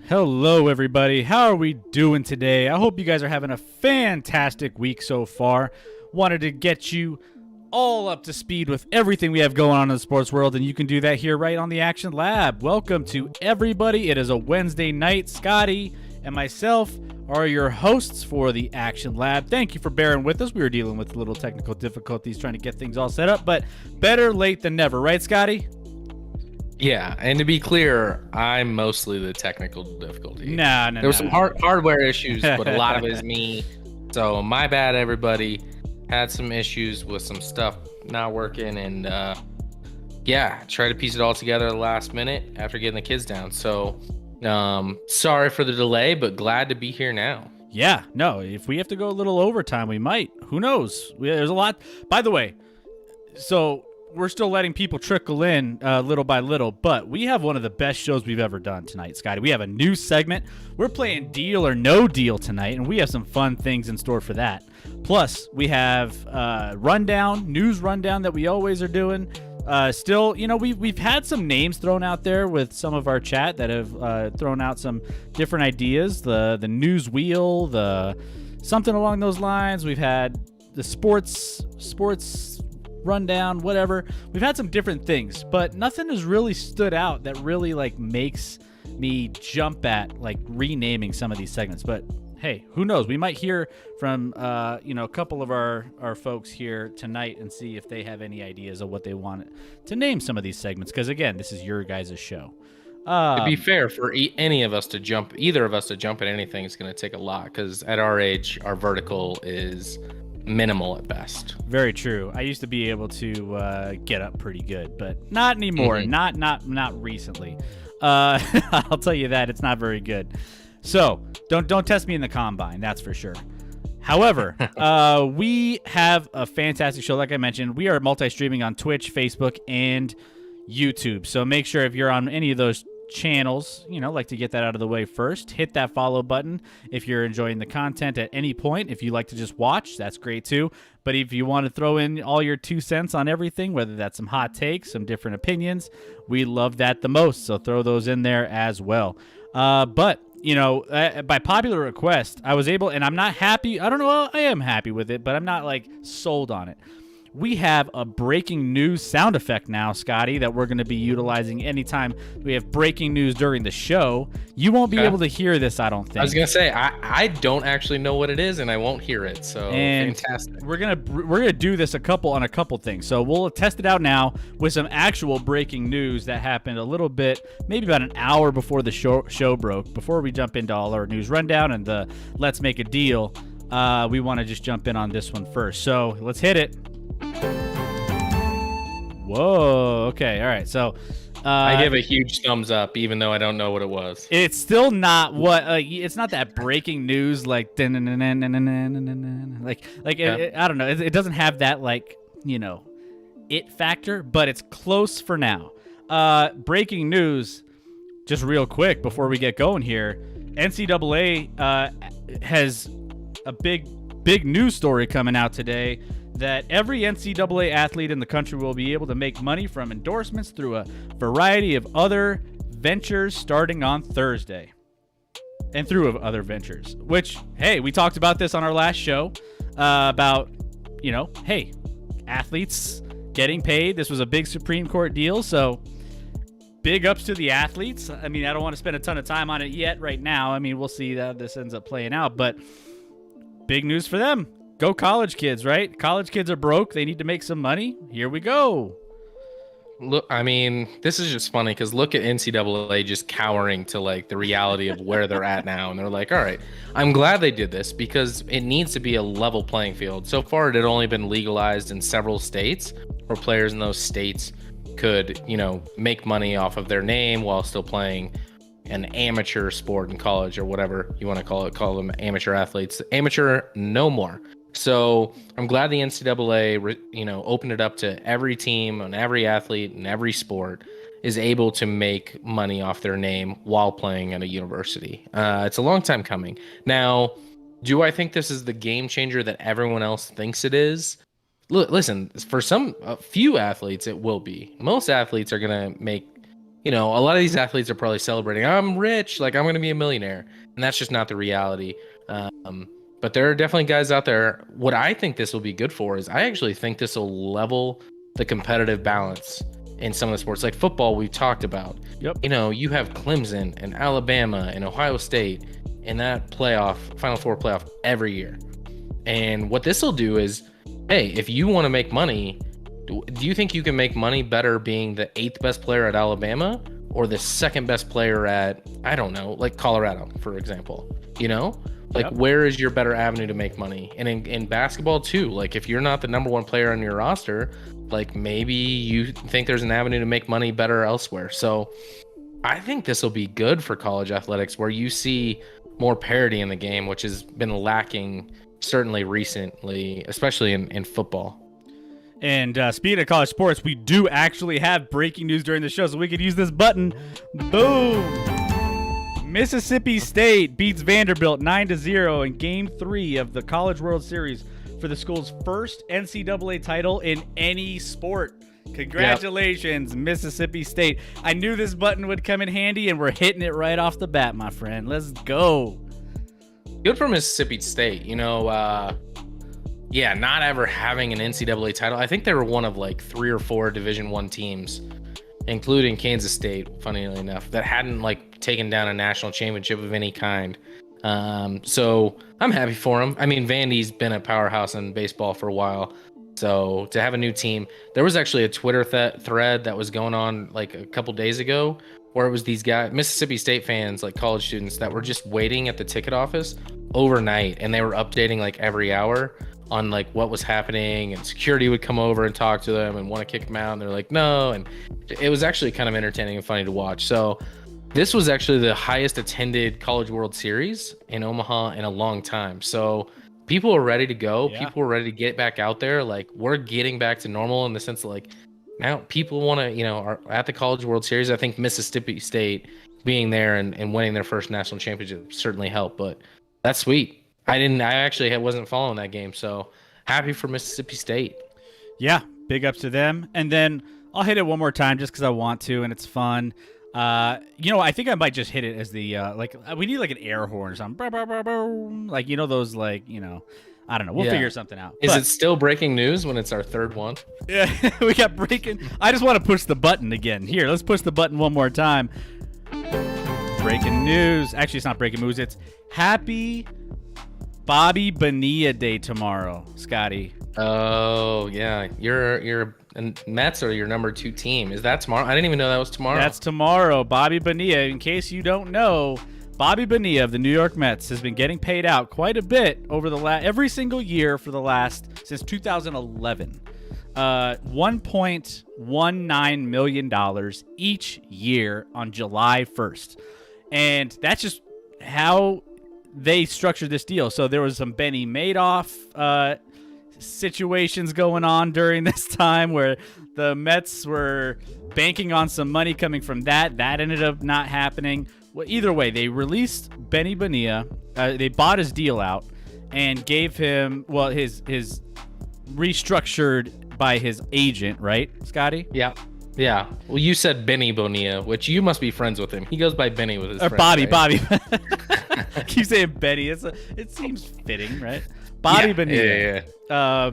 Hello, everybody. How are we doing today? I hope you guys are having a fantastic week so far. Wanted to get you all up to speed with everything we have going on in the sports world, and you can do that here right on the Action Lab. Welcome to everybody. It is a Wednesday night. Scotty and myself are your hosts for the Action Lab. Thank you for bearing with us. We were dealing with little technical difficulties trying to get things all set up, but better late than never, right, Scotty? Yeah, and to be clear, I'm mostly the technical difficulty. No. There were some hardware issues, but a lot of it is me. So my bad, everybody. Had some issues with some stuff not working, and try to piece it all together at the last minute after getting the kids down. So sorry for the delay, but glad to be here now. Yeah, no, if we have to go a little overtime, we might. Who knows? There's a lot. By the way, so we're still letting people trickle in little by little, but we have one of the best shows we've ever done tonight, Scotty. We have a new segment. We're playing Deal or No Deal tonight, and we have some fun things in store for that. Plus, we have news rundown that we always are doing. Still, we've had some names thrown out there with some of our chat that have thrown out some different ideas. The news wheel, the something along those lines. We've had the sports rundown, whatever. We've had some different things, but nothing has really stood out that really makes me jump at renaming some of these segments. But hey, who knows? We might hear from a couple of our folks here tonight and see if they have any ideas of what they want to name some of these segments, because again, this is your guys' show. To be fair, for either of us to jump at anything is going to take a lot, because at our age, our vertical is minimal at best. Very true. I used to be able to get up pretty good, but not anymore. Mm-hmm. Not recently. I'll tell you that it's not very good. So don't test me in the combine. That's for sure. However, we have a fantastic show. Like I mentioned, we are multi-streaming on Twitch, Facebook, and YouTube. So make sure if you're on any of those channels, like to get that out of the way first, hit that follow button. If you're enjoying the content at any point, if you like to just watch, that's great too. But if you want to throw in all your 2 cents on everything, whether that's some hot takes, some different opinions, we love that the most. So throw those in there as well. But by popular request, I was able, and I'm not happy. I don't know. Well, I am happy with it, but I'm not like sold on it. We have a breaking news sound effect now, Scotty, that we're going to be utilizing anytime we have breaking news during the show. You won't be able to hear this, I don't think. I was going to say, I don't actually know what it is, and I won't hear it. So fantastic. We're gonna do this on a couple things. So we'll test it out now with some actual breaking news that happened a little bit, maybe about an hour before the show broke. Before we jump into all our news rundown and the let's make a deal, we want to just jump in on this one first. So let's hit it. Whoa. Okay. All right. So I give a huge thumbs up, even though I don't know what it was. It's still not what. It's not that breaking news like. I don't know. It doesn't have that it factor, but it's close for now. Breaking news, just real quick before we get going here. NCAA has a big news story coming out today that every NCAA athlete in the country will be able to make money from endorsements through a variety of other ventures starting on Thursday. And through other ventures, which, hey, we talked about this on our last show about, hey, athletes getting paid. This was a big Supreme Court deal, so big ups to the athletes. I mean, I don't want to spend a ton of time on it yet right now. I mean, we'll see how this ends up playing out, but big news for them. Go college kids, right? College kids are broke. They need to make some money. Here we go. Look, I mean, this is just funny because look at NCAA just cowering to the reality of where they're at now. And they're like, all right, I'm glad they did this because it needs to be a level playing field. So far, it had only been legalized in several states where players in those states could, make money off of their name while still playing an amateur sport in college or whatever you want to call them amateur athletes. Amateur, no more. So I'm glad the NCAA, opened it up to every team and every athlete and every sport is able to make money off their name while playing at a university. It's a long time coming. Now, do I think this is the game changer that everyone else thinks it is? Listen, for a few athletes, it will be. Most athletes are going to make, a lot of these athletes are probably celebrating, I'm rich, I'm going to be a millionaire. And that's just not the reality. But there are definitely guys out there. What I think this will be good for is I actually think this will level the competitive balance in some of the sports. Like football, we've talked about. Yep. You have Clemson and Alabama and Ohio State in that Final Four playoff every year. And what this will do is, hey, if you want to make money, do you think you can make money better being the 8th best player at Alabama or the 2nd best player at, I don't know, Colorado, for example? Yep. Where is your better avenue to make money? And in basketball too, if you're not the number 1 player on your roster, maybe you think there's an avenue to make money better elsewhere. So I think this will be good for college athletics where you see more parity in the game, which has been lacking certainly recently, especially in football. And speaking of college sports, we do actually have breaking news during the show, so we could use this button. Boom! Mississippi State beats Vanderbilt 9-0 in Game 3 of the College World Series for the school's first NCAA title in any sport. Congratulations, yep. Mississippi State. I knew this button would come in handy, and we're hitting it right off the bat, my friend. Let's go. Good for Mississippi State. Not ever having an NCAA title. I think they were one of 3 or 4 Division I teams, including Kansas State, funnily enough, that hadn't taken down a national championship of any kind. So I'm happy for him. I mean, Vandy's been a powerhouse in baseball for a while. So to have a new team, there was actually a Twitter thread that was going on a couple days ago where it was these guys, Mississippi State fans, college students that were just waiting at the ticket office overnight. And they were updating every hour on what was happening, and security would come over and talk to them and want to kick them out. And they're like, no. And it was actually kind of entertaining and funny to watch. So this was actually the highest attended College World Series in Omaha in a long time. So people are ready to go. Yeah. People are ready to get back out there. We're getting back to normal in the sense of now people want to, are at the College World Series. I think Mississippi State being there and winning their first national championship certainly helped, but that's sweet. I actually wasn't following that game. So happy for Mississippi State. Yeah. Big ups to them. And then I'll hit it one more time just because I want to, and it's fun. I think I might just hit it as the we need like an air horn or something. Like those I don't know. We'll figure something out. Is it still breaking news when it's our third one? Yeah, we got breaking. I just want to push the button again. Here, let's push the button one more time. Breaking news. Actually, it's not breaking news. It's Happy Bobby Bonilla Day tomorrow, Scotty. Oh yeah, you're Mets are your number 2 team. Is that tomorrow? I didn't even know that was tomorrow. That's tomorrow. Bobby Bonilla. In case you don't know, Bobby Bonilla of the New York Mets has been getting paid out quite a bit over every single year since 2011. $1.19 million each year on July 1st. And that's just how they structured this deal. So there was some Benny Madoff situations going on during this time where the Mets were banking on some money coming from that. That ended up not happening. Well, either way, they released Benny Bonilla. They bought his deal out and gave him, his restructured by his agent, right, Scotty? Yeah. Yeah. Well, you said Benny Bonilla, which you must be friends with him. He goes by Benny with his friends. Bobby, right? Bobby. Keep saying Benny. It seems fitting, right? Bobby Bonilla. Yeah.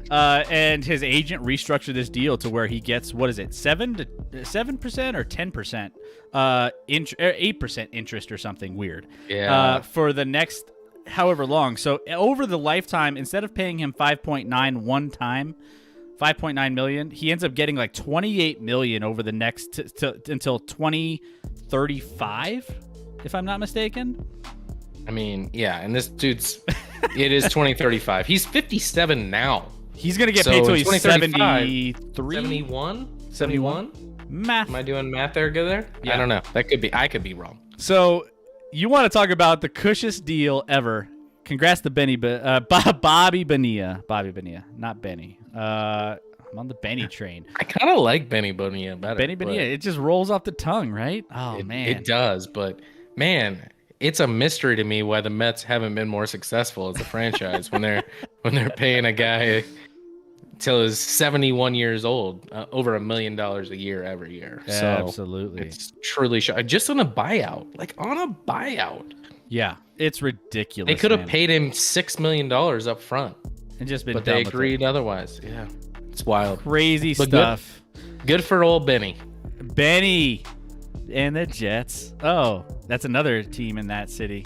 And his agent restructured this deal to where he gets 7% or 10%, 8% interest or something weird. Yeah. For the next however long. So over the lifetime, instead of paying him 5.9 million, he ends up getting like 28 million over the next until 2035, if I'm not mistaken. I mean, yeah, and this dude's it is 2035. He's 57 now. He's going to get paid till he's 73. 71? Math. Am I doing math there good there? Yeah. I don't know. I could be wrong. So, you want to talk about the cushest deal ever. Congrats to Bobby Bonilla. Bobby Bonilla, not Benny. I'm on the Benny train. I kind of like Benny Bonilla better. Benny Bonilla, it just rolls off the tongue, right? Oh, man. It does, but man, it's a mystery to me why the Mets haven't been more successful as a franchise when they're paying a guy till he's 71 years old over $1 million a year every year. Yeah, so absolutely. It's truly just on a buyout. Yeah, it's ridiculous. They could have paid him $6 million up front and just been but done they with agreed it. Otherwise. Yeah, it's wild. Crazy But stuff. Good for old Benny. Benny and the Jets. Oh, that's another team in that city.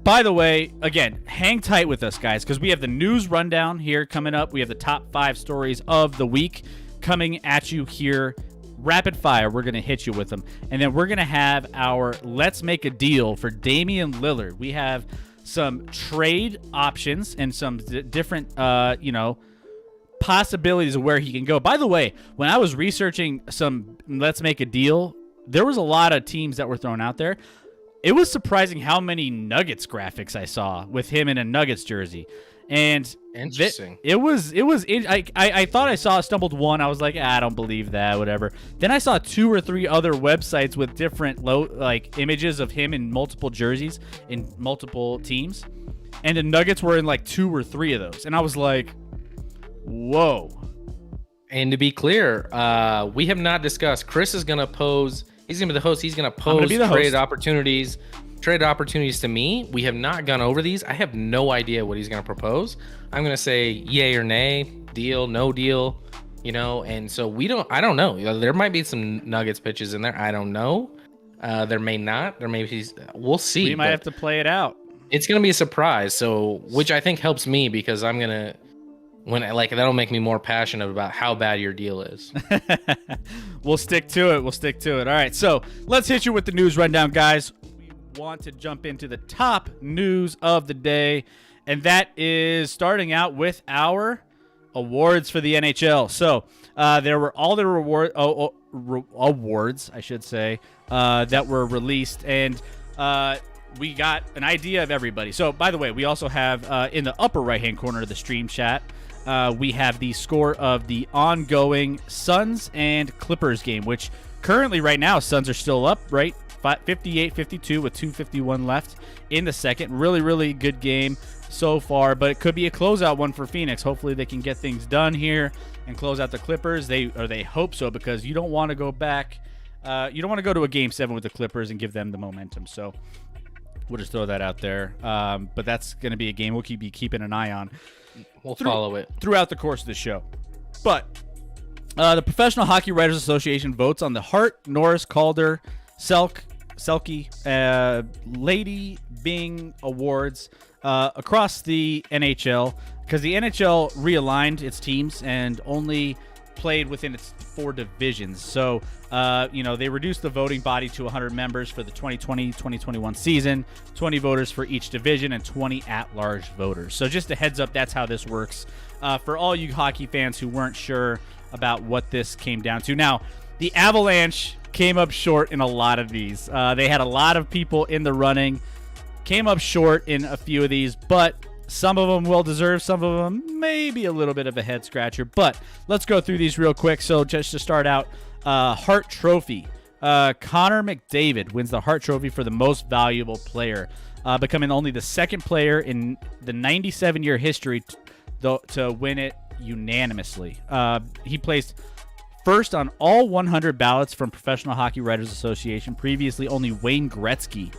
By the way, again, hang tight with us, guys, because we have the news rundown here coming up. We have the top 5 stories of the week coming at you here. Rapid fire, we're going to hit you with them. And then we're going to have our Let's Make a Deal for Damian Lillard. We have some trade options and some different, possibilities of where he can go. By the way, when I was researching some Let's Make a Deal, there was a lot of teams that were thrown out there. It was surprising how many Nuggets graphics I saw with him in a Nuggets jersey. And interesting. I thought I stumbled one. I was like, I don't believe that, whatever. Then I saw 2 or 3 other websites with different images of him in multiple jerseys in multiple teams. And the Nuggets were in like 2 or 3 of those. And I was like, whoa. And to be clear, we have not discussed. Chris is going to pose. He's going to be the host. He's going to pose trade opportunities to me. We have not gone over these. I have no idea what he's going to propose. I'm going to say yay or nay, deal, no deal, and so I don't know. There might be some Nuggets pitches in there. I don't know. There may not. There may be. We'll see. We might have to play it out. It's going to be a surprise. So, which I think helps me because I'm going to, that'll make me more passionate about how bad your deal is. We'll stick to it. All right, so let's hit you with the news rundown, guys. We want to jump into the top news of the day, and that is starting out with our awards for the NHL. So there were all the awards, I should say, that were released, and we got an idea of everybody. So, by the way, we also have in the upper right-hand corner of the stream chat, we have the score of the ongoing Suns and Clippers game, which currently right now Suns are still up, right? 58-52 with 2:51 left in the second. Really, really good game so far, but it could be a closeout one for Phoenix. Hopefully they can get things done here and close out the Clippers. They hope so because you don't want to go back You don't want to go to a Game 7 with the Clippers and give them the momentum. So we'll just throw that out there. But that's going to be a game we'll be keeping an eye on. We'll follow it throughout the course of the show. But the Professional Hockey Writers Association votes on the Hart, Norris, Calder, Selke, Lady Bing Awards across the NHL, because the NHL realigned its teams and only played within its 4 divisions. So, they reduced the voting body to 100 members for the 2020-2021 season, 20 voters for each division, and 20 at-large voters. So just a heads up, that's how this works. For all you hockey fans who weren't sure about what this came down to. Now, the Avalanche came up short in a lot of these. They had a lot of people in the running, came up short in a few of these, but some of them well-deserved, some of them maybe a little bit of a head-scratcher. But let's go through these real quick. So just to start out, Hart Trophy. Connor McDavid wins the Hart Trophy for the most valuable player, becoming only the second player in the 97-year history to win it unanimously. He placed first on all 100 ballots from Professional Hockey Writers Association. Previously, only Wayne Gretzky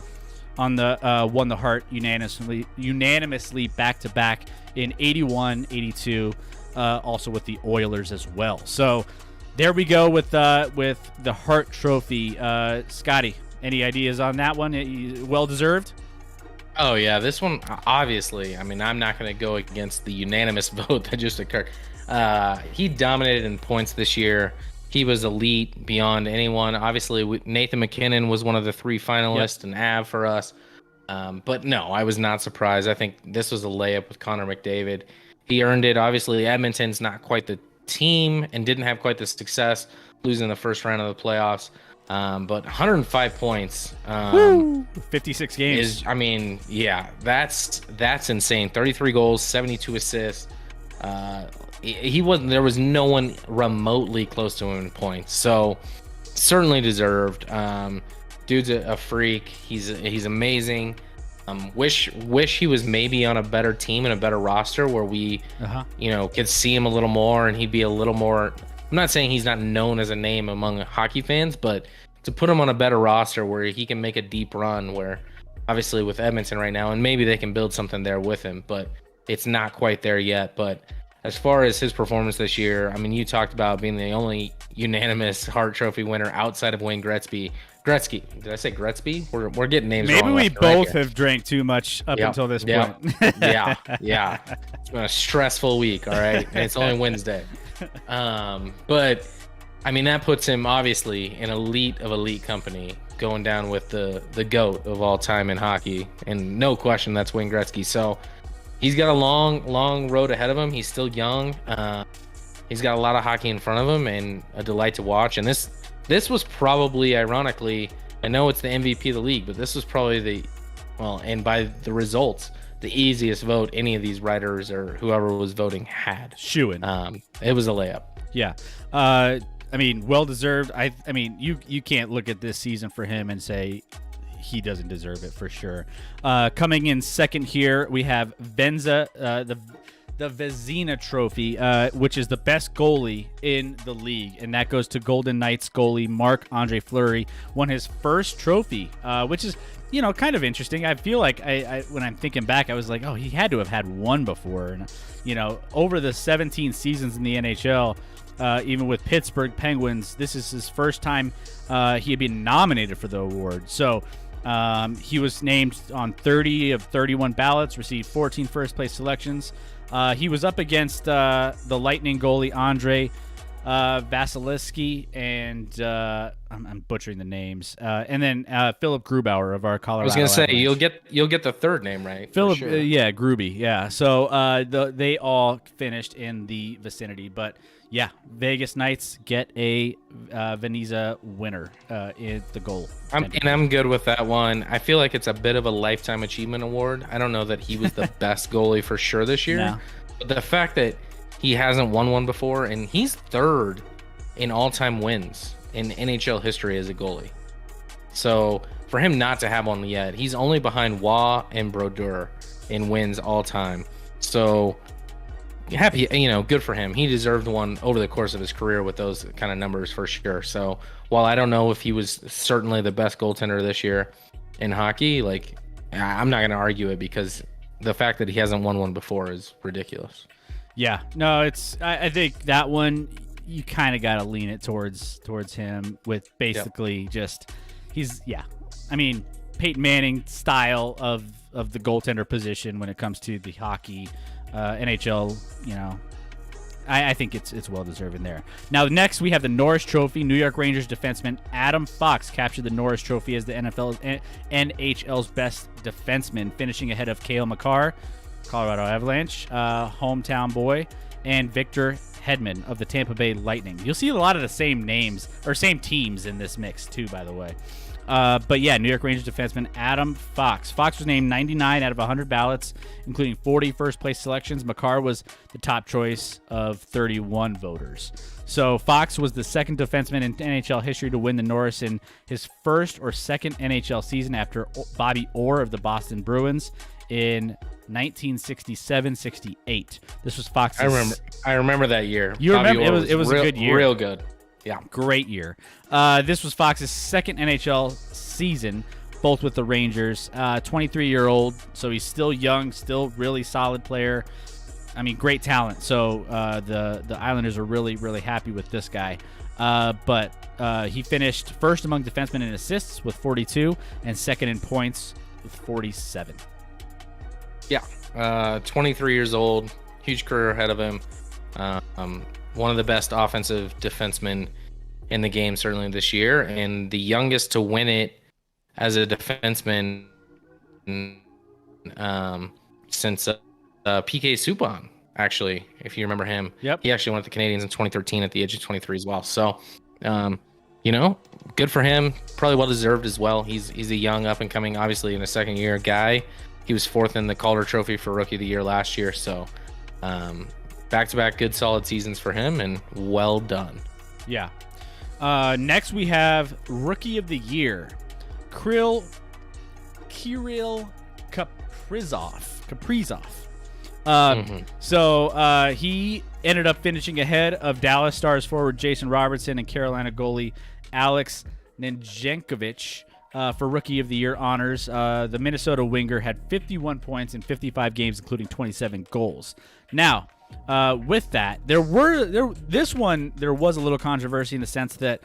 won the Hart unanimously back-to-back in 81, 82, also with the Oilers as well. So there we go with the Hart Trophy. Scotty, any ideas on that one? Well-deserved? Oh, yeah. This one, obviously, I'm not going to go against the unanimous vote that just occurred. He dominated in points this year. He was elite beyond anyone. Obviously, Nathan McKinnon was one of the 3 finalists, and Av for us. But no, I was not surprised. I think this was a layup with Connor McDavid. He earned it. Obviously, Edmonton's not quite the team and didn't have quite the success, losing the first round of the playoffs. But 105 points. 56 games. That's insane. 33 goals, 72 assists. There was no one remotely close to him in points, so certainly deserved. Dude's a freak. He's amazing. Wish he was maybe on a better team and a better roster where we could see him a little more and he'd be a little more. I'm not saying he's not known as a name among hockey fans, but to put him on a better roster where he can make a deep run, where obviously with Edmonton right now, and maybe they can build something there with him, but it's not quite there yet. But as far as his performance this year, you talked about being the only unanimous Hart Trophy winner outside of Wayne Gretzky. Did I say Gretzky? We're getting names wrong. Maybe we both have drank too much up until this point. Yeah. It's been a stressful week, all right? And it's only Wednesday. But, that puts him, obviously, an elite of elite company, going down with the GOAT of all time in hockey. And no question, that's Wayne Gretzky. So he's got a long road ahead of him. He's still young. He's got a lot of hockey in front of him and a delight to watch. And this was probably, ironically, I know it's the MVP of the league, but this was probably and by the results, the easiest vote any of these writers or whoever was voting had. Shoo-in. It was a layup. Yeah. Well deserved. You can't look at this season for him and say he doesn't deserve it for sure. Coming in second here, we have Venza, the Vezina Trophy, which is the best goalie in the league, and that goes to Golden Knights goalie Marc-Andre Fleury. Won his first trophy, which is kind of interesting. I feel like I when I'm thinking back, I was like, oh, he had to have had one before. And over the 17 seasons in the NHL, even with Pittsburgh Penguins, this is his first time he had been nominated for the award. So he was named on 30 of 31 ballots, received 14 first place selections. He was up against the Lightning goalie Andre Vasilevsky and I'm butchering the names, and then Philip Grubauer of our Colorado. I was going to say Avalanche. you'll get the third name right. Philip, sure. Gruby, yeah. So they all finished in the vicinity, but yeah, Vegas Knights get a Veneza winner in the goal. I'm good with that one. I feel like it's a bit of a lifetime achievement award. I don't know that he was the best goalie for sure this year, no. But the fact that he hasn't won one before, and he's third in all-time wins in NHL history as a goalie. So for him not to have one yet, he's only behind Waugh and Brodeur in wins all time. So, happy, good for him. He deserved one over the course of his career with those kind of numbers for sure. So while I don't know if he was certainly the best goaltender this year in hockey, like I'm not going to argue it because the fact that he hasn't won one before is ridiculous. Yeah, no, I think that one you kind of got to lean it towards him with basically just I mean, Peyton Manning style of the goaltender position when it comes to the hockey NHL, I think it's well deserved in there. Now, next we have the Norris Trophy. New York Rangers defenseman Adam Fox captured the Norris Trophy as the NHL's best defenseman, finishing ahead of Cale Makar, Colorado Avalanche, hometown boy, and Victor Hedman of the Tampa Bay Lightning. You'll see a lot of the same names or same teams in this mix too, by the way. But yeah, New York Rangers defenseman Adam Fox. Fox was named 99 out of 100 ballots, including 40 first-place selections. Makar was the top choice of 31 voters. So Fox was the second defenseman in NHL history to win the Norris in his first or second NHL season after Bobby Orr of the Boston Bruins in 1967-68. This was Fox's... I remember that year. You Bobby remember? Orr It was a good year. Real good. Yeah, great year. This was Fox's second NHL season, both with the Rangers. 23-year-old, so he's still young, still really solid player. I mean, great talent. So the Islanders are really, really happy with this guy. But he finished first among defensemen in assists with 42 and second in points with 47. Yeah, 23 years old, huge career ahead of him. One of the best offensive defensemen in the game, certainly this year, and the youngest to win it as a defenseman since PK Subban, actually, if you remember him. Yep. He actually went to the Canadiens in 2013 at the age of 23 as well. So, good for him. Probably well-deserved as well. He's a young, up-and-coming, obviously in a second-year guy. He was fourth in the Calder Trophy for Rookie of the Year last year. So, back-to-back good solid seasons for him, and well done. Yeah. Next we have Rookie of the Year, Kirill Kaprizov. So he ended up finishing ahead of Dallas Stars forward Jason Robertson and Carolina goalie Alex Nedeljkovic for Rookie of the Year honors. The Minnesota winger had 51 points in 55 games, including 27 goals. Now, with that, there was a little controversy in the sense that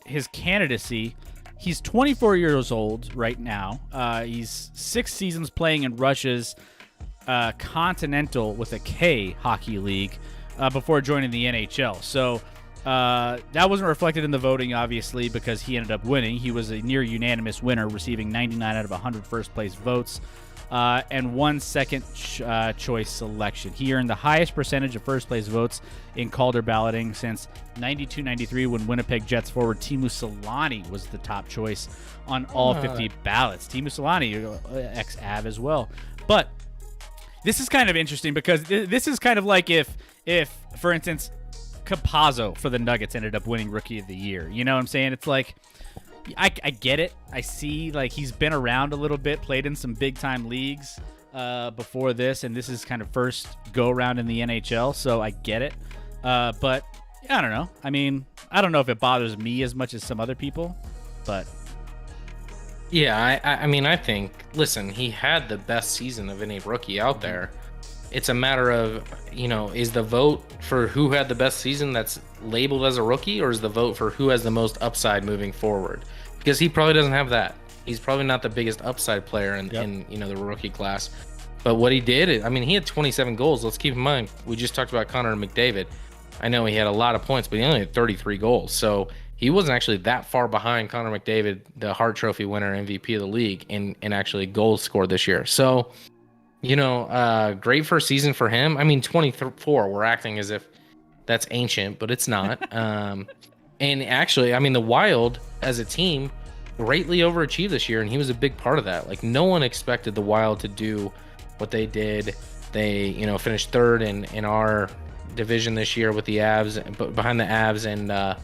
his candidacy, he's 24 years old right now. He's 6 seasons playing in Russia's Continental with a K hockey league before joining the NHL. So that wasn't reflected in the voting, obviously, because he ended up winning. He was a near unanimous winner, receiving 99 out of 100 first-place votes. And 1 second choice selection. He earned the highest percentage of first-place votes in Calder balloting since 92-93 when Winnipeg Jets forward Teemu Selanne was the top choice on all 50 ballots. Teemu Selanne, ex-Av as well. But this is kind of interesting because this is kind of like if for instance, Capazzo for the Nuggets ended up winning Rookie of the Year. You know what I'm saying? It's like, I get it. I see, like, he's been around a little bit, played in some big-time leagues before this, and this is kind of first go-around in the NHL, so I get it. But, I don't know. I mean, I don't know if it bothers me as much as some other people, but... Yeah, I mean, I think, listen, he had the best season of any rookie out there. It's a matter of, is the vote for who had the best season that's labeled as a rookie, or is the vote for who has the most upside moving forward? Because he probably doesn't have that. He's probably not the biggest upside player in the rookie class. But what he did, he had 27 goals. Let's keep in mind, we just talked about Connor McDavid. I know he had a lot of points, but he only had 33 goals. So he wasn't actually that far behind Connor McDavid, the Hart Trophy winner, MVP of the league, in actually goals scored this year. So, great first season for him. 24, we're acting as if that's ancient, but it's not. And actually, the Wild as a team greatly overachieved this year, and he was a big part of that. Like, no one expected the Wild to do what they did. They, finished third in our division this year with the Avs, behind the Avs and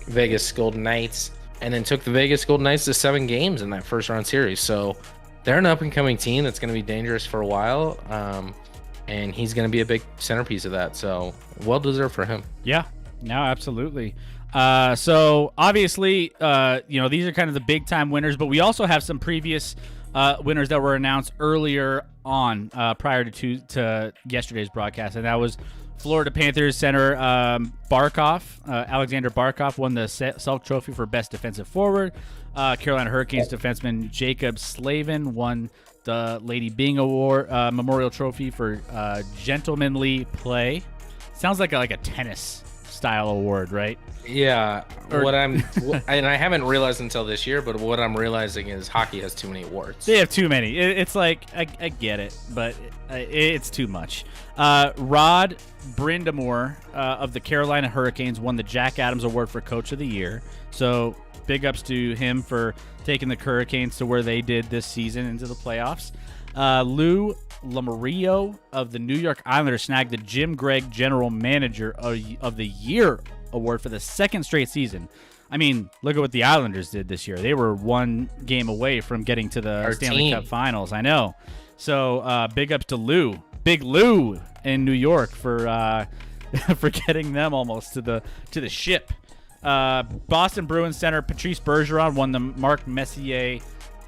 Vegas Golden Knights, and then took the Vegas Golden Knights to 7 games in that first round series. So they're an up and coming team that's going to be dangerous for a while. and he's going to be a big centerpiece of that. So well deserved for him. Yeah, no, absolutely. So obviously, these are kind of the big time winners, but we also have some previous winners that were announced earlier on prior to yesterday's broadcast, and that was Florida Panthers center Alexander Barkov won the Selk Trophy for Best Defensive Forward. Carolina Hurricanes defenseman Jacob Slavin won the Lady Byng Award Memorial Trophy for gentlemanly play. Sounds like a tennis style award, right? Yeah. And I haven't realized until this year, but what I'm realizing is hockey has too many awards. They have too many. It's like I get it, but it's too much. Rod Brindamore of the Carolina Hurricanes won the Jack Adams Award for Coach of the Year. So big ups to him for taking the Hurricanes to where they did this season into the playoffs. Lou Lamoriello of the New York Islanders snagged the Jim Gregg General Manager of the Year award for the second straight season. I mean, look at what the Islanders did this year. They were one game away from getting to the Stanley Cup Finals. I know. So big ups to Big Lou in New York for for getting them almost to the ship. Boston Bruins center Patrice Bergeron won the Mark Messier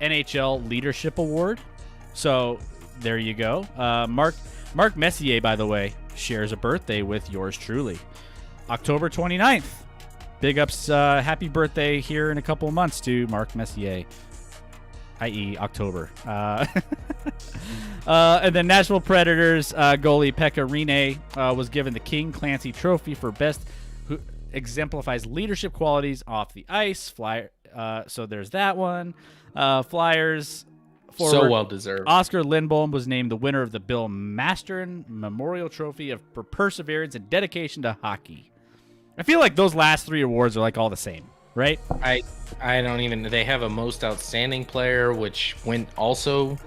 NHL Leadership Award. So there you go. Mark Messier, by the way, shares a birthday with yours truly. October 29th. Big ups, happy birthday here in a couple of months to Mark Messier, i.e. October. And then Nashville Predators goalie Pekka Rinne was given the King Clancy Trophy for best who exemplifies leadership qualities off the ice. So there's that one. Flyers forward, so well deserved. Oscar Lindblom was named the winner of the Bill Masterin Memorial Trophy for perseverance and dedication to hockey. I feel like those last three awards are like all the same, right? I don't even. They have a most outstanding player, which went also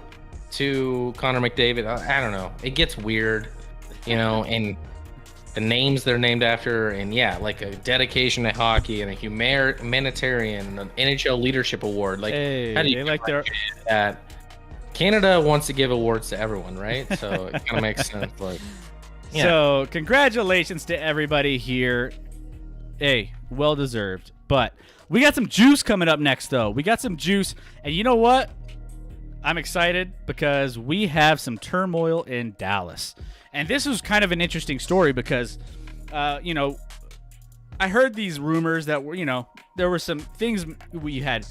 to Connor McDavid. I don't know. It gets weird, and the names they're named after, and yeah, like a dedication to hockey and a humanitarian, and an NHL Leadership Award. Like, hey, how do you that? Canada wants to give awards to everyone, right? So it kind of makes sense. Like, yeah. So congratulations to everybody here. Hey, well deserved. But we got some juice coming up next, though. We got some juice, and you know what? I'm excited because we have some turmoil in Dallas. And this was kind of an interesting story because, I heard these rumors that were, there were some things. We had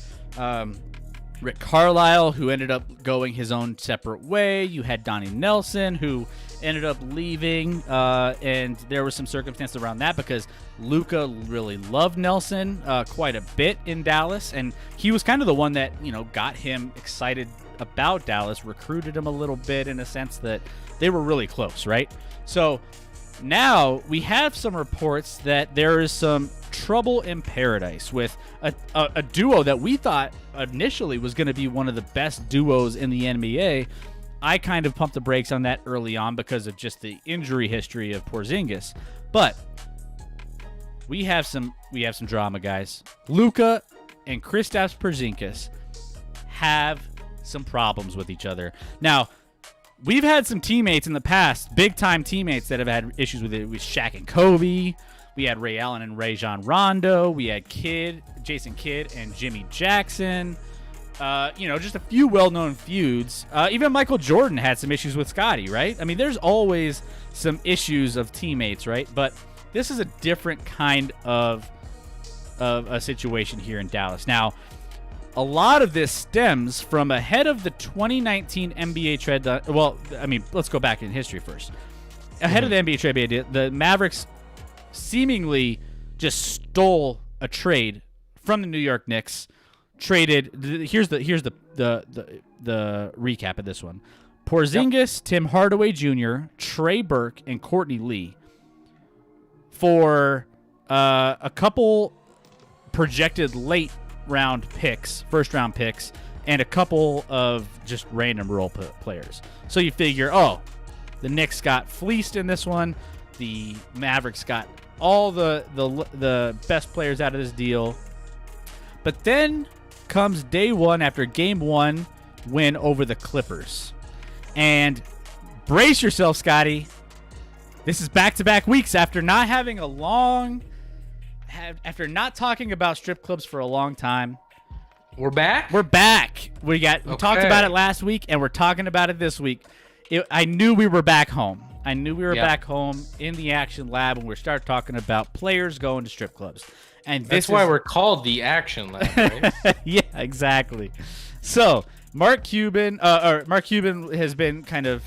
Rick Carlisle, who ended up going his own separate way. You had Donnie Nelson, who ended up leaving, and there was some circumstances around that because Luka really loved Nelson quite a bit in Dallas, and he was kind of the one that, got him excited about Dallas, recruited him a little bit in a sense that they were really close, right? So now we have some reports that there is some trouble in paradise with a duo that we thought initially was going to be one of the best duos in the NBA. I kind of pumped the brakes on that early on because of just the injury history of Porzingis. But we have some drama, guys. Luka and Kristaps Porzingis have some problems with each other. Now, we've had some teammates in the past, big-time teammates that have had issues with it, with Shaq and Kobe. We had Ray Allen and Rajon Rondo. We had Jason Kidd and Jimmy Jackson. Just a few well-known feuds. Even Michael Jordan had some issues with Scottie, right? I mean, there's always some issues of teammates, right? But this is a different kind of a situation here in Dallas. Now, a lot of this stems from ahead of the 2019 NBA trade. Let's go back in history first. Ahead of the NBA trade, the Mavericks seemingly just stole a trade from the New York Knicks. Traded. Here's the recap of this one. Porzingis, Tim Hardaway Jr., Trey Burke, and Courtney Lee for a couple projected late round picks, first round picks, and a couple of just random role players. So you figure, the Knicks got fleeced in this one. The Mavericks got all the best players out of this deal. But then comes day one after game one win over the Clippers. And Brace yourself, Scotty. This is back-to-back weeks after not having a long, after not talking about strip clubs for a long time. We're back? We're back. We talked about it last week, and we're talking about it this week. I knew we were back home. I knew we were back home in the Action Lab when we started talking about players going to strip clubs. And that's why we're called the Action Lab, right? Yeah, exactly. So Mark Cuban has been kind of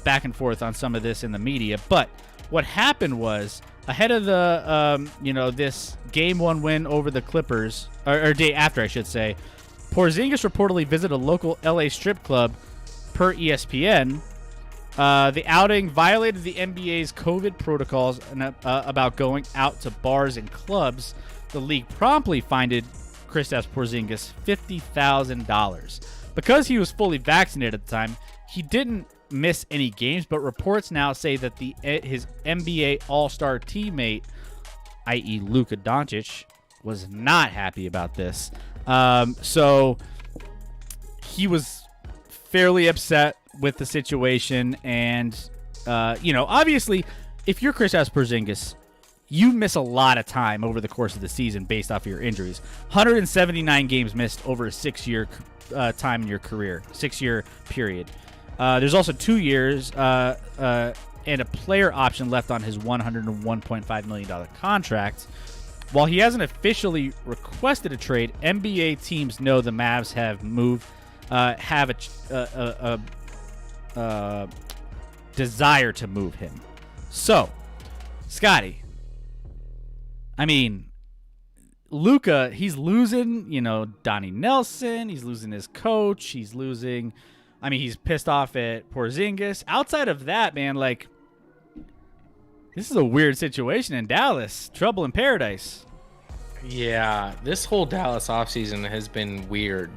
back and forth on some of this in the media. But what happened was ahead of the this Game 1 win over the Clippers, or day after, I should say, Porzingis reportedly visited a local LA strip club. Per ESPN, the outing violated the NBA's COVID protocols about going out to bars and clubs. The league promptly fined Kristaps Porzingis $50,000. Because he was fully vaccinated at the time, he didn't miss any games, but reports now say that his NBA All-Star teammate, i.e. Luka Doncic, was not happy about this. So he was fairly upset with the situation, and obviously, if you're Kristaps Porzingis, you miss a lot of time over the course of the season based off of your injuries. 179 games missed over a 6-year time in your career, 6-year period. There's also 2 years and a player option left on his $101.5 million contract. While he hasn't officially requested a trade, NBA teams know the Mavs have a desire to move him. So, Scotty, I mean, Luka, he's losing, Donnie Nelson. He's losing his coach. He's pissed off at Porzingis. Outside of that, man, this is a weird situation in Dallas. Trouble in paradise. Yeah, this whole Dallas offseason has been weird.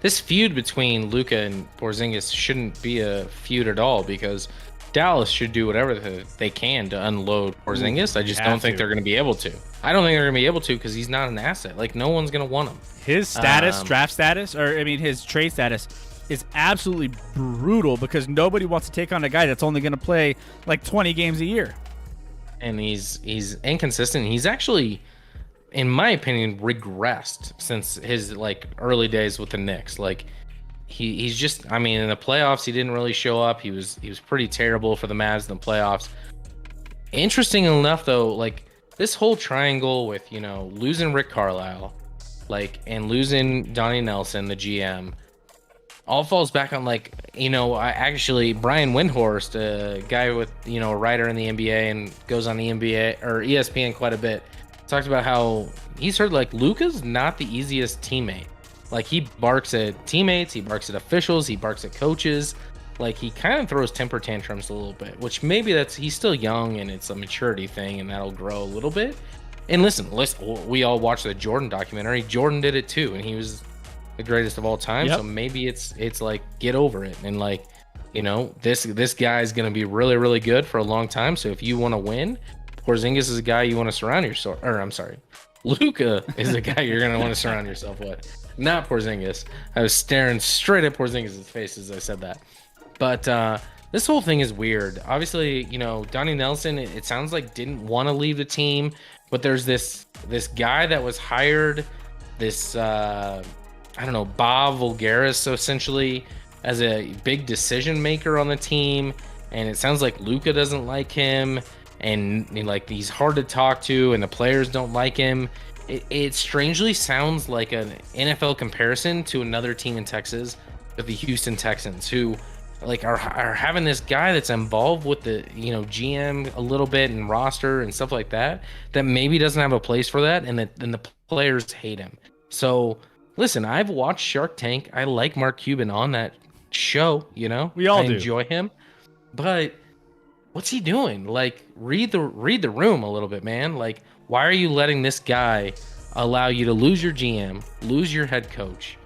This feud between Luka and Porzingis shouldn't be a feud at all, because Dallas should do whatever they can to unload Porzingis. I just don't think they're going to be able to. I don't think they're going to be able to because he's not an asset. No one's going to want him. His status, draft status, his trade status is absolutely brutal because nobody wants to take on a guy that's only going to play 20 games a year. And he's inconsistent. He's actually, in my opinion, regressed since his early days with the Knicks. He's just, in the playoffs he didn't really show up. He was pretty terrible for the Mavs in the playoffs. Interesting enough though, this whole triangle with losing Rick Carlisle, and losing Donnie Nelson, the GM, all falls back on Brian Windhorst, a guy with a writer in the NBA and goes on the NBA or ESPN quite a bit, talked about how he's heard Luka's not the easiest teammate. He barks at teammates, he barks at officials, he barks at coaches. He kind of throws temper tantrums a little bit, which maybe he's still young and it's a maturity thing and that'll grow a little bit. And listen, we all watched the Jordan documentary. Jordan did it too, and he was the greatest of all time. Yep. So maybe it's get over it, and this guy's gonna be really, really good for a long time. So if you want to win, Porzingis is a guy you want to surround yourself. Or I'm sorry, Luka is a guy you're gonna want to surround yourself with, not Porzingis. I was staring straight at Porzingis' face as I said that. But this whole thing is weird. Obviously, Donnie Nelson, it sounds like didn't want to leave the team, but there's this guy that was hired, this Bob Vulgaris, so essentially as a big decision maker on the team, and it sounds like Luka doesn't like him, and he's hard to talk to, and the players don't like him. It strangely sounds like an NFL comparison to another team in Texas, the Houston Texans, who are having this guy that's involved with the GM a little bit and roster and stuff like that maybe doesn't have a place for that, and the players hate him. So listen, I've watched Shark Tank. I like Mark Cuban on that show. We all do. Enjoy him, but what's he doing? Read the room a little bit, man. Why are you letting this guy allow you to lose your GM, lose your head coach?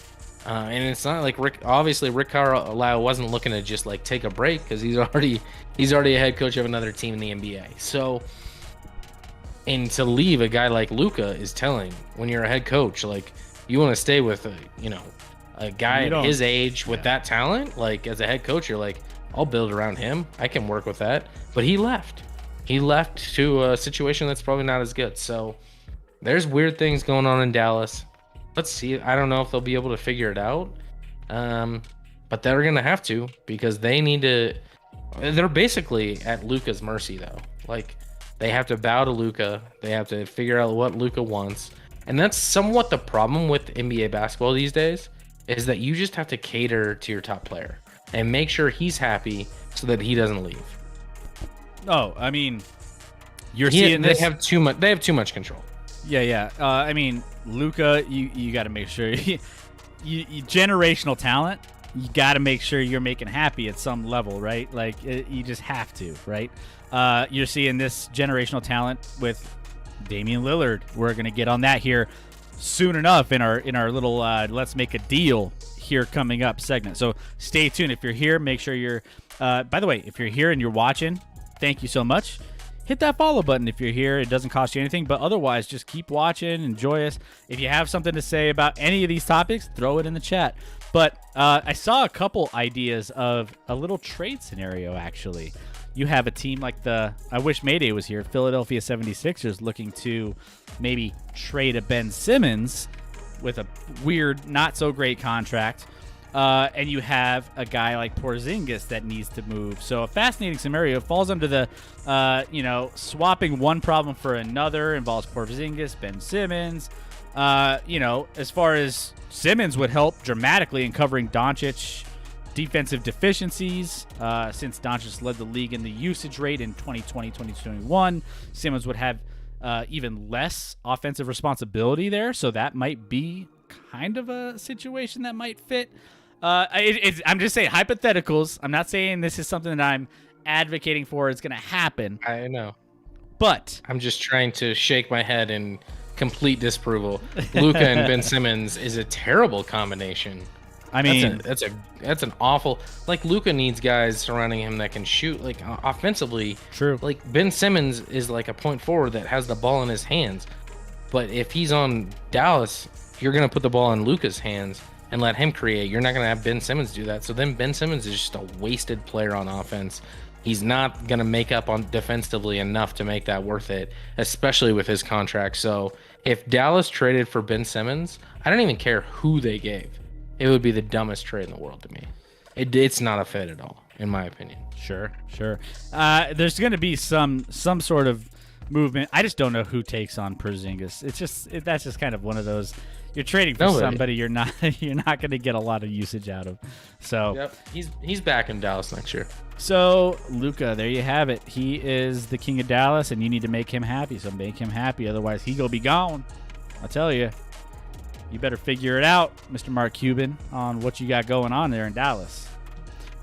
And it's not Rick Carlisle wasn't looking to just take a break, because he's already a head coach of another team in the NBA. So, and to leave a guy like Luka is telling. When you're a head coach, you want to stay with a guy at his age with that talent. As a head coach, you're I'll build around him. I can work with that. But he left. He left to a situation that's probably not as good. So there's weird things going on in Dallas. Let's see. I don't know if they'll be able to figure it out. But they're going to have to, because they need to. They're basically at Luka's mercy, though. Like, they have to bow to Luka. They have to figure out what Luka wants. And that's somewhat the problem with NBA basketball these days, is that you just have to cater to your top player and make sure he's happy so that he doesn't leave. Oh, I mean, seeing this. They have too much control. Yeah. I mean, Luka, you got to make sure you generational talent. You got to make sure you're making happy at some level, right? Like, you just have to, right? You're seeing this generational talent with Damian Lillard. We're gonna get on that here soon enough in our little let's make a deal here coming up segment. So stay tuned. If you're here, make sure you're. By the way, if you're here and you're watching, thank you so much. Hit that follow button if you're here. It doesn't cost you anything, but otherwise, just keep watching, enjoy us. If you have something to say about any of these topics, throw it in the chat. But I saw a couple ideas of a little trade scenario, actually. You have a team like I wish Mayday was here, Philadelphia 76ers, looking to maybe trade a Ben Simmons with a weird, not so great contract. And you have a guy like Porzingis that needs to move. So a fascinating scenario. Falls under the, swapping one problem for another. Involves Porzingis, Ben Simmons. As far as Simmons would help dramatically in covering Doncic defensive deficiencies, since Doncic led the league in the usage rate in 2020-2021. Simmons would have even less offensive responsibility there, so that might be kind of a situation that might fit. I'm just saying hypotheticals. I'm not saying this is something that I'm advocating for. It's going to happen. I know. But I'm just trying to shake my head in complete disapproval. Luka and Ben Simmons is a terrible combination. I mean, that's an awful. Like, Luka needs guys surrounding him that can shoot, like, offensively. True. Like, Ben Simmons is like a point forward that has the ball in his hands. But if he's on Dallas, you're gonna put the ball in Luka's hands and let him create. You're not gonna have Ben Simmons do that. So then Ben Simmons is just a wasted player on offense. He's not gonna make up on defensively enough to make that worth it, especially with his contract. So if Dallas traded for Ben Simmons, I don't even care who they gave. It would be the dumbest trade in the world to me. It's not a fit at all, in my opinion. Sure. There's going to be some sort of movement. I just don't know who takes on Porzingis. That's just kind of one of those. You're trading for somebody you're not going to get a lot of usage out of. So yep, he's back in Dallas next year. So Luka, there you have it. He is the king of Dallas, and you need to make him happy. So make him happy, otherwise he gonna be gone. I'll tell you. You better figure it out, Mr. Mark Cuban, on what you got going on there in Dallas.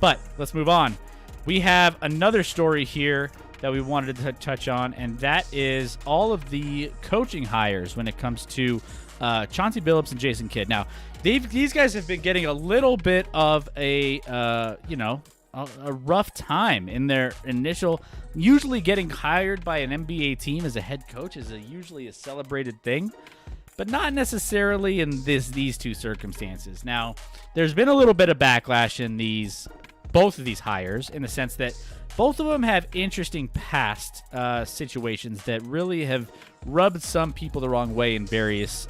But let's move on. We have another story here that we wanted to touch on, and that is all of the coaching hires when it comes to Chauncey Billups and Jason Kidd. Now, these guys have been getting a little bit of a rough time in their initial. Usually, getting hired by an NBA team as a head coach is usually a celebrated thing. But not necessarily in these two circumstances. Now, there's been a little bit of backlash in both of these hires, in the sense that both of them have interesting past situations that really have rubbed some people the wrong way in various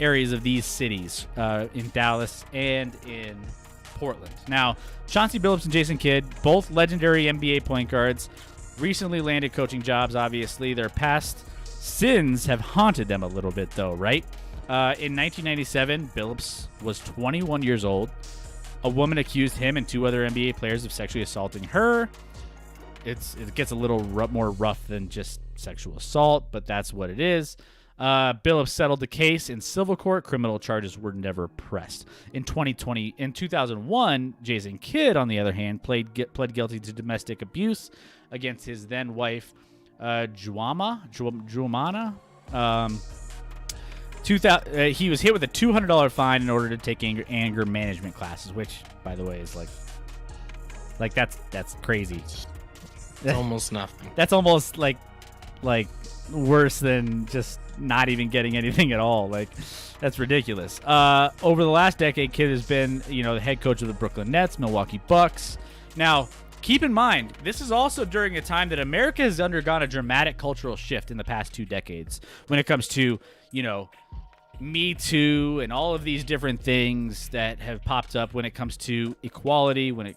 areas of these cities, in Dallas and in Portland. Now, Chauncey Billups and Jason Kidd, both legendary NBA point guards, recently landed coaching jobs. Obviously, their past sins have haunted them a little bit, though, right? In 1997, Billups was 21 years old. A woman accused him and two other NBA players of sexually assaulting her. It gets a little more rough than just sexual assault, but that's what it is. Billups settled the case in civil court. Criminal charges were never pressed. In 2001, Jason Kidd, on the other hand, pled guilty to domestic abuse against his then wife, Juamana. He was hit with a $200 fine in order to take anger management classes, which, by the way, is like that's crazy. It's almost nothing. That's almost like worse than just not even getting anything at all. Like, that's ridiculous. Over the last decade, Kidd has been, the head coach of the Brooklyn Nets, Milwaukee Bucks, Now, keep in mind, this is also during a time that America has undergone a dramatic cultural shift in the past 2 decades when it comes to, Me Too and all of these different things that have popped up when it comes to equality, when it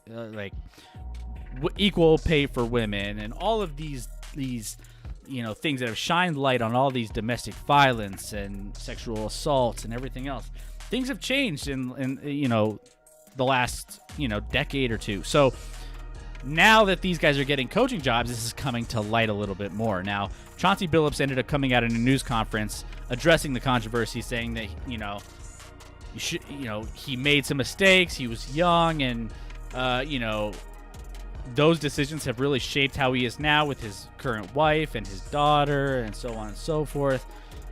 equal pay for women, and all of these things that have shined light on all these domestic violence and sexual assaults and everything else. Things have changed in the last decade or two. So now that these guys are getting coaching jobs, this is coming to light a little bit more. Now, Chauncey Billups ended up coming out in a news conference addressing the controversy, saying that he made some mistakes. He was young, and those decisions have really shaped how he is now with his current wife and his daughter, and so on and so forth.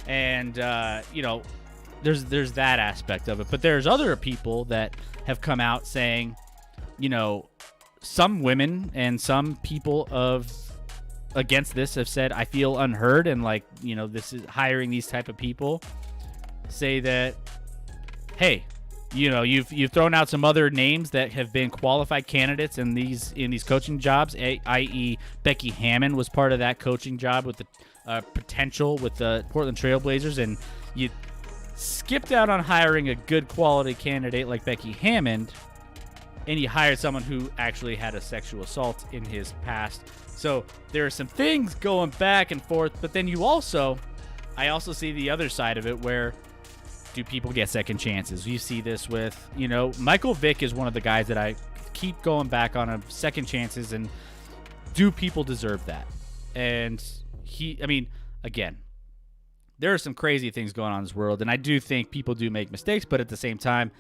And there's that aspect of it. But there's other people that have come out saying, some women and some people against this have said, I feel unheard, and this is hiring these type of people, say that, hey, you've thrown out some other names that have been qualified candidates in these coaching jobs, i.e. Becky Hammon was part of that coaching job with the potential with the Portland Trailblazers, and you skipped out on hiring a good quality candidate like Becky Hammond, and you hired someone who actually had a sexual assault in his past. So there are some things going back and forth, but then I also see the other side of it, where do people get second chances? You see this with, Michael Vick is one of the guys that I keep going back on of second chances, and do people deserve that? And again, there are some crazy things going on in this world, and I do think people do make mistakes, but at the same time,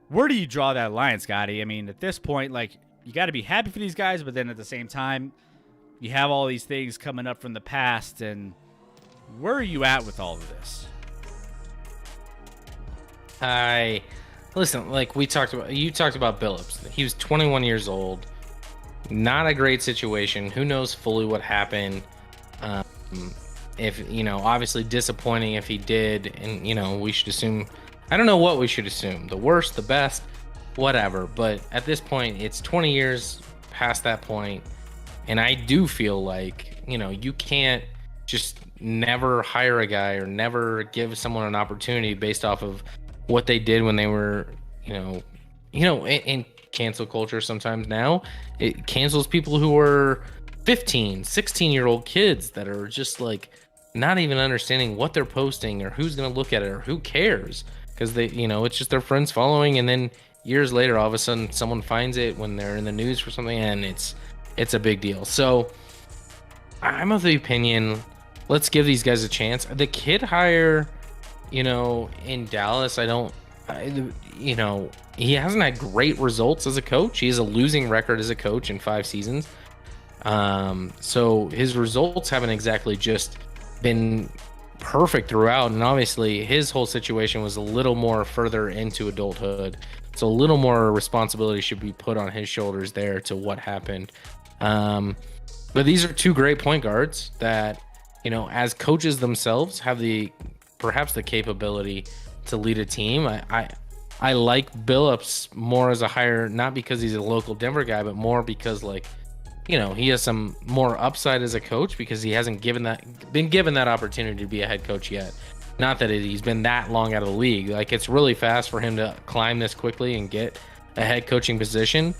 where do you draw that line, Scotty? At this point, you got to be happy for these guys, but then at the same time, you have all these things coming up from the past, and where are you at with all of this? Listen, you talked about Billups. He was 21 years old. Not a great situation. Who knows fully what happened? If obviously disappointing if he did, and we should assume. I don't know what we should assume. The worst, the best, whatever. But at this point, it's 20 years past that point, and I do feel like you can't just never hire a guy or never give someone an opportunity based off of what they did when they were, in cancel culture sometimes now, it cancels people who are 15, 16-year-old kids that are just not even understanding what they're posting or who's going to look at it or who cares, because they, it's just their friends following, and then years later, all of a sudden someone finds it when they're in the news for something, and it's a big deal. So I'm of the opinion, let's give these guys a chance. The kid hire, in Dallas, he hasn't had great results as a coach. He has a losing record as a coach in 5 seasons. So his results haven't exactly just been perfect throughout. And obviously his whole situation was a little more further into adulthood. So a little more responsibility should be put on his shoulders there to what happened. But these are 2 great point guards that, as coaches themselves have perhaps the capability to lead a team. I like Billups more as a hire, not because he's a local Denver guy, but more because he has some more upside as a coach, because he hasn't been given that opportunity to be a head coach yet. Not that he's been that long out of the league. It's really fast for him to climb this quickly and get a head coaching position.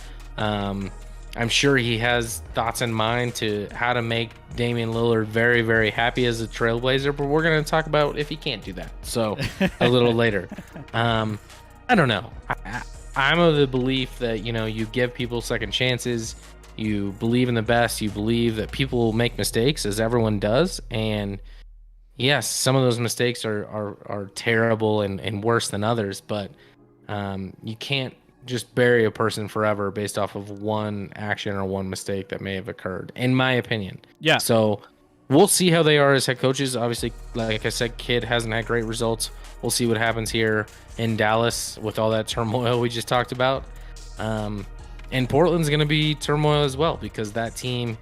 I'm sure he has thoughts in mind to how to make Damian Lillard very, very happy as a Trailblazer, but we're going to talk about if he can't do that. So a little later. I don't know. I'm of the belief that, you give people second chances. You believe in the best. You believe that people will make mistakes, as everyone does. And yes, some of those mistakes are terrible and worse than others, but you can't just bury a person forever based off of one action or one mistake that may have occurred, in my opinion. Yeah. So we'll see how they are as head coaches. Obviously, like I said, Kidd hasn't had great results. We'll see what happens here in Dallas with all that turmoil we just talked about. And Portland's going to be turmoil as well, because that team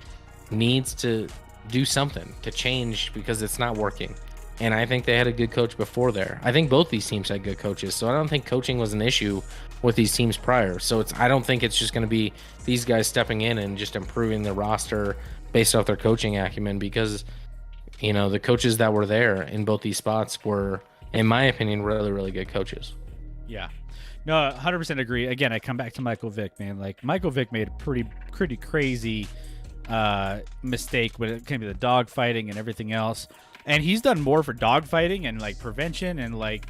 needs to do something to change, because it's not working. And I think they had a good coach before there. I think both these teams had good coaches, so I don't think coaching was an issue with these teams prior. So I don't think it's just going to be these guys stepping in and just improving the roster based off their coaching acumen, because the coaches that were there in both these spots were, in my opinion, really, really good coaches. Yeah. No, 100% agree. Again, I come back to Michael Vick, man. Like, Michael Vick made a pretty crazy mistake when it came to the dog fighting and everything else. And he's done more for dog fighting and like prevention and like,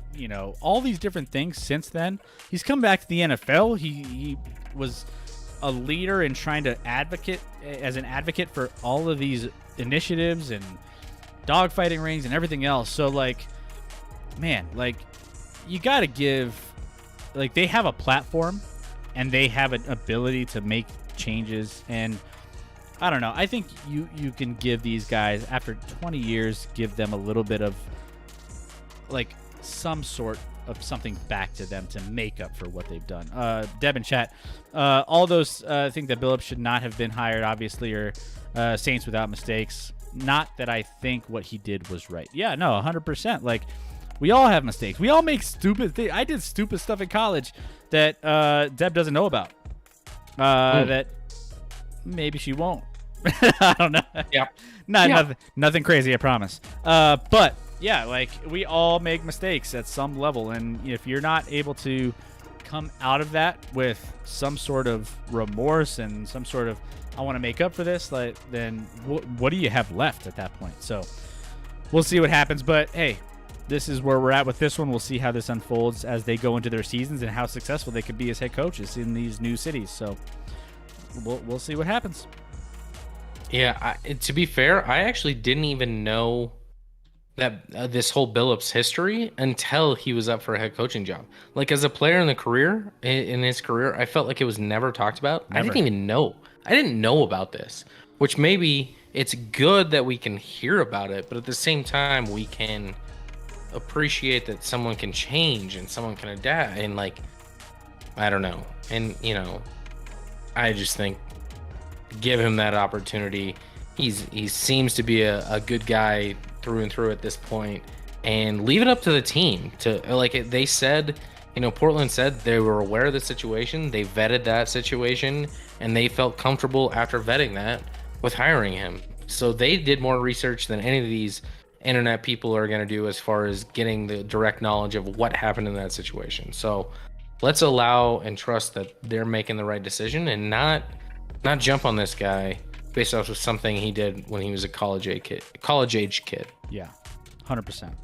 all these different things since then. He's come back to the NFL. He was a leader in trying to advocate for all of these initiatives and dog fighting rings and everything else. So like, man, like, you got to give, like, they have a platform and they have an ability to make changes. And I don't know, I think you can give these guys, after 20 years, give them a little bit of like some sort of something back to them to make up for what they've done. Deb in chat, all those think that Billups should not have been hired, obviously, or Saints without mistakes. Not that I think what he did was right. Yeah, no, 100%. Like, we all have mistakes. We all make stupid things. I did stupid stuff in college that Deb doesn't know about. That maybe she won't. I don't know. Yeah. Nothing crazy, I promise. But yeah, like, we all make mistakes at some level, and if you're not able to come out of that with some sort of remorse and some sort of, I want to make up for this, like, then what do you have left at that point? So we'll see what happens. But hey, this is where we're at with this one. We'll see how this unfolds as they go into their seasons and how successful they could be as head coaches in these new cities. So we'll see what happens. Yeah, to be fair, I actually didn't even know that this whole Billups history until he was up for a head coaching job. Like, as a player in his career, I felt like it was never talked about. Never. I didn't even know. I didn't know about this, which maybe it's good that we can hear about it, but at the same time, we can appreciate that someone can change and someone can adapt. And like, I don't know. And, I just think give him that opportunity. He seems to be a good guy through and through at this point, and leave it up to the team to, like they said, Portland said they were aware of the situation. They vetted that situation and they felt comfortable after vetting that with hiring him. So they did more research than any of these internet people are going to do as far as getting the direct knowledge of what happened in that situation. So let's allow and trust that they're making the right decision and not jump on this guy based off of something he did when he was a college age kid. Yeah, 100%.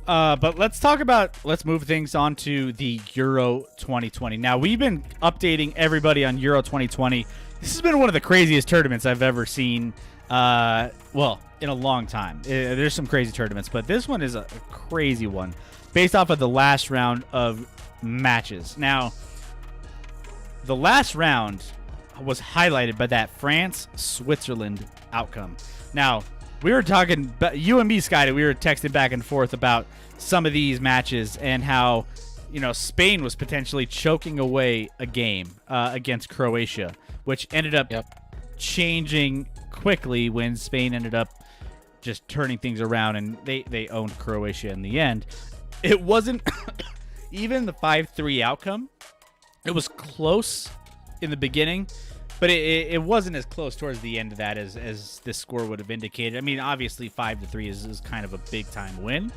But let's move things on to the Euro 2020. Now, we've been updating everybody on Euro 2020. This has been one of the craziest tournaments I've ever seen, in a long time. There's some crazy tournaments, but this one is a crazy one based off of the last round of matches. Now, the last round was highlighted by that France-Switzerland outcome. Now, we were talking, you and me, Scotty, we were texting back and forth about some of these matches and how, Spain was potentially choking away a game against Croatia, which ended up changing quickly when Spain ended up just turning things around, and they owned Croatia in the end. It wasn't even the 5-3 outcome. It was close in the beginning, but it wasn't as close towards the end of that as this score would have indicated. I mean, obviously 5-3 is kind of a big time win,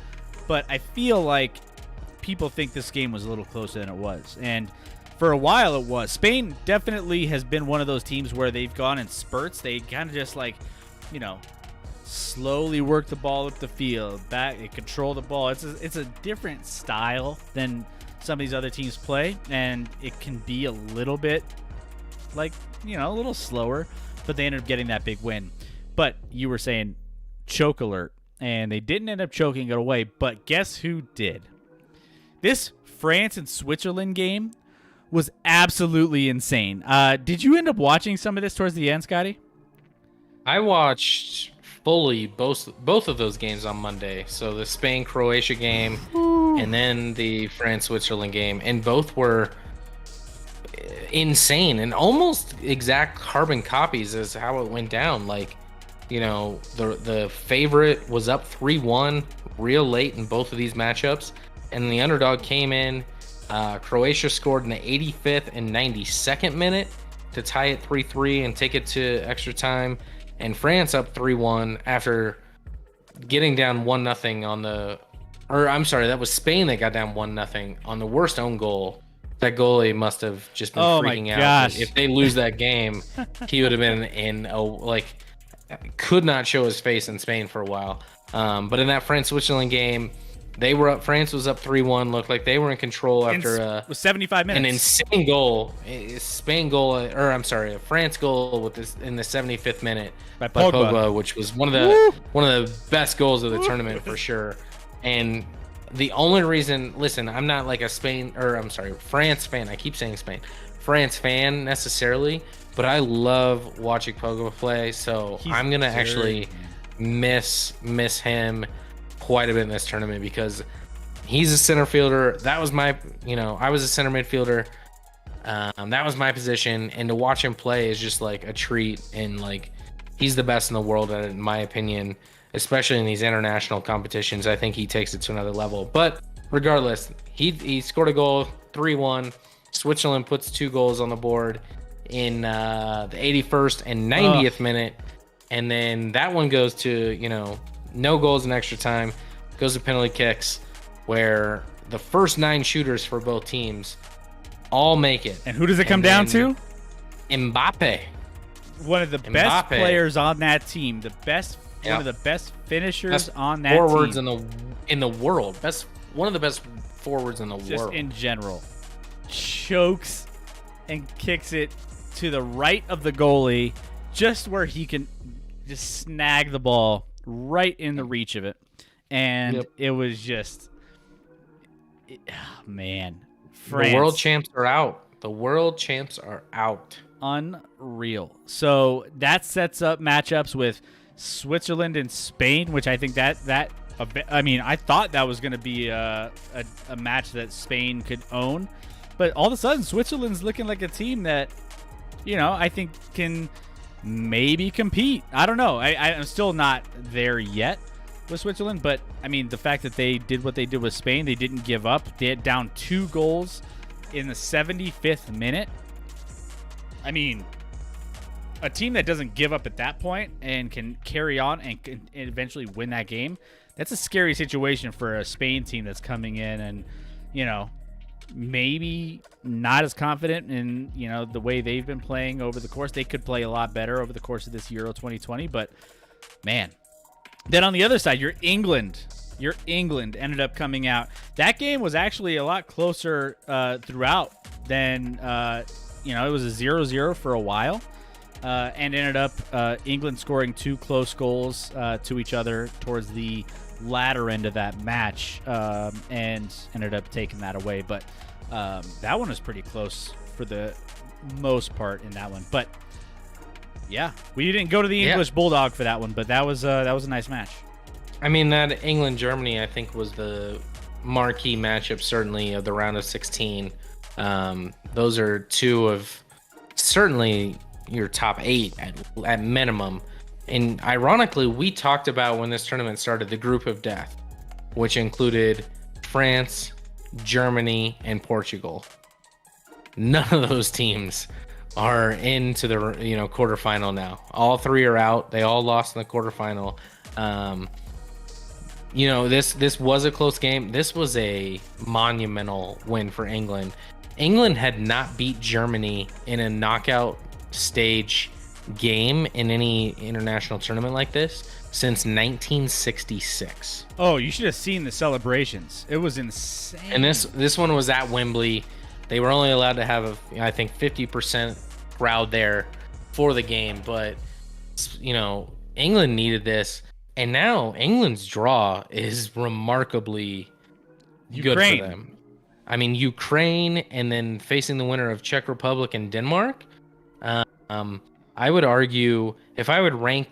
but I feel like people think this game was a little closer than it was. And for a while it was. Spain definitely has been one of those teams where they've gone in spurts. They kind of just like, slowly work the ball up the field, back, they control the ball. It's a different style than some of these other teams play, and it can be a little bit like, a little slower, but they ended up getting that big win. But you were saying choke alert, and they didn't end up choking it away, but guess who did? This France and Switzerland game was absolutely insane. Did you end up watching some of this towards the end, Scotty? I watched fully both of those games on Monday. So the Spain-Croatia game and then the France-Switzerland game, and both were insane and almost exact carbon copies as how it went down. Like, the favorite was up 3-1 real late in both of these matchups, and the underdog came in Croatia scored in the 85th and 92nd minute to tie it 3-3 and take it to extra time. And France up 3-1 after getting down 1-0 on the, or I'm sorry, that was Spain that got down 1-0 on the worst own goal. That goalie must have just been freaking out. If they lose that game, he would have been in could not show his face in Spain for a while. But in that France-Switzerland game, they were up. France was up 3-1. Looked like they were in control after with 75 minutes. An insane goal, a France goal with this in the 75th minute by Pogba, which was one of the best goals of the tournament for sure. And the only reason, listen, I'm not like a France fan. I keep saying Spain, France fan necessarily, but I love watching Pogba play. So I'm gonna actually miss him quite a bit in this tournament because he's a center fielder. That was my, I was a center midfielder. That was my position, and to watch him play is just like a treat. And like, he's the best in the world at it, in my opinion, especially in these international competitions. I think he takes it to another level. But regardless, he scored a goal, 3-1. Switzerland puts 2 goals on the board in the 81st and 90th minute, and then that one goes to no goals in extra time, goes to penalty kicks, where the first 9 shooters for both teams all make it. And who does it come down to? Mbappe. One of the best players on that team. One of the best finishers on that forwards team. in the world. One of the best forwards in the world. Just in general. Chokes and kicks it to the right of the goalie, just where he can just snag the ball right in the reach of it. And it was just, man. France. The world champs are out. The world champs are out. Unreal. So that sets up matchups with Switzerland and Spain, which I think I thought that was going to be a match that Spain could own. But all of a sudden, Switzerland's looking like a team that, I think can maybe compete. I don't know. I'm still not there yet with Switzerland, but I mean, the fact that they did what they did with Spain, they didn't give up. They had down 2 goals in the 75th minute. I mean, a team that doesn't give up at that point and can carry on and can eventually win that game, that's a scary situation for a Spain team that's coming in and, maybe not as confident in, the way they've been playing over the course. They could play a lot better over the course of this Euro 2020, but man. Then on the other side, your England ended up coming out. That game was actually a lot closer throughout than, it was a 0-0 for a while. And ended up England scoring 2 close goals to each other towards the latter end of that match, and ended up taking that away. But that one was pretty close for the most part in that one. But yeah, we didn't go to the English Bulldog for that one, but that was a nice match. I mean, that England-Germany, I think, was the marquee matchup, certainly, of the round of 16. Those are 2 of certainly your top 8 at minimum. And ironically, we talked about when this tournament started the group of death, which included France, Germany, and Portugal. None of those teams are into the quarterfinal now. All 3 are out. They all lost in the quarterfinal. This was a close game. This was a monumental win for England. England had not beat Germany in a knockout stage game in any international tournament like this since 1966. Oh, you should have seen the celebrations. It was insane. And this one was at Wembley. They were only allowed to have I think 50% crowd there for the game, but England needed this, and now England's draw is remarkably good for them. I mean, Ukraine, and then facing the winner of Czech Republic and Denmark. I would argue, if I would rank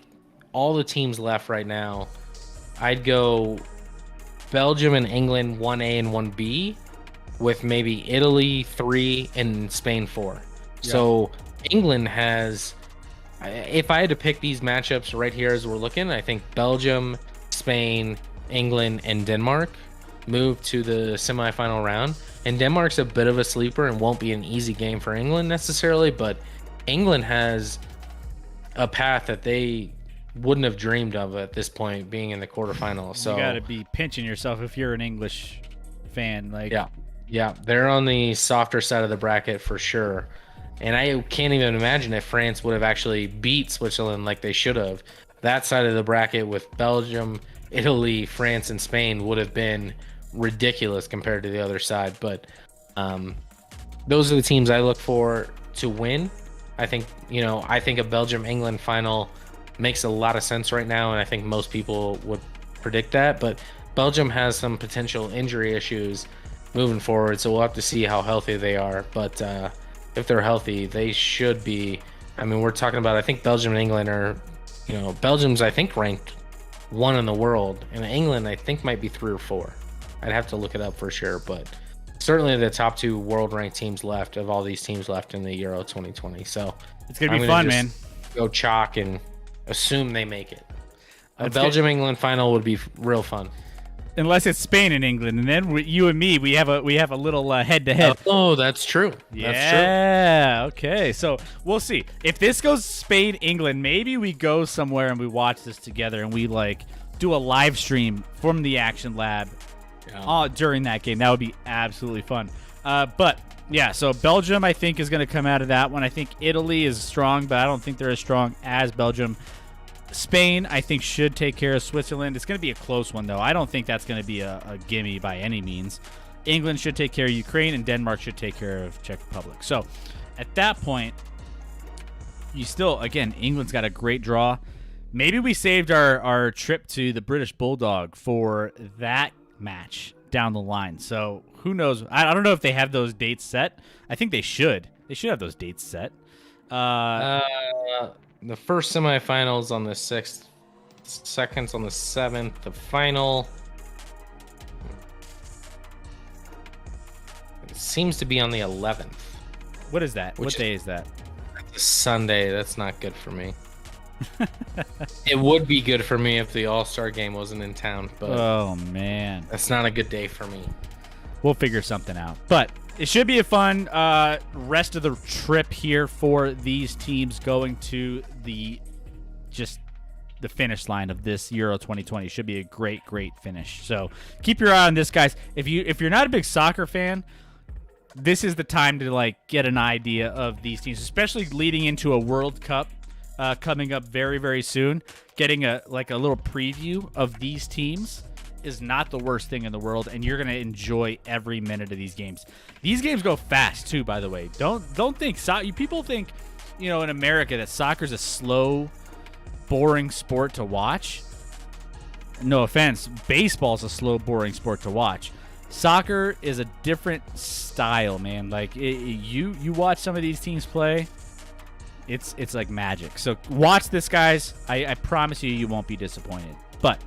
all the teams left right now, I'd go Belgium and England 1A and 1B, with maybe Italy 3 and Spain 4. Yeah. So England has, if I had to pick these matchups right here as we're looking, I think Belgium, Spain, England, and Denmark. move to the semifinal round. And Denmark's a bit of a sleeper and won't be an easy game for England necessarily, but England has a path that they wouldn't have dreamed of at this point, being in the quarterfinals. So you got to be pinching yourself if you're an English fan. Like, yeah, they're on the softer side of the bracket for sure. And I can't even imagine if France would have actually beat Switzerland like they should have. That side of the bracket with Belgium, Italy, France, and Spain would have been ridiculous compared to the other side. But those are the teams I look for to win. I think a Belgium-England final makes a lot of sense right now, and I think most people would predict that. But Belgium has some potential injury issues moving forward, so we'll have to see how healthy they are. But if they're healthy, they should be. I mean, we're talking about, I think Belgium and England are, Belgium's, I think, ranked 1 in the world, and England, I think, might be 3 or 4. I'd have to look it up for sure, but certainly the top 2 world-ranked teams left of all these teams left in the Euro 2020. So it's going to be fun, man. Go chalk and assume they make it. A Belgium-England final would be real fun. Unless it's Spain and England, and then you and me, we have a little head-to-head. Oh, that's true. Yeah. Okay. So we'll see if this goes Spain England. Maybe we go somewhere and we watch this together, and we do a live stream from the Action Lab during that game. That would be absolutely fun. But yeah, so Belgium I think is going to come out of that one. I think Italy is strong, but I don't think they're as strong as Belgium. Spain, I think, should take care of Switzerland. It's going to be a close one, though. I don't think that's going to be a gimme by any means. England should take care of Ukraine, and Denmark should take care of Czech Republic. So, at that point, England's got a great draw. Maybe we saved our trip to the British Bulldog for that match down the line. So, who knows? I don't know if they have those dates set. I think they should. They should have those dates set. The first semifinals on the 6th, seconds on the 7th, the final it seems to be on the 11th. What is that? What day is that? Sunday. That's not good for me. It would be good for me if the All-Star game wasn't in town, but oh man, that's not a good day for me. We'll figure something out. But it should be a fun rest of the trip here for these teams going to the finish line of this Euro 2020. Should be a great finish. So keep your eye on this, guys. If you're not a big soccer fan, this is the time to get an idea of these teams, especially leading into a World Cup coming up very, very soon. Getting a little preview of these teams is not the worst thing in the world, and you're going to enjoy every minute of these games. These games go fast too, by the way. Don't think people think, in America that soccer's a slow, boring sport to watch. No offense, baseball's a slow, boring sport to watch. Soccer is a different style, man. You watch some of these teams play, it's like magic. So watch this, guys. I promise you won't be disappointed. But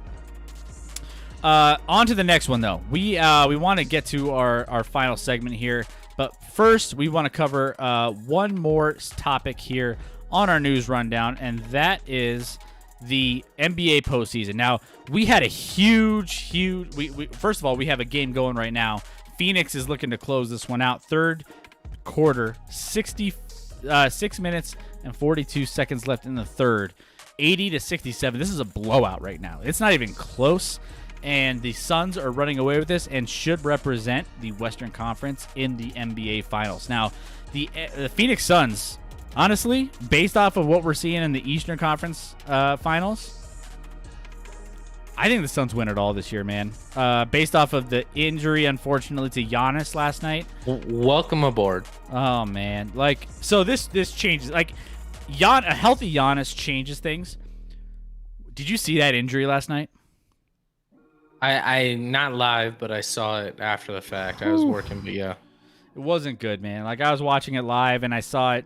on to the next one, though. We want to get to our final segment here, but first we want to cover one more topic here on our news rundown, and that is the NBA postseason. Now, we had a huge first of all, we have a game going right now. Phoenix is looking to close this one out. Third quarter, 6 minutes and 42 seconds left in the third. 80-67. This is a blowout right now. It's not even close. And the Suns are running away with this and should represent the Western Conference in the NBA Finals. Now, the Phoenix Suns, honestly, based off of what we're seeing in the Eastern Conference Finals, I think the Suns win it all this year, man. Based off of the injury, unfortunately, to Giannis last night. Welcome aboard. Oh, man. So this changes. A healthy Giannis changes things. Did you see that injury last night? I not live, but I saw it after the fact. I was working, but yeah, it wasn't good, man. I was watching it live, and I saw it.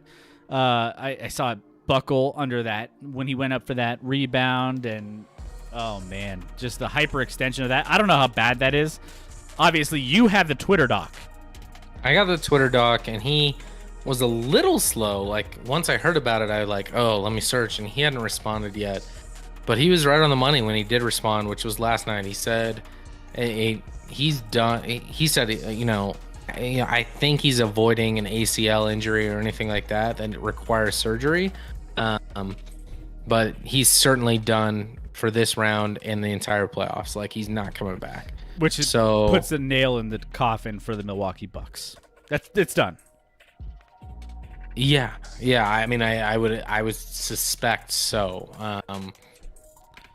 I saw it buckle under that when he went up for that rebound, and oh man, just the hyperextension of that. I don't know how bad that is. Obviously, you have the Twitter doc. I got the Twitter doc, and he was a little slow. Once I heard about it, I let me search, and he hadn't responded yet. But he was right on the money when he did respond, which was last night. He said He's done. He said, I think he's avoiding an ACL injury or anything like that requires surgery. But he's certainly done for this round and the entire playoffs. Like, he's not coming back. Which puts a nail in the coffin for the Milwaukee Bucks. It's done. Yeah. I mean, I would suspect so.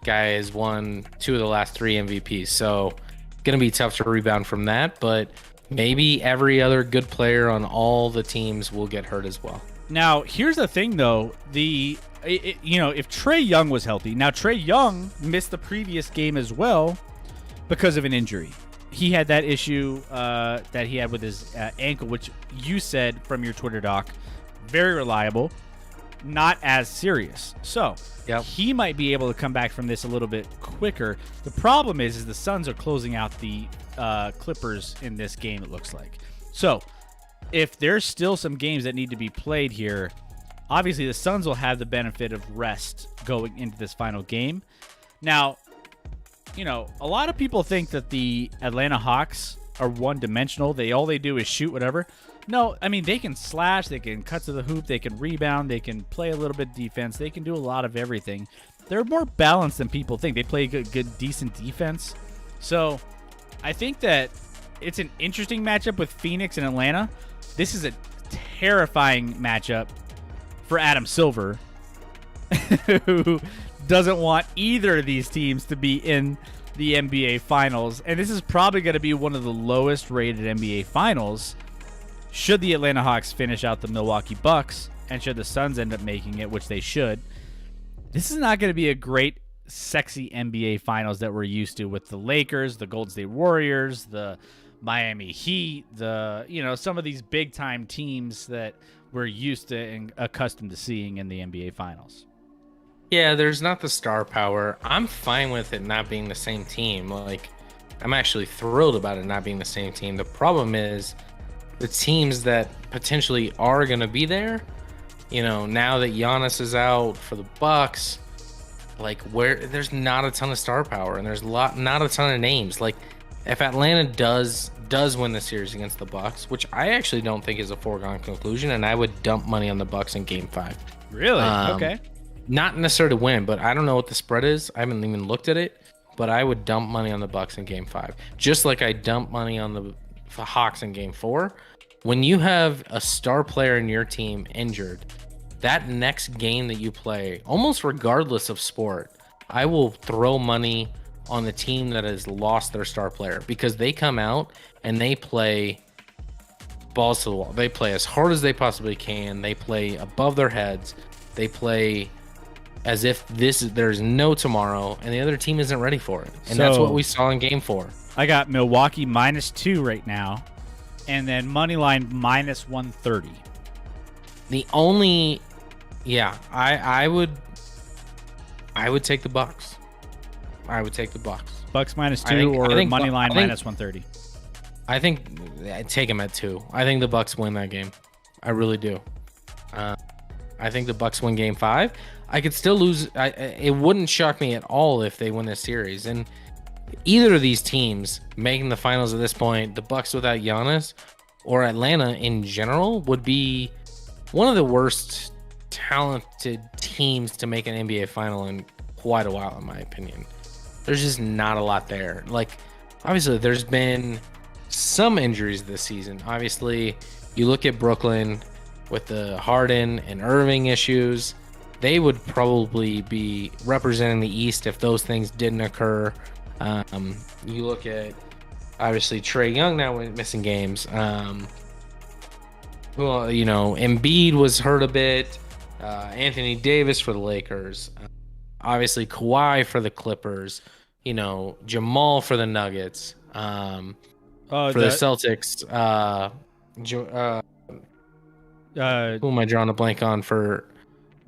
Guy has won 2 of the last 3 MVPs, so gonna be tough to rebound from that. But maybe every other good player on all the teams will get hurt as well. Now, here's the thing, though. If Trae Young was healthy, now Trae Young missed the previous game as well because of an injury. He had that issue that he had with his ankle, which you said from your Twitter doc, very reliable, not as serious. So he might be able to come back from this a little bit quicker. The problem is the Suns are closing out the Clippers in this game, it looks like. So if there's still some games that need to be played here, obviously the Suns will have the benefit of rest going into this final game. Now, a lot of people think that the Atlanta Hawks are one-dimensional. All they do is shoot whatever. No, I mean, they can slash, they can cut to the hoop, they can rebound, they can play a little bit defense, they can do a lot of everything. They're more balanced than people think. They play good decent defense. So I think that it's an interesting matchup with Phoenix and Atlanta. This is a terrifying matchup for Adam Silver, who doesn't want either of these teams to be in the NBA Finals. And this is probably going to be one of the lowest rated NBA Finals should the Atlanta Hawks finish out the Milwaukee Bucks, and should the Suns end up making it, which they should. This is not going to be a great, sexy NBA Finals that we're used to with the Lakers, the Golden State Warriors, the Miami Heat, some of these big-time teams that we're used to and accustomed to seeing in the NBA Finals. Yeah, there's not the star power. I'm fine with it not being the same team. Like, I'm actually thrilled about it not being the same team. The problem is the teams that potentially are going to be there, now that Giannis is out for the Bucks, like, where there's not a ton of star power and there's not a ton of names. Like, if Atlanta does win the series against the Bucks, which I actually don't think is a foregone conclusion, and I would dump money on the Bucks in Game 5. Really? Okay. Not necessarily to win, but I don't know what the spread is. I haven't even looked at it, but I would dump money on the Bucks in Game 5, just like I dump money on the Hawks in Game 4. When you have a star player in your team injured, that next game that you play, almost regardless of sport, I will throw money on the team that has lost their star player, because they come out and they play balls to the wall. They play as hard as they possibly can. They play above their heads. They play as if there's no tomorrow, and the other team isn't ready for it. And that's what we saw in Game 4. I got Milwaukee -2 right now, and then moneyline -130. I would take the Bucks. I would take the Bucks. Bucks -2 or moneyline -130. I think take them at 2. I think the Bucks win that game. I really do. I think the Bucks win Game 5. I could still lose. It wouldn't shock me at all if they win this series. And either of these teams making the finals at this point, the Bucks without Giannis or Atlanta in general, would be one of the worst talented teams to make an NBA final in quite a while, in my opinion. There's just not a lot there. Like, obviously, there's been some injuries this season. Obviously, you look at Brooklyn with the Harden and Irving issues. They would probably be representing the East if those things didn't occur. You look at, obviously, Trae Young now missing games. Embiid was hurt a bit. Anthony Davis for the Lakers. Obviously, Kawhi for the Clippers. Jamal for the Nuggets. For the Celtics. Who am I drawing a blank on for?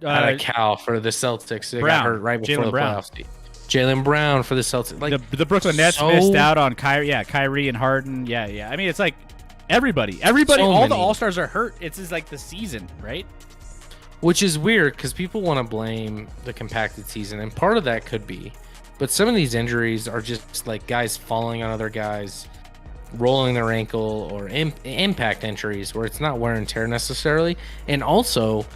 Cal for the Celtics. They got hurt right before the playoffs. Jaylen Brown for the Celtics. Like, the Brooklyn Nets missed out on Kyrie. Yeah, Kyrie and Harden. Yeah. I mean, it's like everybody. All the All-Stars are hurt. It's just like the season, right? Which is weird because people want to blame the compacted season, and part of that could be But some of these injuries are just like guys falling on other guys, rolling their ankle, or impact injuries where it's not wear and tear necessarily. And also,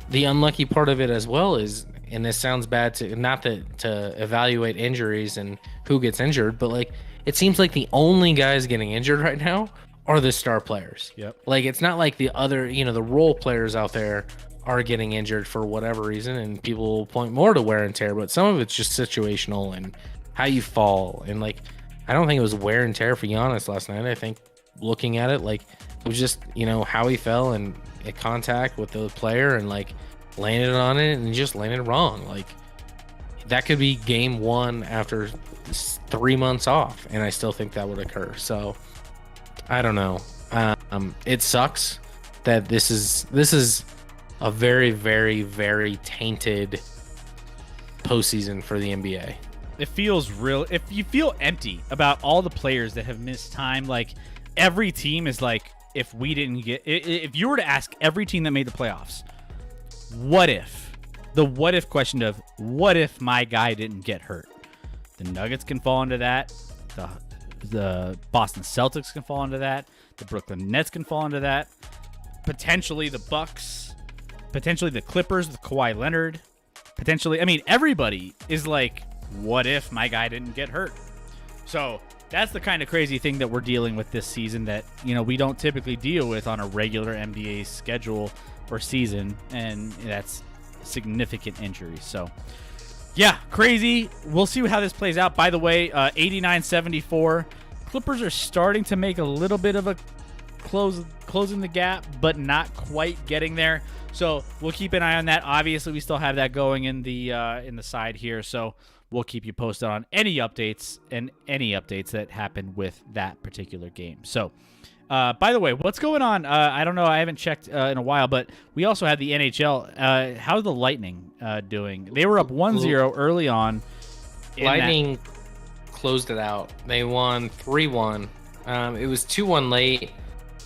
the unlucky part of it as well is, and this sounds bad to not to evaluate injuries and who gets injured, but like it seems like the only guys getting injured right now are the star players. Yep. Like it's not like the other, the role players out there are getting injured for whatever reason, and people will point more to wear and tear, but some of it's just situational and how you fall. And like, I don't think it was wear and tear for Giannis last night. I think looking at it, like it was just, how he fell and in contact with the player and like landed on it and just landed wrong. Like that could be game one after 3 months off, and I still think that would occur. So I don't know. It sucks that this is a very, very, very tainted postseason for the NBA. It feels real. If you feel empty about all the players that have missed time, like every team is like, if you were to ask every team that made the playoffs, what if? The what if question of what if my guy didn't get hurt? The Nuggets can fall into that. The Boston Celtics can fall into that. The Brooklyn Nets can fall into that. Potentially the Bucks. Potentially the Clippers with Kawhi Leonard. Potentially, everybody is like, what if my guy didn't get hurt? So that's the kind of crazy thing that we're dealing with this season that, we don't typically deal with on a regular NBA schedule or season, and that's significant injuries. So, yeah, crazy. We'll see how this plays out. By the way, 89-74. Clippers are starting to make a little bit of a closing the gap, but not quite getting there. So we'll keep an eye on that. Obviously, we still have that going in the side here. So we'll keep you posted on any updates that happen with that particular game. So, by the way, what's going on? I don't know. I haven't checked in a while, but we also had the NHL. How's the Lightning doing? They were up 1-0 early on. Lightning closed it out. They won 3-1. It was 2-1 late.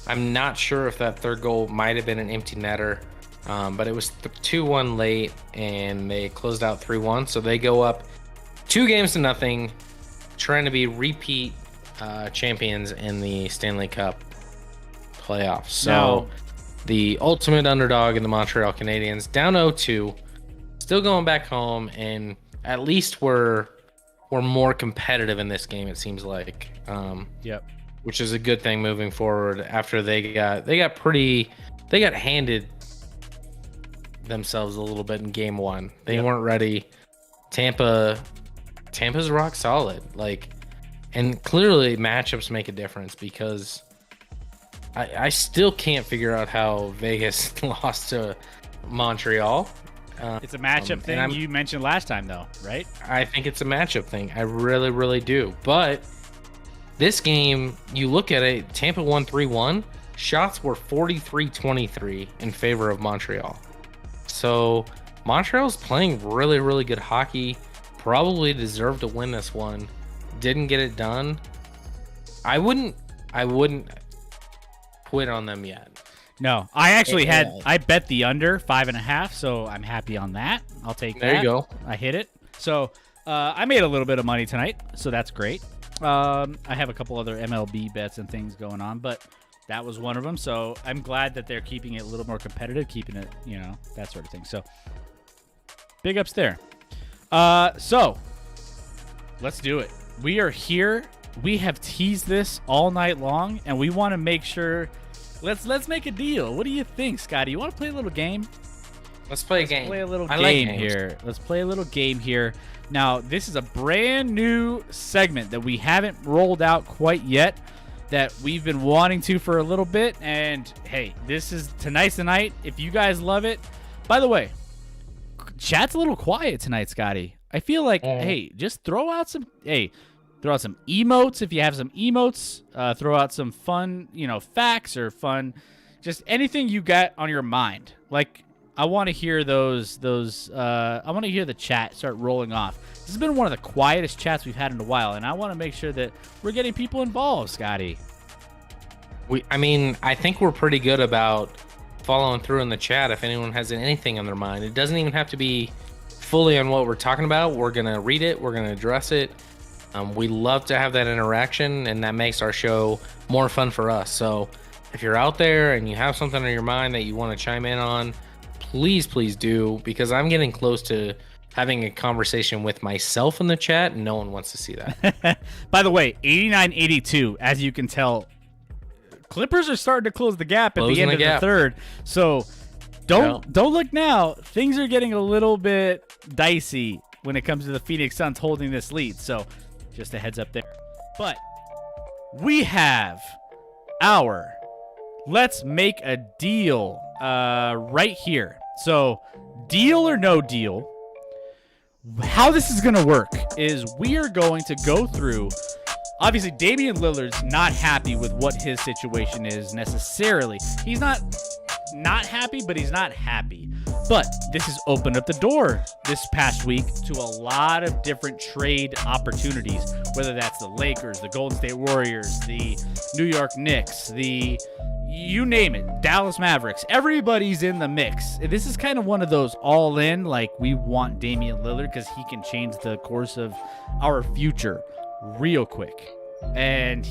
I'm not sure if that third goal might have been an empty netter, but it was 2-1 late, and they closed out 3-1. So they go up 2-0, trying to be repeat champions in the Stanley Cup playoffs. So the ultimate underdog in the Montreal Canadiens, down 0-2, still going back home, and at least we're more competitive in this game, it seems like. Yep. Which is a good thing moving forward after they got handed themselves a little bit in game one. They weren't ready. Tampa's rock solid. And clearly matchups make a difference, because I still can't figure out how Vegas lost to Montreal. It's a matchup thing you mentioned last time, though, right? I think it's a matchup thing. I really, really do. But this game, you look at it, Tampa won 3-1. Shots were 43-23 in favor of Montreal. So Montreal's playing really, really good hockey. Probably deserved to win this one. Didn't get it done. I wouldn't quit on them yet. No, I actually I bet the under 5.5, so I'm happy on that. I'll take that. There you go. I hit it. So I made a little bit of money tonight, so that's great. I have a couple other MLB bets and things going on, but that was one of them. So I'm glad that they're keeping it a little more competitive, keeping it, that sort of thing. So big ups there. So let's do it. We are here. We have teased this all night long, and we want to make sure. Let's make a deal. What do you think, Scotty? You want to play a little game? Let's play a game. Play a little game here. Let's play a little game here. Now, this is a brand new segment that we haven't rolled out quite yet, that we've been wanting to for a little bit. And hey, this is tonight's the night. If you guys love it. By the way, chat's a little quiet tonight, Scotty. I feel like, hey, just throw out some emotes if you have some emotes. Throw out some fun, facts or fun, just anything you got on your mind. Like, I want to hear those. I want to hear the chat start rolling off. This has been one of the quietest chats we've had in a while, and I want to make sure that we're getting people involved, Scotty. I think we're pretty good about following through in the chat if anyone has anything on their mind. It doesn't even have to be fully on what we're talking about, we're going to read it. We're going to address it. We love to have that interaction, and that makes our show more fun for us. So if you're out there and you have something on your mind that you want to chime in on, please do, because I'm getting close to having a conversation with myself in the chat, and no one wants to see that. By the way, 89-82, as you can tell, Clippers are starting to close the gap at the end of the third. So don't look now. Things are getting a little bit dicey when it comes to the Phoenix Suns holding this lead. So just a heads up there. But we have our let's make a deal right here. So deal or no deal. How this is going to work is we are going to go through. Obviously, Damian Lillard's not happy with what his situation is necessarily. He's not happy, but he's not happy. But this has opened up the door this past week to a lot of different trade opportunities, whether that's the Lakers, the Golden State Warriors, the New York Knicks, you name it, Dallas Mavericks. Everybody's in the mix. This is kind of one of those all-in, like we want Damian Lillard because he can change the course of our future real quick. And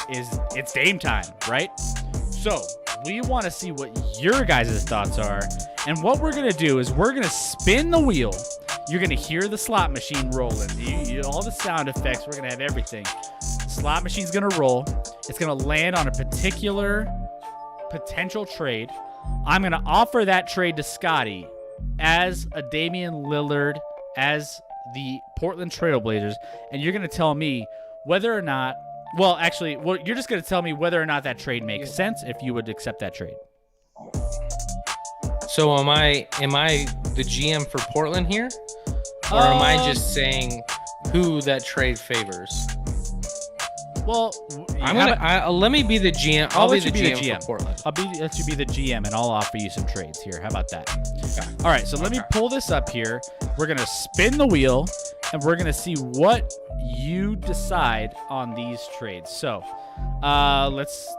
it's Dame time, right? So we want to see what your guys' thoughts are. And what we're going to do is we're going to spin the wheel. You're going to hear the slot machine rolling. All the sound effects. We're going to have everything. Slot machine's going to roll. It's going to land on a particular potential trade. I'm going to offer that trade to Scotty as a Damian Lillard, as the Portland Trailblazers. And you're going to tell me whether or not, you're just going to tell me whether or not that trade makes sense, if you would accept that trade. So am I the GM for Portland here? Or am I just saying who that trade favors? Well, let me be the GM. I'll be the GM for Portland. Let you be the GM, and I'll offer you some trades here. How about that? Okay. All right, so let me pull this up here. We're going to spin the wheel, and we're going to see what you decide on these trades. So let's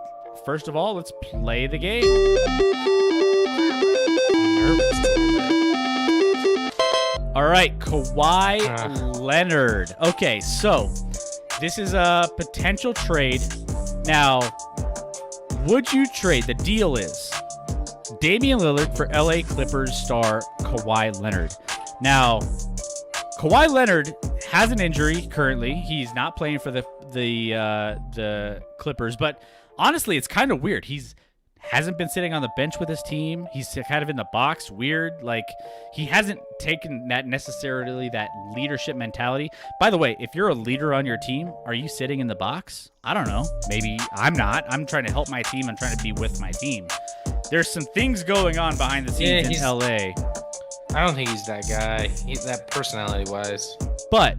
play the game. All right, Kawhi Leonard. Okay, so this is a potential trade. Now, would you trade? The deal is Damian Lillard for LA Clippers star Kawhi Leonard. Now, Kawhi Leonard has an injury currently. He's not playing for the Clippers, but honestly, it's kind of weird. He's hasn't been sitting on the bench with his team. He's kind of in the box. Weird. Like, he hasn't taken that leadership mentality. By the way, if you're a leader on your team, are you sitting in the box? I don't know. Maybe I'm not. I'm trying to help my team. I'm trying to be with my team. There's some things going on behind the scenes in LA. I don't think he's that guy. He's that personality-wise. But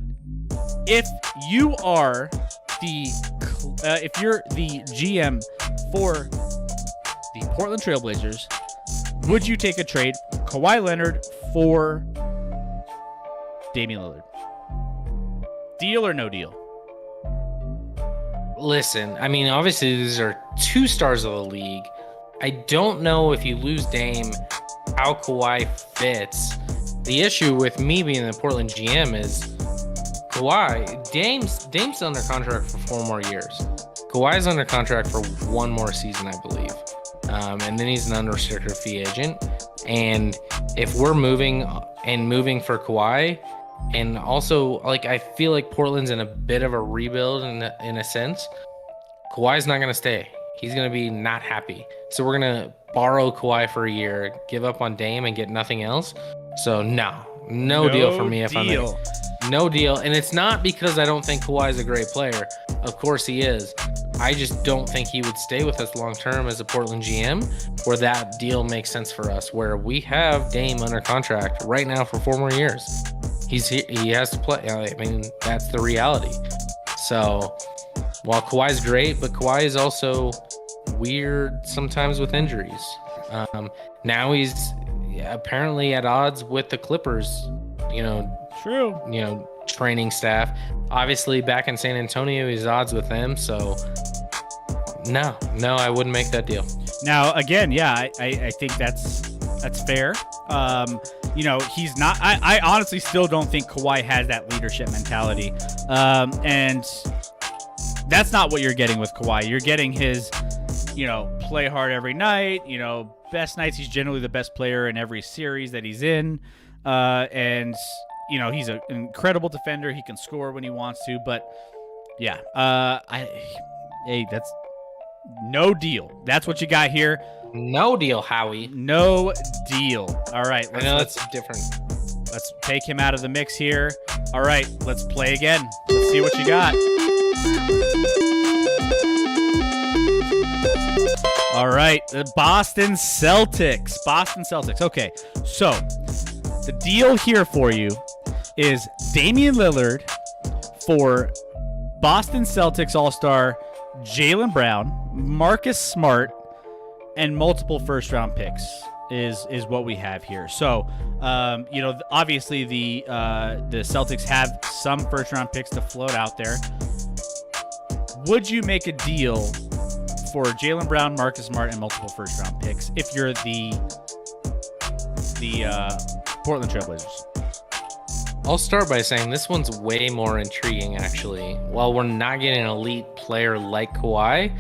if you are if you're the GM for the Portland Trailblazers, would you take a trade Kawhi Leonard for Damian Lillard? Deal or no deal? Listen, I mean, obviously these are two stars of the league. I don't know if you lose Dame, how Kawhi fits. The issue with me being the Portland GM is Dame's under contract for 4 more years. Kawhi's under contract for 1 more season, I believe. And then he's an unrestricted free agent. And if we're moving for Kawhi, and also, like, I feel like Portland's in a bit of a rebuild in a sense, Kawhi's not going to stay. He's going to be not happy. So we're going to borrow Kawhi for a year, give up on Dame, and get nothing else. So no deal for me. No deal. And it's not because I don't think Kawhi's a great player. Of course he is. I just don't think he would stay with us long term as a Portland GM, where that deal makes sense for us, where we have Dame under contract right now for 4 more years. He has to play. I mean, that's the reality. So while Kawhi's great, but Kawhi is also weird sometimes with injuries. Now he's apparently at odds with the Clippers, True. Training staff. Obviously, back in San Antonio, he's at odds with them. So, no, I wouldn't make that deal. Now, again, yeah, I think that's fair. he's not. I honestly still don't think Kawhi has that leadership mentality, and that's not what you're getting with Kawhi. You're getting his, play hard every night. Best nights. He's generally the best player in every series that he's in, and he's an incredible defender. He can score when he wants to, but yeah, hey, that's no deal. That's what you got here. No deal, Howie. No deal. All right. I know that's different. Let's take him out of the mix here. All right. Let's play again. Let's see what you got. All right. The Boston Celtics. Okay. So the deal here for you is Damian Lillard for Boston Celtics All-Star Jaylen Brown, Marcus Smart, and multiple first-round picks is what we have here. So, obviously the Celtics have some first-round picks to float out there. Would you make a deal for Jaylen Brown, Marcus Smart, and multiple first-round picks if you're the Portland Trailblazers? I'll start by saying this one's way more intriguing, actually. While we're not getting an elite player like Kawhi,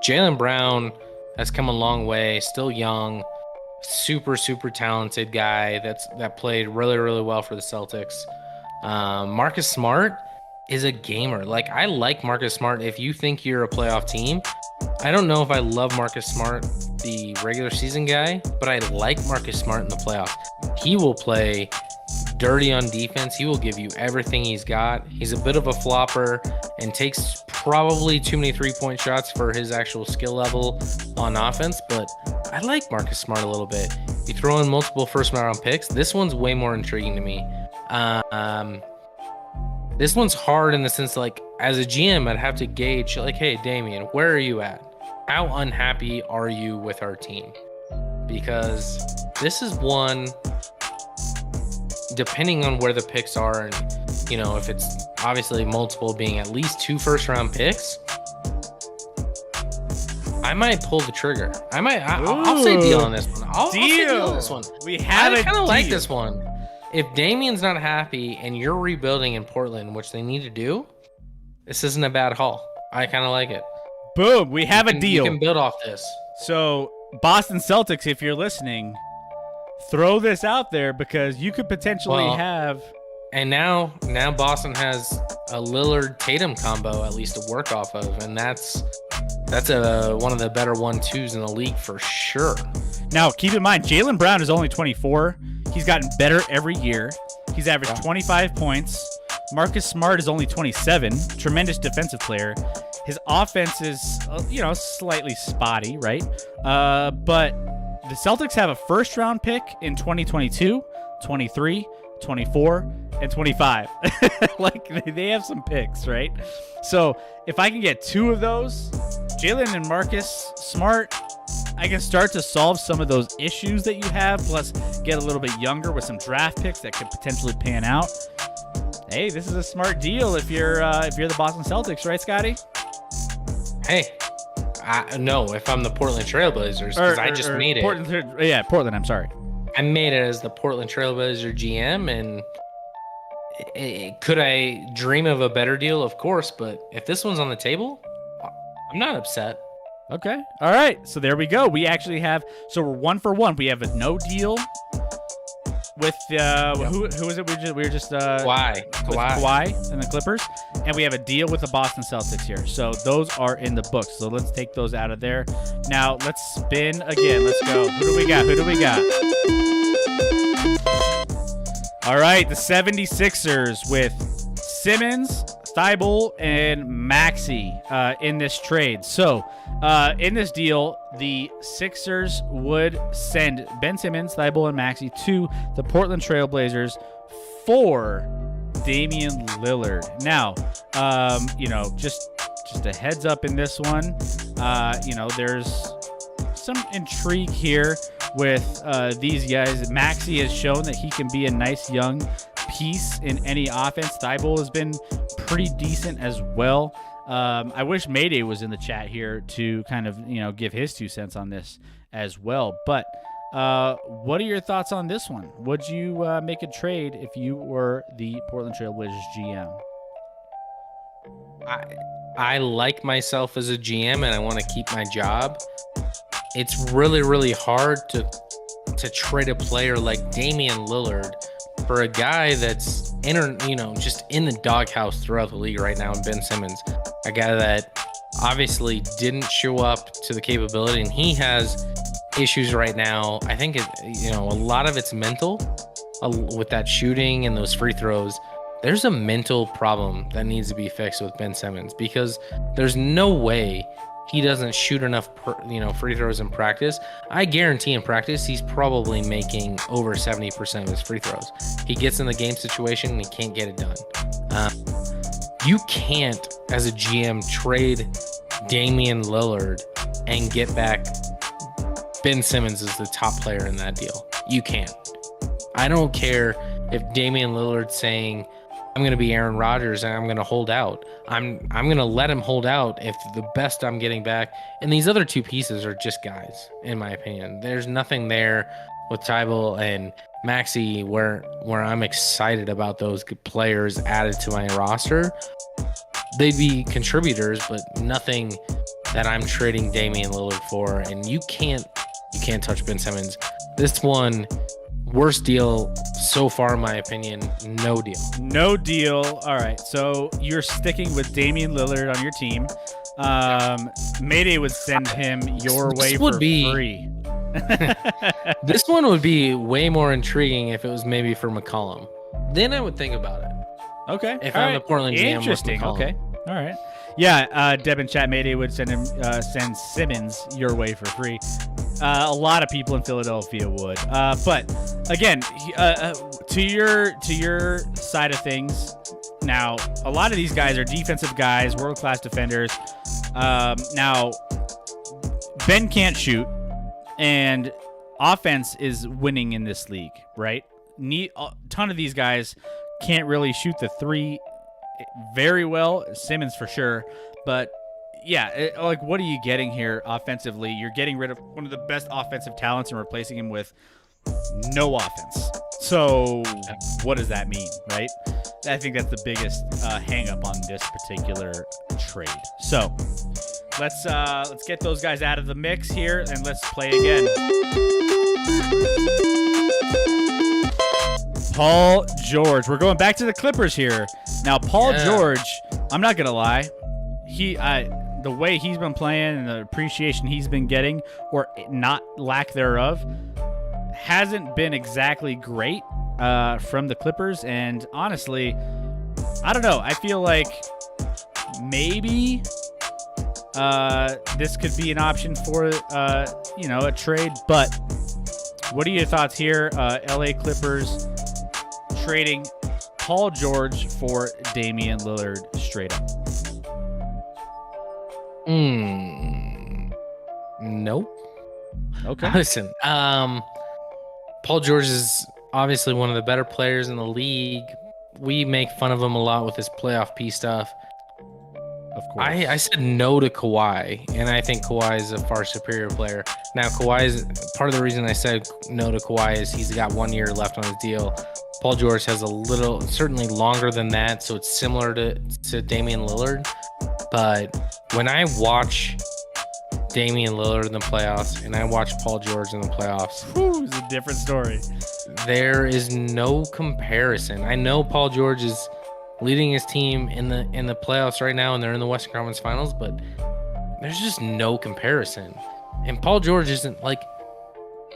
Jaylen Brown has come a long way, still young, super, super talented guy that played really, really well for the Celtics. Marcus Smart is a gamer. Like, I like Marcus Smart. If you think you're a playoff team, I don't know if I love Marcus Smart, the regular season guy, but I like Marcus Smart in the playoffs. He will play dirty on defense. He will give you everything he's got. He's a bit of a flopper and takes probably too many three-point shots for his actual skill level on offense, but I like Marcus Smart a little bit. You throw in multiple first-round picks, this one's way more intriguing to me. This one's hard in the sense, like, as a GM, I'd have to gauge, like, hey, Damian, where are you at? How unhappy are you with our team? Because this is one, depending on where the picks are, and if it's obviously multiple being at least 2 first-round picks, I might pull the trigger. I'll say deal on this one. I'll say deal on this one. We have I kind of like this one. If Damian's not happy and you're rebuilding in Portland, which they need to do, this isn't a bad haul. I kind of like it. Boom, we have a deal. You can build off this. So, Boston Celtics, if you're listening, throw this out there because you could potentially have. And now Boston has a Lillard Tatum combo at least to work off of, and that's one of the better 1-2s in the league for sure. Now, keep in mind, Jaylen Brown is only 24. He's gotten better every year. He's averaged 25 points. Marcus Smart is only 27. Tremendous defensive player. His offense is, slightly spotty, right? But the Celtics have a first-round pick in 2022, 23, 24, and 25. Like, they have some picks, right? So if I can get 2 of those, Jaylen and Marcus Smart, I can start to solve some of those issues that you have, plus get a little bit younger with some draft picks that could potentially pan out. Hey, this is a smart deal if you're the Boston Celtics, right, Scotty? Hey, no, if I'm the Portland Trailblazers, because I just made it. Portland, I'm sorry. I made it as the Portland Trailblazer GM, and could I dream of a better deal? Of course, but if this one's on the table, I'm not upset. Okay. All right. So there we go. We actually have, so we're 1 for 1. We have a no deal with who is it? We were just Kawhi and the Clippers, and we have a deal with the Boston Celtics here. So those are in the books. So let's take those out of there. Now let's spin again. Let's go. Who do we got? All right, the 76ers with Simmons, Thibault, and Maxey in this trade. So in this deal, the Sixers would send Ben Simmons, Thibault, and Maxey to the Portland Trailblazers for Damian Lillard. Now, just a heads up in this one, there's some intrigue here with these guys. Maxey has shown that he can be a nice young piece in any offense. Thibault has been pretty decent as well. I wish Mayday was in the chat here to kind of, give his 2 cents on this as well. But What are your thoughts on this one? Would you make a trade if you were the Portland Trail Blazers GM? I like myself as a GM and I want to keep my job. It's really, really hard to trade a player like Damian Lillard for a guy that's just in the doghouse throughout the league right now, and Ben Simmons, a guy that obviously didn't show up to the capability, and he has issues right now. I think a lot of it's mental with that shooting and those free throws. There's a mental problem that needs to be fixed with Ben Simmons, because there's no way he doesn't shoot enough free throws in practice. I guarantee in practice he's probably making over 70% of his free throws. He gets in the game situation and he can't get it done. You can't, as a GM, trade Damian Lillard and get back Ben Simmons as the top player in that deal. You can't. I don't care if Damian Lillard's saying, I'm going to be Aaron Rodgers and I'm going to hold out. I'm going to let him hold out if the best I'm getting back. And these other two pieces are just guys, in my opinion. There's nothing there with Tybal and Maxey where I'm excited about those players added to my roster. They'd be contributors, but nothing that I'm trading Damian Lillard for. And you can't touch Ben Simmons. This one, worst deal so far, in my opinion. No deal. No deal. All right. So you're sticking with Damian Lillard on your team. Mayday would send him your way for free. This one would be way more intriguing if it was maybe for McCollum. Then I would think about it. Okay. If I'm the Portland GM. Interesting. Okay. All right. Yeah. Deb in chat, Mayday would send Simmons your way for free. A lot of people in Philadelphia would. But again, to your side of things, now a lot of these guys are defensive guys, world-class defenders. Now Ben can't shoot, and offense is winning in this league, right? A ton of these guys can't really shoot the three very well. Simmons for sure, but yeah, what are you getting here offensively? You're getting rid of one of the best offensive talents and replacing him with no offense. So what does that mean, right? I think that's the biggest hang up on this particular trade. So let's get those guys out of the mix here and let's play again. Paul George. We're going back to the Clippers here. Now, Paul George, I'm not going to lie. The way he's been playing and the appreciation he's been getting, or not lack thereof, hasn't been exactly great from the Clippers. And honestly, I don't know. I feel like maybe this could be an option for a trade. But what are your thoughts here? LA Clippers trading Paul George for Damian Lillard straight up. Nope. Okay. Listen, Paul George is obviously one of the better players in the league. We make fun of him a lot with his playoff P stuff. Of course. I said no to Kawhi, and I think Kawhi is a far superior player. Now, Kawhi is part of the reason I said no to Kawhi is he's got 1 year left on his deal. Paul George has certainly longer than that, so it's similar to Damian Lillard. But when I watch Damian Lillard in the playoffs and I watch Paul George in the playoffs, it's a different story. There is no comparison. I know Paul George is leading his team in the playoffs right now, and they're in the Western Conference Finals, but there's just no comparison. And Paul George isn't like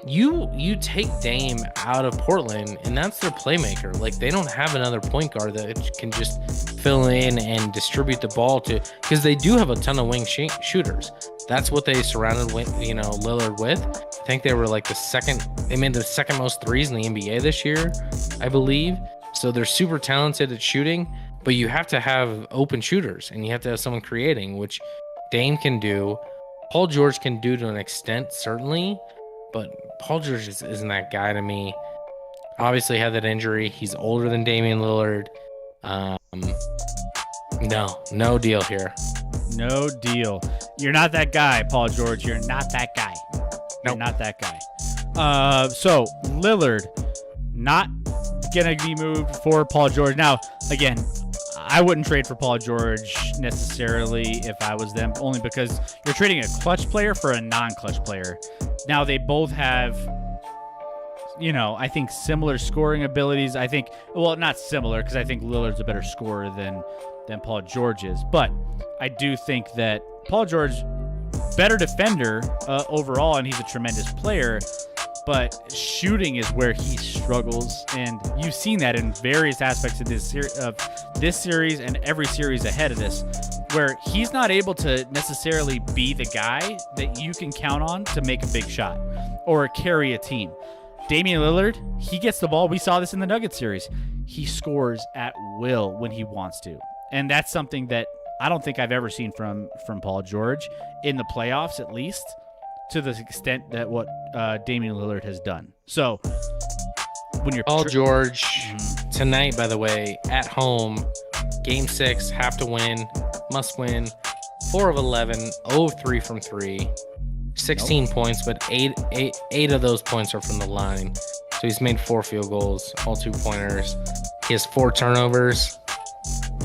you take Dame out of Portland, and that's their playmaker. Like, they don't have another point guard that can just fill in and distribute the ball to, because they do have a ton of wing shooters. That's what they surrounded Lillard with. I think they were like they made the second most threes in the NBA this year, I believe. So they're super talented at shooting, but you have to have open shooters and you have to have someone creating, which Dame can do. Paul George can do to an extent, certainly, but Paul George isn't that guy to me. Obviously had that injury. He's older than Damian Lillard. No deal here. No deal. You're not that guy, Paul George. You're not that guy. You're not that guy. So Lillard not gonna be moved for Paul George. Now, again, I wouldn't trade for Paul George necessarily if I was them, only because you're trading a clutch player for a non-clutch player. Now they both have, I think similar scoring abilities. I think, well, not similar, because I think Lillard's a better scorer than Paul George is. But I do think that Paul George, better defender overall, and he's a tremendous player. But shooting is where he struggles, and you've seen that in various aspects of this series and every series ahead of this, where he's not able to necessarily be the guy that you can count on to make a big shot or carry a team. Damian Lillard, he gets the ball. We saw this in the Nuggets series. He scores at will when he wants to, and that's something that I don't think I've ever seen from Paul George in the playoffs, at least, to the extent that what Damian Lillard has done. So when you're Paul George tonight, by the way, at home, game 6, have to win, must win, 4 of 11, 0 of 3 from 3, 16 points, but eight of those points are from the line. So he's made 4 field goals, all 2-pointers. He has 4 turnovers.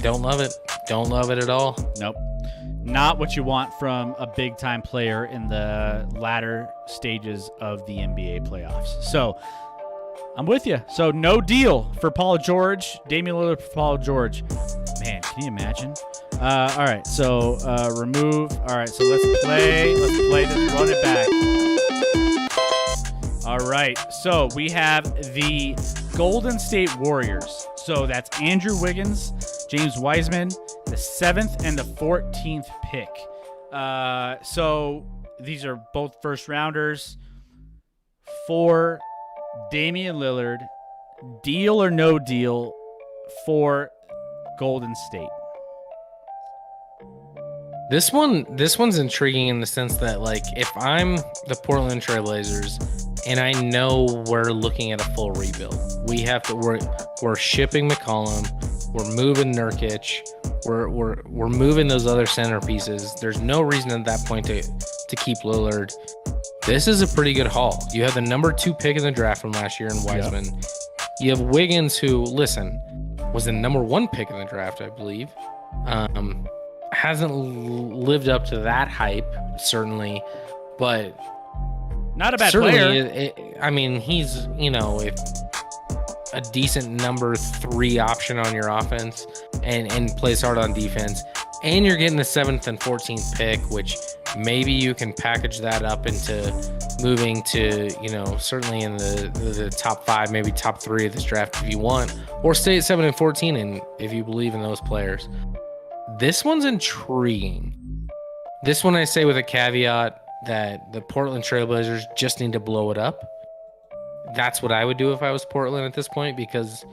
Don't love it. Don't love it at all. Nope. Not what you want from a big-time player in the latter stages of the NBA playoffs. So I'm with you. So no deal for Paul George. Damian Lillard for Paul George. Man, can you imagine? All right, so remove. All right, so let's play this. Run it back. All right, so we have the Golden State Warriors. So that's Andrew Wiggins, James Wiseman, the 7th and the 14th pick. So these are both first rounders for Damian Lillard. Deal or no deal for Golden State? This one's intriguing in the sense that, like, if I'm the Portland Trailblazers and I know we're looking at a full rebuild, we're shipping McCollum, we're moving Nurkic, we're moving those other centerpieces. There's no reason at that point to keep Lillard. This is a pretty good haul. You have the number 2 pick in the draft from last year in Wiseman. Yep. You have Wiggins, who, listen, was the number 1 pick in the draft, I believe. Hasn't lived up to that hype, certainly, but not a bad player. I mean, he's, if a decent number 3 option on your offense and plays hard on defense, and you're getting the 7th and 14th pick, which maybe you can package that up into moving to, certainly in the top 5, maybe top 3 of this draft if you want, or stay at 7 and 14 and if you believe in those players. This one's intriguing. This one I say with a caveat that the Portland Trailblazers just need to blow it up. That's what I would do if I was Portland at this point, because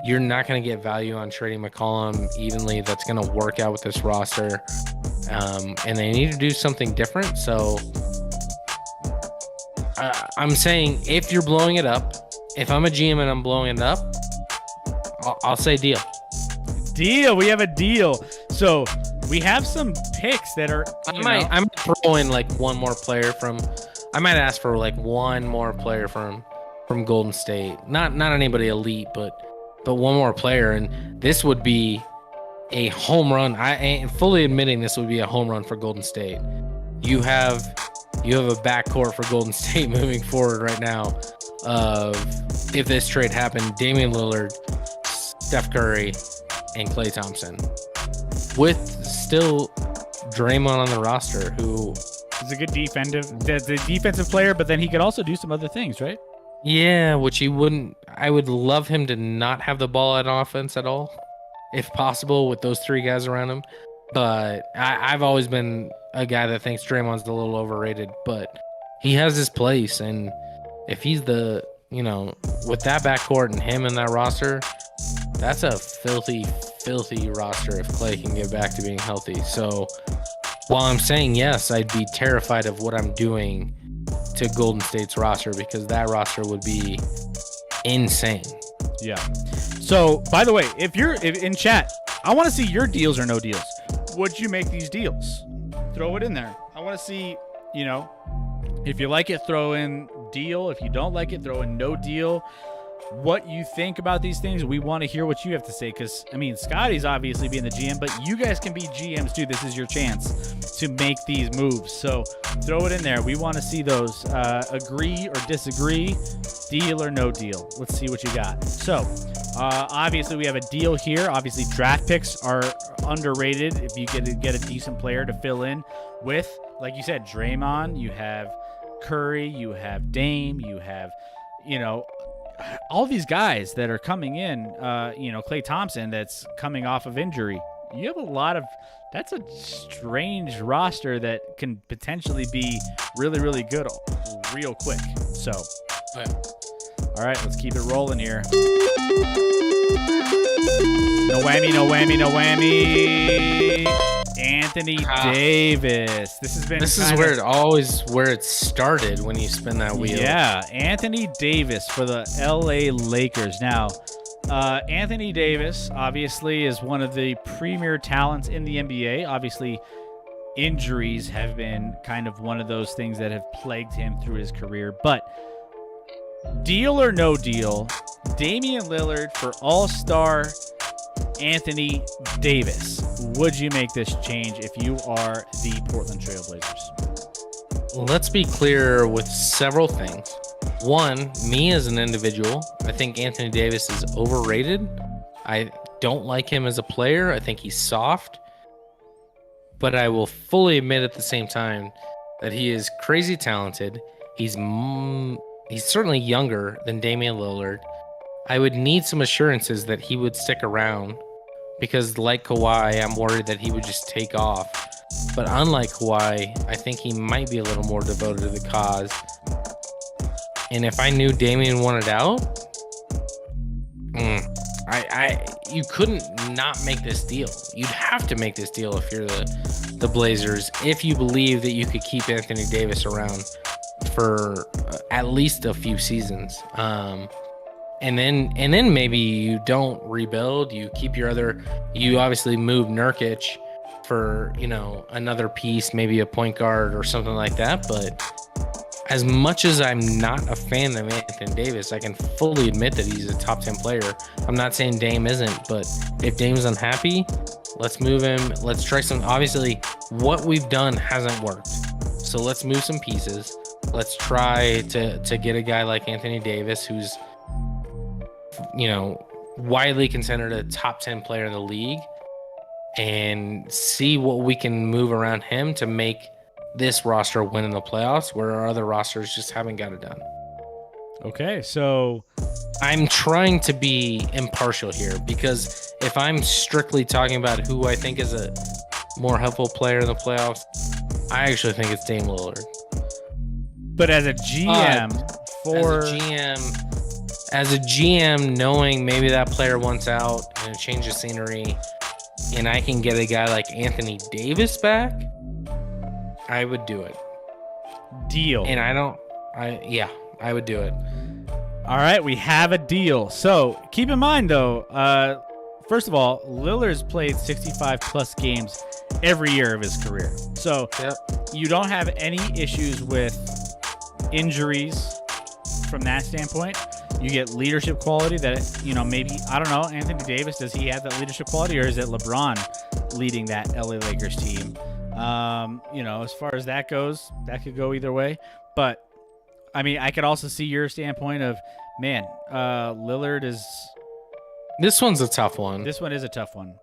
you're not going to get value on trading McCollum evenly. That's going to work out with this roster. And they need to do something different. So I'm saying, if you're blowing it up, if I'm a GM and I'm blowing it up, I'll say deal. Deal. We have a deal. So we have some picks that are. I might throw in like one more player from. I might ask for like one more player from Golden State. Not anybody elite, but one more player, and this would be a home run. I am fully admitting this would be a home run for Golden State. You have a backcourt for Golden State moving forward right now. If this trade happened, Damian Lillard, Steph Curry, and Klay Thompson, with still Draymond on the roster, who is a good defensive player, but then he could also do some other things, right? Yeah, which he wouldn't. I would love him to not have the ball at offense at all, if possible, with those 3 guys around him. But I've always been a guy that thinks Draymond's a little overrated, but he has his place, and if he's with that backcourt and him in that roster, that's a filthy roster if Klay can get back to being healthy. So while I'm saying yes, I'd be terrified of what I'm doing to Golden State's roster, because that roster would be insane. Yeah. So, by the way, if in chat, I want to see your deals or no deals. Would you make these deals? Throw it in there. I want to see, if you like it, throw in deal. If you don't like it, throw in no deal. What you think about these things, we want to hear what you have to say, because I mean, Scotty's obviously being the GM, but you guys can be GMs too. This is your chance to make these moves, so throw it in there. We want to see those. Agree or disagree, deal or no deal. Let's see what you got. So obviously we have a deal here. Obviously draft picks are underrated if you get a decent player to fill in with, like you said, Draymond, you have Curry, you have Dame, you have, all these guys that are coming in, Klay Thompson that's coming off of injury. You have that's a strange roster that can potentially be really, really good real quick. So, all right, let's keep it rolling here. No whammy, no whammy, no whammy. Anthony Davis. This is where it started when you spin that wheel. Yeah, Anthony Davis for the LA Lakers. Now, Anthony Davis obviously is one of the premier talents in the NBA. Obviously, injuries have been kind of one of those things that have plagued him through his career. But deal or no deal, Damian Lillard for All-Star Anthony Davis. Would you make this change if you are the Portland Trail Blazers? Let's be clear with several things. One, me as an individual, I think Anthony Davis is overrated. I don't like him as a player. I think he's soft. But I will fully admit at the same time that he is crazy talented. He's certainly younger than Damian Lillard. I would need some assurances that he would stick around, because like Kawhi, I'm worried that he would just take off. But unlike Kawhi, I think he might be a little more devoted to the cause. And if I knew Damian wanted out, you couldn't not make this deal. You'd have to make this deal if you're the Blazers, if you believe that you could keep Anthony Davis around for at least a few seasons. And then maybe you don't rebuild. You keep you obviously move Nurkic for, another piece, maybe a point guard or something like that. But as much as I'm not a fan of Anthony Davis, I can fully admit that he's a top 10 player. I'm not saying Dame isn't, but if Dame's unhappy, let's move him. Let's try some. Obviously, what we've done hasn't worked. So let's move some pieces. Let's try to get a guy like Anthony Davis, who's, widely considered a top 10 player in the league, and see what we can move around him to make this roster win in the playoffs, where our other rosters just haven't got it done. Okay, so I'm trying to be impartial here, because if I'm strictly talking about who I think is a more helpful player in the playoffs, I actually think it's Dame Lillard. But as a GM, as a GM, knowing maybe that player wants out and a change of scenery, and I can get a guy like Anthony Davis back, I would do it. Deal. And I would do it. All right, we have a deal. So keep in mind, though, first of all, Lillard's played 65 plus games every year of his career. So you don't have any issues with injuries from that standpoint. You get leadership quality that, maybe, I don't know, Anthony Davis, does he have that leadership quality, or is it LeBron leading that LA Lakers team? As far as that goes, that could go either way. But, I mean, I could also see your standpoint of, Lillard is... This one's a tough one. This one is a tough one.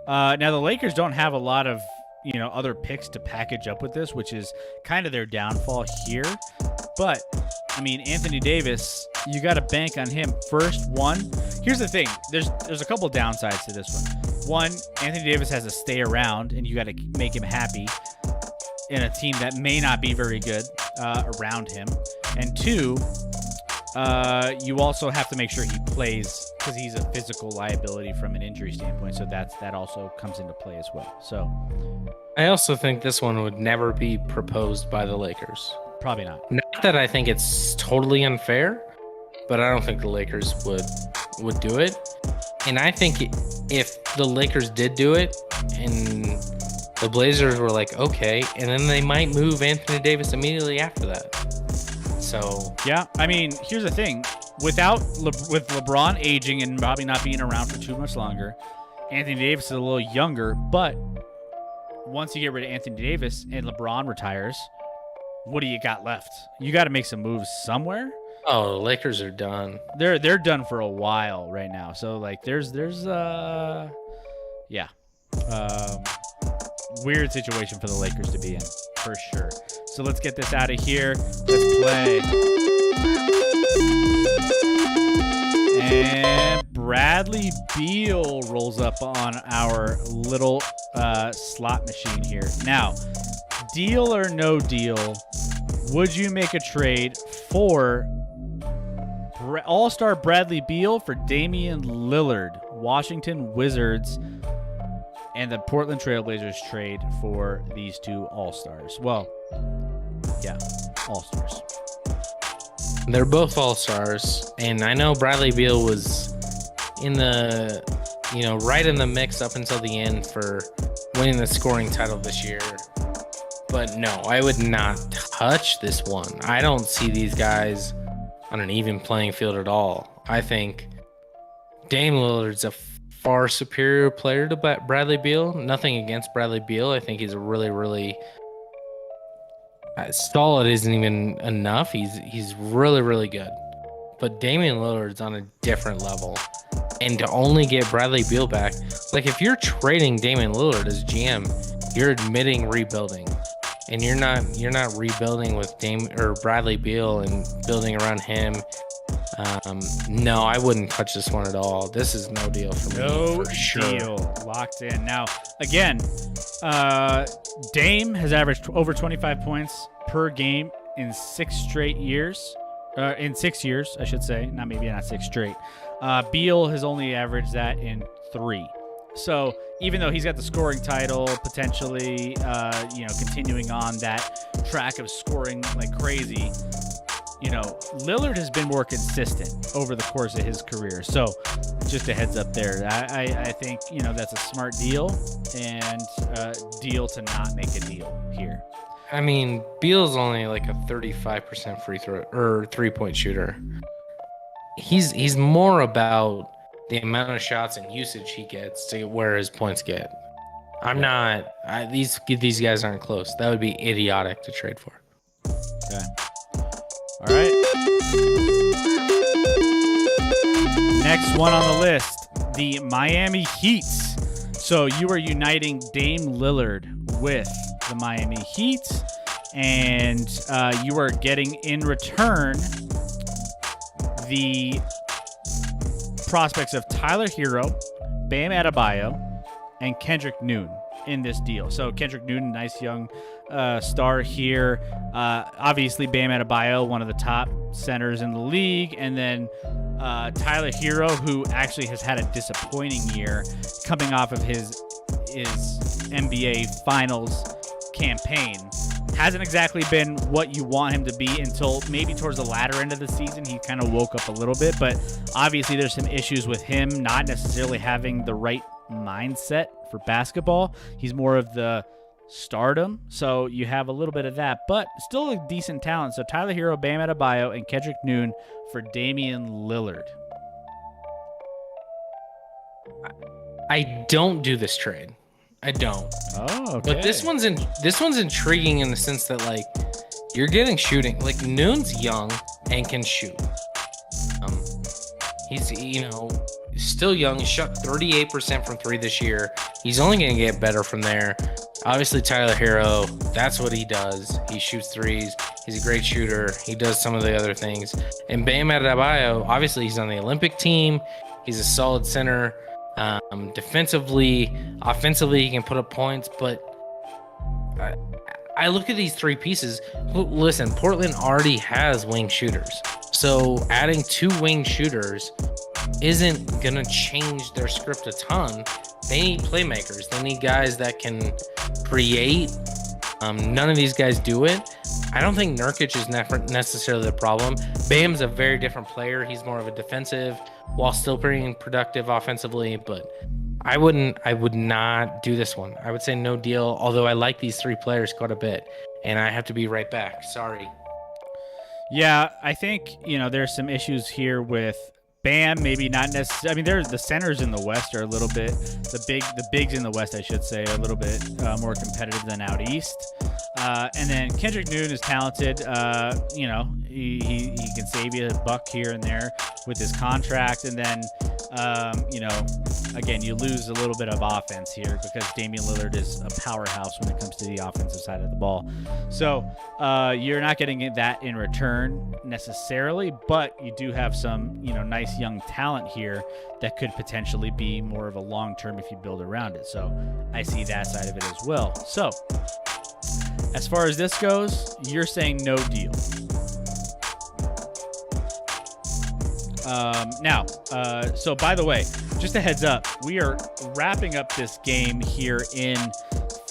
Now, the Lakers don't have a lot of, other picks to package up with this, which is kind of their downfall here. But, I mean, Anthony Davis, you got to bank on him. First, one, here's the thing. There's a couple downsides to this one. One, Anthony Davis has to stay around, and you got to make him happy in a team that may not be very good around him. And two, you also have to make sure he plays, because he's a physical liability from an injury standpoint. So that also comes into play as well. So I also think this one would never be proposed by the Lakers. Probably not. Not that I think it's totally unfair, but I don't think the Lakers would do it. And I think if the Lakers did do it and the Blazers were like, okay, and then they might move Anthony Davis immediately after that. So yeah, I mean, here's the thing: with LeBron aging and probably not being around for too much longer, Anthony Davis is a little younger. But once you get rid of Anthony Davis and LeBron retires, what do you got left? You got to make some moves somewhere. oh, the Lakers are done. They're done for a while right now. So like, there's yeah, weird situation for the Lakers to be in for sure. So let's get this out of here. Let's play. And Bradley Beal rolls up on our little slot machine here. Now, deal or no deal, would you make a trade for All-Star Bradley Beal for Damian Lillard, Washington Wizards, and the Portland Trailblazers trade for these two All-Stars? Well, yeah, All-Stars. They're both all-stars, and I know Bradley Beal was in the, right in the mix up until the end for winning the scoring title this year. But no, I would not touch this one. I don't see these guys on an even playing field at all. I think Dame Lillard's a far superior player to Bradley Beal. Nothing against Bradley Beal. I think he's a really, really solid isn't even enough. He's really, really good. But Damian Lillard's on a different level. And to only get Bradley Beal back, like if you're trading Damian Lillard as GM, you're admitting rebuilding. And you're not rebuilding with Bradley Beal and building around him. No, I wouldn't touch this one at all. This is no deal for me. No for sure. deal. Locked in. Now, again, Dame has averaged over 25 points per game in 6 years, I should say. Not 6 straight. Beal has only averaged that in 3. So even though he's got the scoring title, potentially, continuing on that track of scoring like crazy, Lillard has been more consistent over the course of his career. So just a heads up there. I think, that's a smart deal and deal to not make a deal here. I mean, Beal's only like a 35% free throw or 3-point shooter. He's more about the amount of shots and usage he gets to where his points get. These guys aren't close. That would be idiotic to trade for. Okay. All right. Next one on the list, the Miami Heat. So you are uniting Dame Lillard with the Miami Heat, and you are getting in return the prospects of Tyler Hero, Bam Adebayo, and Kendrick Nunn in this deal. So Kendrick Nunn, nice young star here. Obviously, Bam Adebayo, one of the top centers in the league, and then Tyler Hero, who actually has had a disappointing year coming off of his NBA Finals campaign. Hasn't exactly been what you want him to be until maybe towards the latter end of the season. He kind of woke up a little bit, but obviously there's some issues with him not necessarily having the right mindset for basketball. He's more of the stardom, so you have a little bit of that, but still a decent talent. So Tyler Hero, Bam Adebayo, and Kendrick Nunn for Damian Lillard. I don't do this trade. I don't. Oh, okay. But this one's intriguing in the sense that like you're getting shooting. Like Nunn's young and can shoot. He's still young. He shot 38% from 3 this year. He's only going to get better from there. Obviously, Tyler Hero, that's what he does. He shoots threes. He's a great shooter. He does some of the other things. And Bam Adebayo, obviously, he's on the Olympic team. He's a solid center. Defensively, offensively, he can put up points. But I look at these 3 pieces. Listen, Portland already has wing shooters. So adding 2 wing shooters isn't going to change their script a ton. They need playmakers. They need guys that can create. None of these guys do it. I don't think Nurkic is necessarily the problem. Bam's a very different player. He's more of a defensive while still being productive offensively. But I would not do this one. I would say no deal, although I like these 3 players quite a bit. And I have to be right back. Sorry. Yeah, I think there's some issues here with Bam. Maybe not necessarily. I mean, there's the centers in the West are a little bit the bigs in the West, I should say, are a little bit more competitive than out East. And then Kendrick Nunn is talented. He can save you a buck here and there with his contract, and then again, you lose a little bit of offense here because Damian Lillard is a powerhouse when it comes to the offensive side of the ball. So you're not getting that in return necessarily, but you do have some nice young talent here that could potentially be more of a long term if you build around it. So I see that side of it as well. So as far as this goes, you're saying no deal. So by the way, just a heads up, we are wrapping up this game here in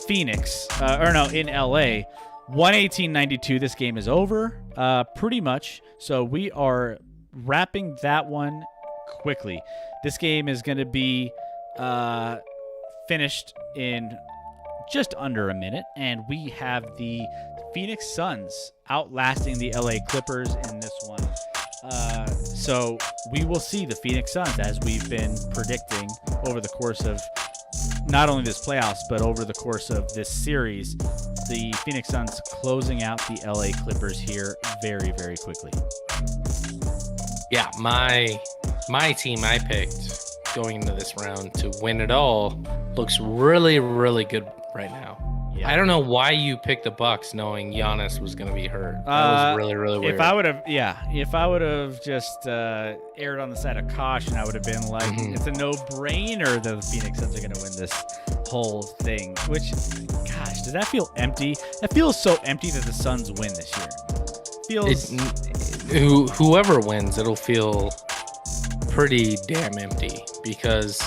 Phoenix, in LA. 118-92, this game is over, pretty much. So we are wrapping that one quickly. This game is going to be finished in just under a minute, and we have the Phoenix Suns outlasting the LA Clippers in this one. So we will see the Phoenix Suns, as we've been predicting over the course of not only this playoffs, but over the course of this series, the Phoenix Suns closing out the LA Clippers here very, very quickly. Yeah, my team I picked going into this round to win it all looks really, really good right now. Yeah. I don't know why you picked the Bucks knowing Giannis was going to be hurt. That was really, really weird. If I would have just erred on the side of caution, I would have been like, it's a no-brainer that the Phoenix Suns are going to win this whole thing. Which, gosh, does that feel empty? It feels so empty that the Suns win this year. Whoever wins, it'll feel pretty damn empty because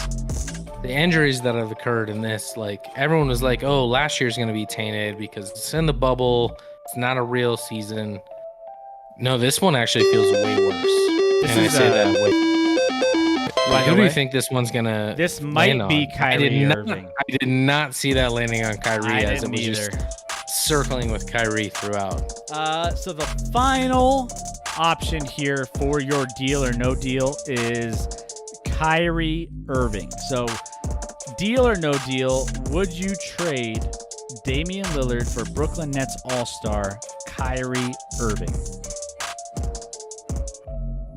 the injuries that have occurred in this, like everyone was like, oh, last year's going to be tainted because it's in the bubble. It's not a real season. No, this one actually feels way worse. I say that way. Who do you think this one's going to This might be Kyrie Irving. I did not see that landing on Kyrie as it was just circling with Kyrie throughout. So the final option here for your deal or no deal is Kyrie Irving. So, deal or no deal, would you trade Damian Lillard for Brooklyn Nets All-Star Kyrie Irving?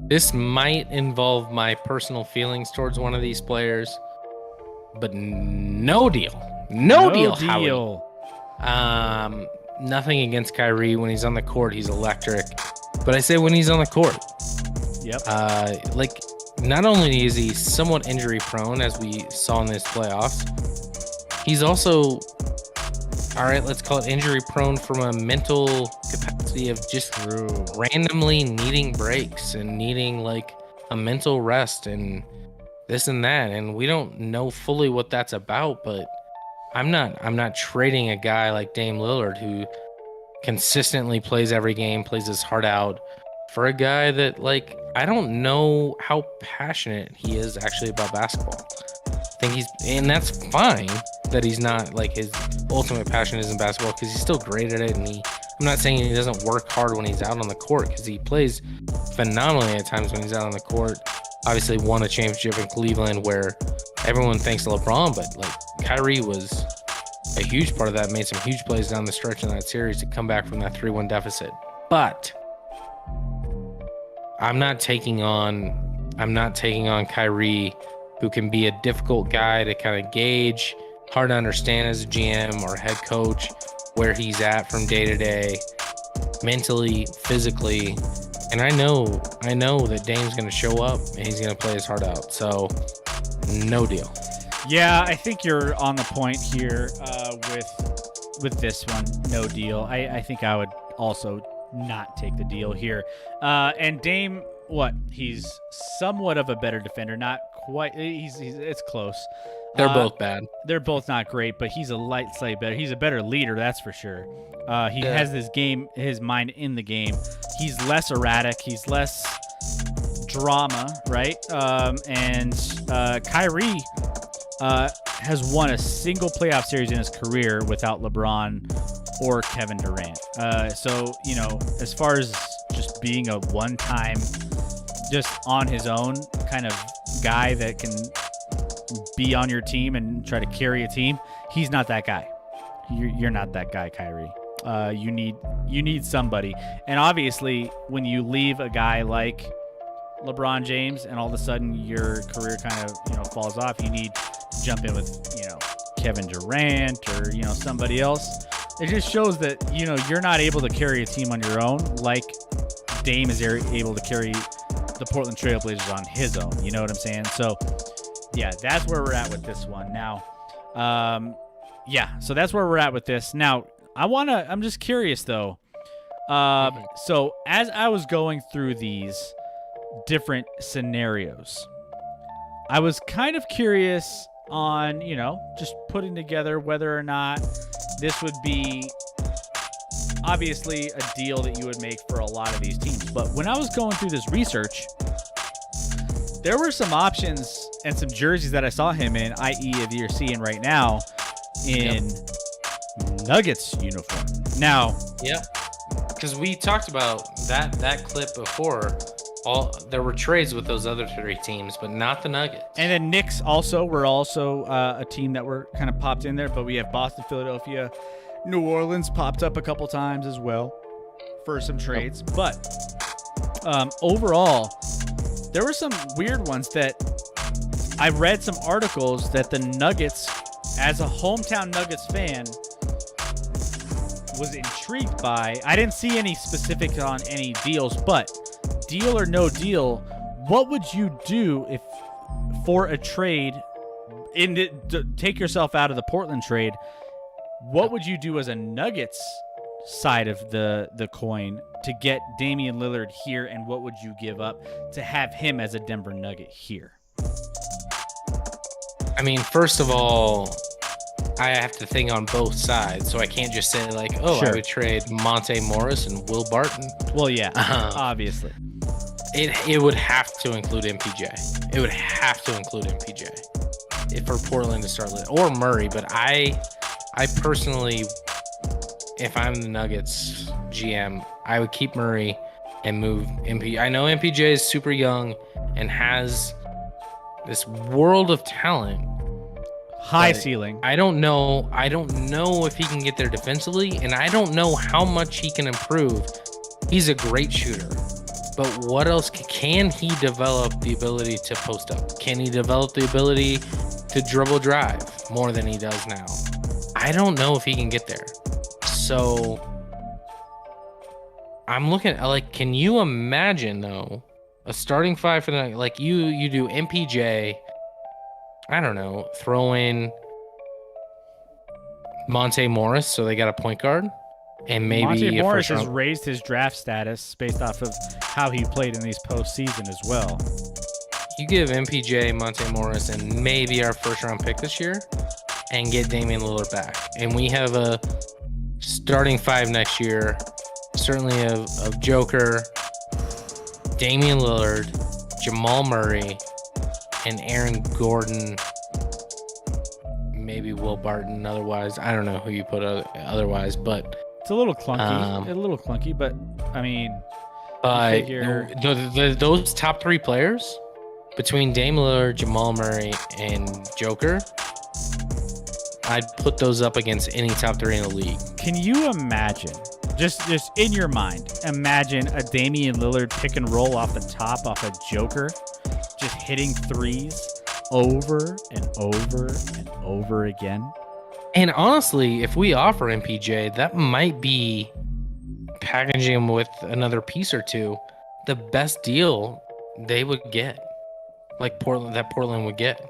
This might involve my personal feelings towards one of these players, but no deal. No deal, Howie. Nothing against Kyrie. When he's on the court, he's electric. But I say when he's on the court. Yep. Not only is he somewhat injury prone, as we saw in this playoffs, he's also, all right, let's call it injury prone from a mental capacity of just randomly needing breaks and needing like a mental rest and this and that. And we don't know fully what that's about, but I'm not trading a guy like Dame Lillard who consistently plays every game, plays his heart out, for a guy that, like, I don't know how passionate he is actually about basketball. I think and that's fine that he's not, like, his ultimate passion isn't basketball because he's still great at it. And I'm not saying he doesn't work hard when he's out on the court because he plays phenomenally at times when he's out on the court. Obviously won a championship in Cleveland where everyone thanks LeBron, but, like, Kyrie was a huge part of that, made some huge plays down the stretch in that series to come back from that 3-1 deficit. But I'm not taking on Kyrie, who can be a difficult guy to kind of gauge, hard to understand as a GM or head coach, where he's at from day to day, mentally, physically. And I know that Dame's going to show up and he's going to play his heart out. So, no deal. Yeah, I think you're on the point here with this one. No deal. I think I would also not take the deal here. And Dame, he's somewhat of a better defender. Not quite. It's close. They're both bad. They're both not great, but he's a slightly better. He's a better leader, that's for sure. He has his mind in the game. He's less erratic. He's less drama, right? And Kyrie has won a single playoff series in his career without LeBron or Kevin Durant. So, as far as just being a one-time, just on his own kind of guy that can be on your team and try to carry a team. He's not that guy. You're not that guy, Kyrie. You need somebody. And obviously, when you leave a guy like LeBron James and all of a sudden your career kind of falls off, you need to jump in with Kevin Durant or somebody else. It just shows that you're not able to carry a team on your own like Dame is able to carry the Portland Trailblazers on his own. You know what I'm saying? So yeah, that's where we're at with this one now. So that's where we're at with this now. I'm just curious though. So as I was going through these different scenarios, I was kind of curious on just putting together whether or not this would be obviously a deal that you would make for a lot of these teams. But when I was going through this research, there were some options and some jerseys that I saw him in, i.e. if you're seeing right now in Nuggets uniform. Now, yeah, because we talked about that clip before. There were trades with those other 3 teams, but not the Nuggets. And then Knicks were also a team that were kind of popped in there, but we have Boston, Philadelphia, New Orleans popped up a couple times as well for some trades. But overall, there were some weird ones that I read some articles that the Nuggets, as a hometown Nuggets fan, was intrigued by. I didn't see any specifics on any deals, but deal or no deal, what would you do if for a trade take yourself out of the Portland trade? What would you do as a Nuggets side of the coin to get Damian Lillard here, and what would you give up to have him as a Denver Nugget here? I mean, first of all, I have to think on both sides, so I can't just say like, Sure. I would trade Monte Morris and Will Barton. Well, yeah, obviously. It would have to include MPJ. It would have to include MPJ for Portland to start with, or Murray. But I personally, if I'm the Nuggets GM, I would keep Murray and move MPJ. I know MPJ is super young and has this world of talent. High ceiling. I don't know if he can get there defensively, and I don't know how much he can improve. He's a great shooter. But what else can he develop the ability to post up? Can he develop the ability to dribble drive more than he does now? I don't know if he can get there. So I'm looking at, like, can you imagine though a starting 5 for the, like, you do MPJ, I don't know, throw in Monte Morris, so they got a point guard. And maybe Monte Morris has raised his draft status based off of how he played in these postseason as well. You give MPJ, Monte Morris, and maybe our first round pick this year, and get Damian Lillard back. And we have a starting 5 next year, certainly of Joker, Damian Lillard, Jamal Murray, and Aaron Gordon. Maybe Will Barton. Otherwise, I don't know who you put otherwise, but it's a little clunky. But I mean, those top 3 players between Dame Lillard, Jamal Murray, and Joker, I'd put those up against any top 3 in the league. Can you imagine, just in your mind, imagine a Damian Lillard pick and roll off the top off a Joker, just hitting threes over and over and over again? And honestly, if we offer MPJ, that might be packaging him with another piece or two, the best deal they would get, like Portland would get.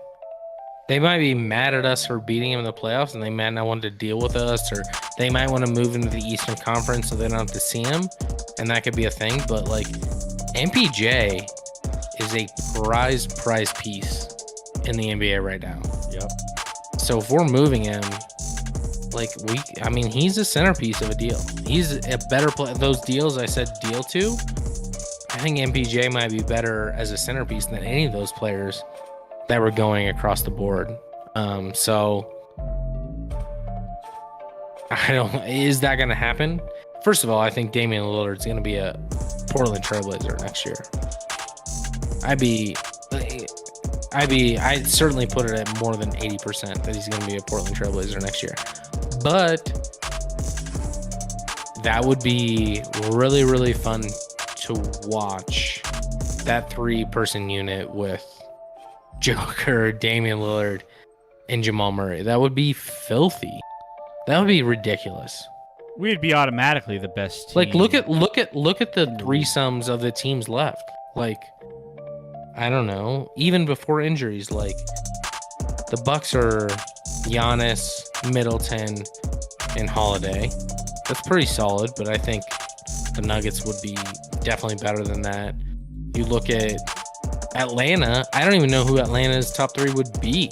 They might be mad at us for beating him in the playoffs, and they might not want to deal with us, or they might want to move into the Eastern Conference so they don't have to see him, and that could be a thing. But like, MPJ is a prize piece in the NBA right now. Yep. So if we're moving him, he's a centerpiece of a deal. He's a better player. Those deals I said deal to, I think MPJ might be better as a centerpiece than any of those players that were going across the board. So is that going to happen? First of all, I think Damian Lillard's going to be Portland Trailblazer next year. I'd certainly put it at more than 80% that he's going to be a Portland Trailblazer next year. But that would be really, really fun to watch, that 3-person unit with Joker, Damian Lillard, and Jamal Murray. That would be filthy. That would be ridiculous. We'd be automatically the best team. Like, look at the threesomes of the teams left. Like, I don't know. Even before injuries, like the Bucks are Giannis, Middleton, and Holiday. That's pretty solid, but I think the Nuggets would be definitely better than that. You look at Atlanta. I don't even know who Atlanta's top 3 would be.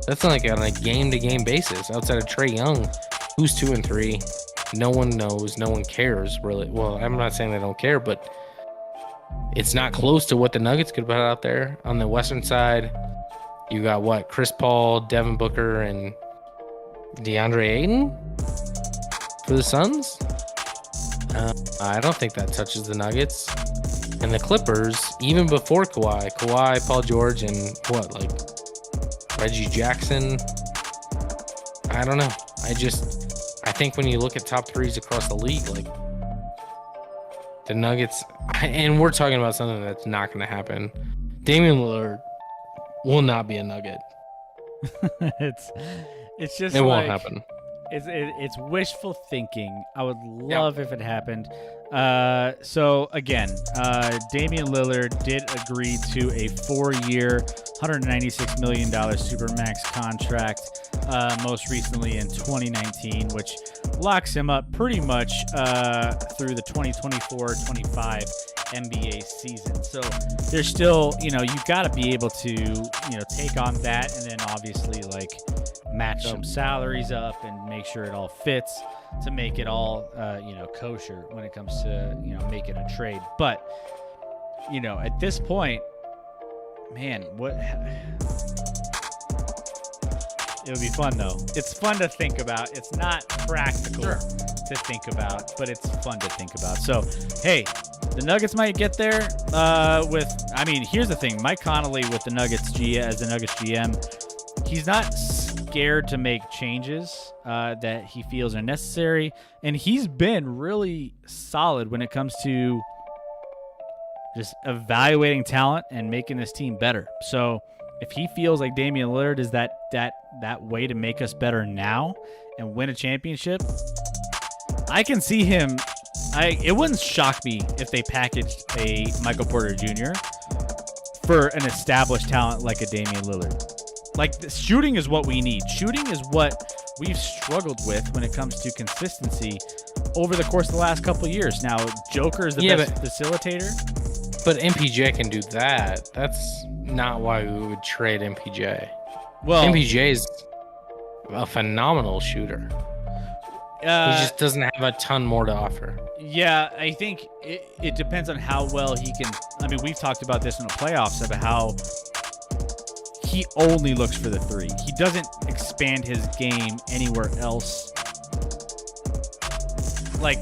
That's not like on a game-to-game basis. Outside of Trae Young, who's 2 and 3, no one knows. No one cares, really. Well, I'm not saying they don't care, but it's not close to what the Nuggets could put out there. On the Western side, you got what? Chris Paul, Devin Booker, and DeAndre Ayton for the Suns? I don't think that touches the Nuggets. And the Clippers, even before Kawhi, Paul George, and what, like Reggie Jackson? I don't know. I think when you look at top 3s across the league, like the Nuggets, and we're talking about something that's not going to happen. Damian Lillard will not be a Nugget. it's just it won't happen. It's wishful thinking. I would love if it happened. So again, Damian Lillard did agree to a 4-year, $196 million Supermax contract, most recently in 2019, which locks him up pretty much through the 2024-25 NBA season. So there's still, you got to be able to, take on that, and then obviously like match some salaries up and make sure it all fits to make it all, kosher when it comes to, making a trade. But, at this point, man, it would be fun though. It's fun to think about. It's not practical to think about, but it's fun to think about. So, hey, the Nuggets might get there here's the thing. Mike Connolly with the Nuggets as the Nuggets GM, he's not scared to make changes that he feels are necessary, and he's been really solid when it comes to just evaluating talent and making this team better. So if he feels like Damian Lillard is that way to make us better now and win a championship, I can see him. It wouldn't shock me if they packaged a Michael Porter Jr. for an established talent like a Damian Lillard. Like, shooting is what we need. Shooting is what we've struggled with when it comes to consistency over the course of the last couple of years. Now, Joker is the best facilitator. But MPJ can do that. That's not why we would trade MPJ. Well, MPJ is a phenomenal shooter. He just doesn't have a ton more to offer. Yeah, I think it depends on how well he can. I mean, we've talked about this in the playoffs about how he only looks for the 3. He doesn't expand his game anywhere else. Like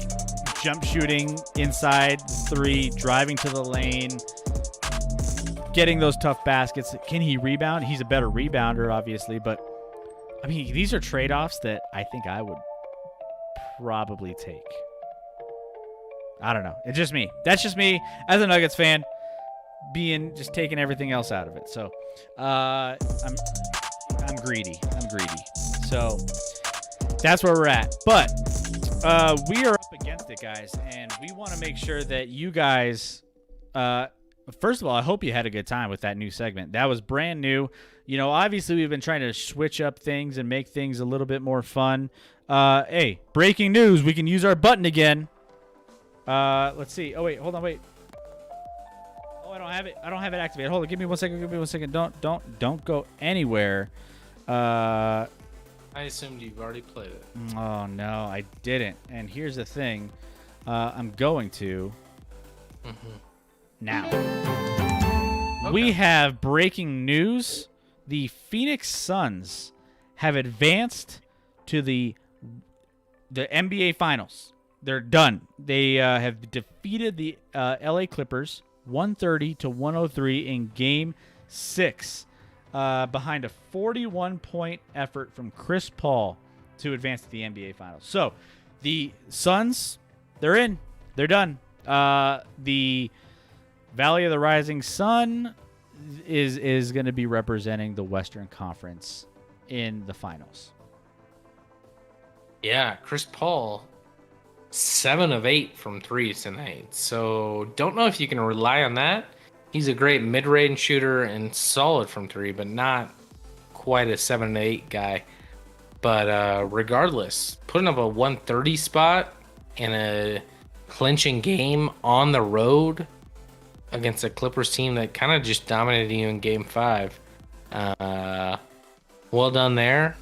jump shooting inside the 3, driving to the lane, getting those tough baskets. Can he rebound? He's a better rebounder, obviously, but I mean, these are trade-offs that I think I would probably take. I don't know. It's just me. That's just me as a Nuggets fan, just taking everything else out of it. So I'm greedy. So that's where we're at. But we are up against it, guys, and we want to make sure that you guys. First of all, I hope you had a good time with that new segment. That was brand new. Obviously we've been trying to switch up things and make things a little bit more fun. Hey, breaking news. We can use our button again. Let's see. Oh, wait. Hold on. Wait. Oh, I don't have it activated. Hold on. Give me 1 second. Don't go anywhere. I assumed you've already played it. Oh, no, I didn't. And here's the thing. I'm going to now. Okay. We have breaking news. The Phoenix Suns have advanced to the NBA Finals. they're done. They have defeated the LA Clippers 130-103 in Game 6 behind a 41-point effort from Chris Paul to advance to the NBA Finals. So the Suns, they're in. They're done. The Valley of the Rising Sun is going to be representing the Western Conference in the finals. Yeah, Chris Paul, 7 of 8 from 3 tonight. So don't know if you can rely on that. He's a great mid-range shooter and solid from 3, but not quite a 7 to 8 guy. But regardless, putting up a 130 spot in a clinching game on the road against a Clippers team that kind of just dominated you in Game 5. Well done there.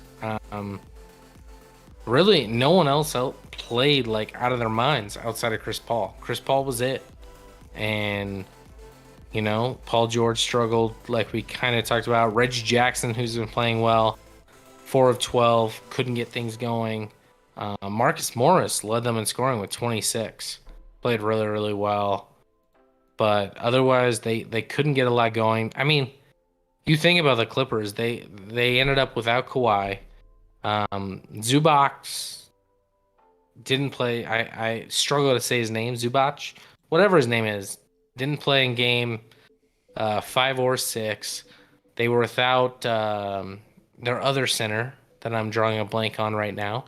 Really, no one else played like out of their minds outside of Chris Paul. Chris Paul was it. And, you know, Paul George struggled like we kind of talked about. Reggie Jackson, who's been playing well, 4 of 12, couldn't get things going. Marcus Morris led them in scoring with 26. Played really, really well. But otherwise, they couldn't get a lot going. I mean, you think about the Clippers, they ended up without Kawhi. Zubac didn't play. I struggle to say his name. Zubac, whatever his name is, didn't play in game 5 or 6. They were without their other center that I'm drawing a blank on right now.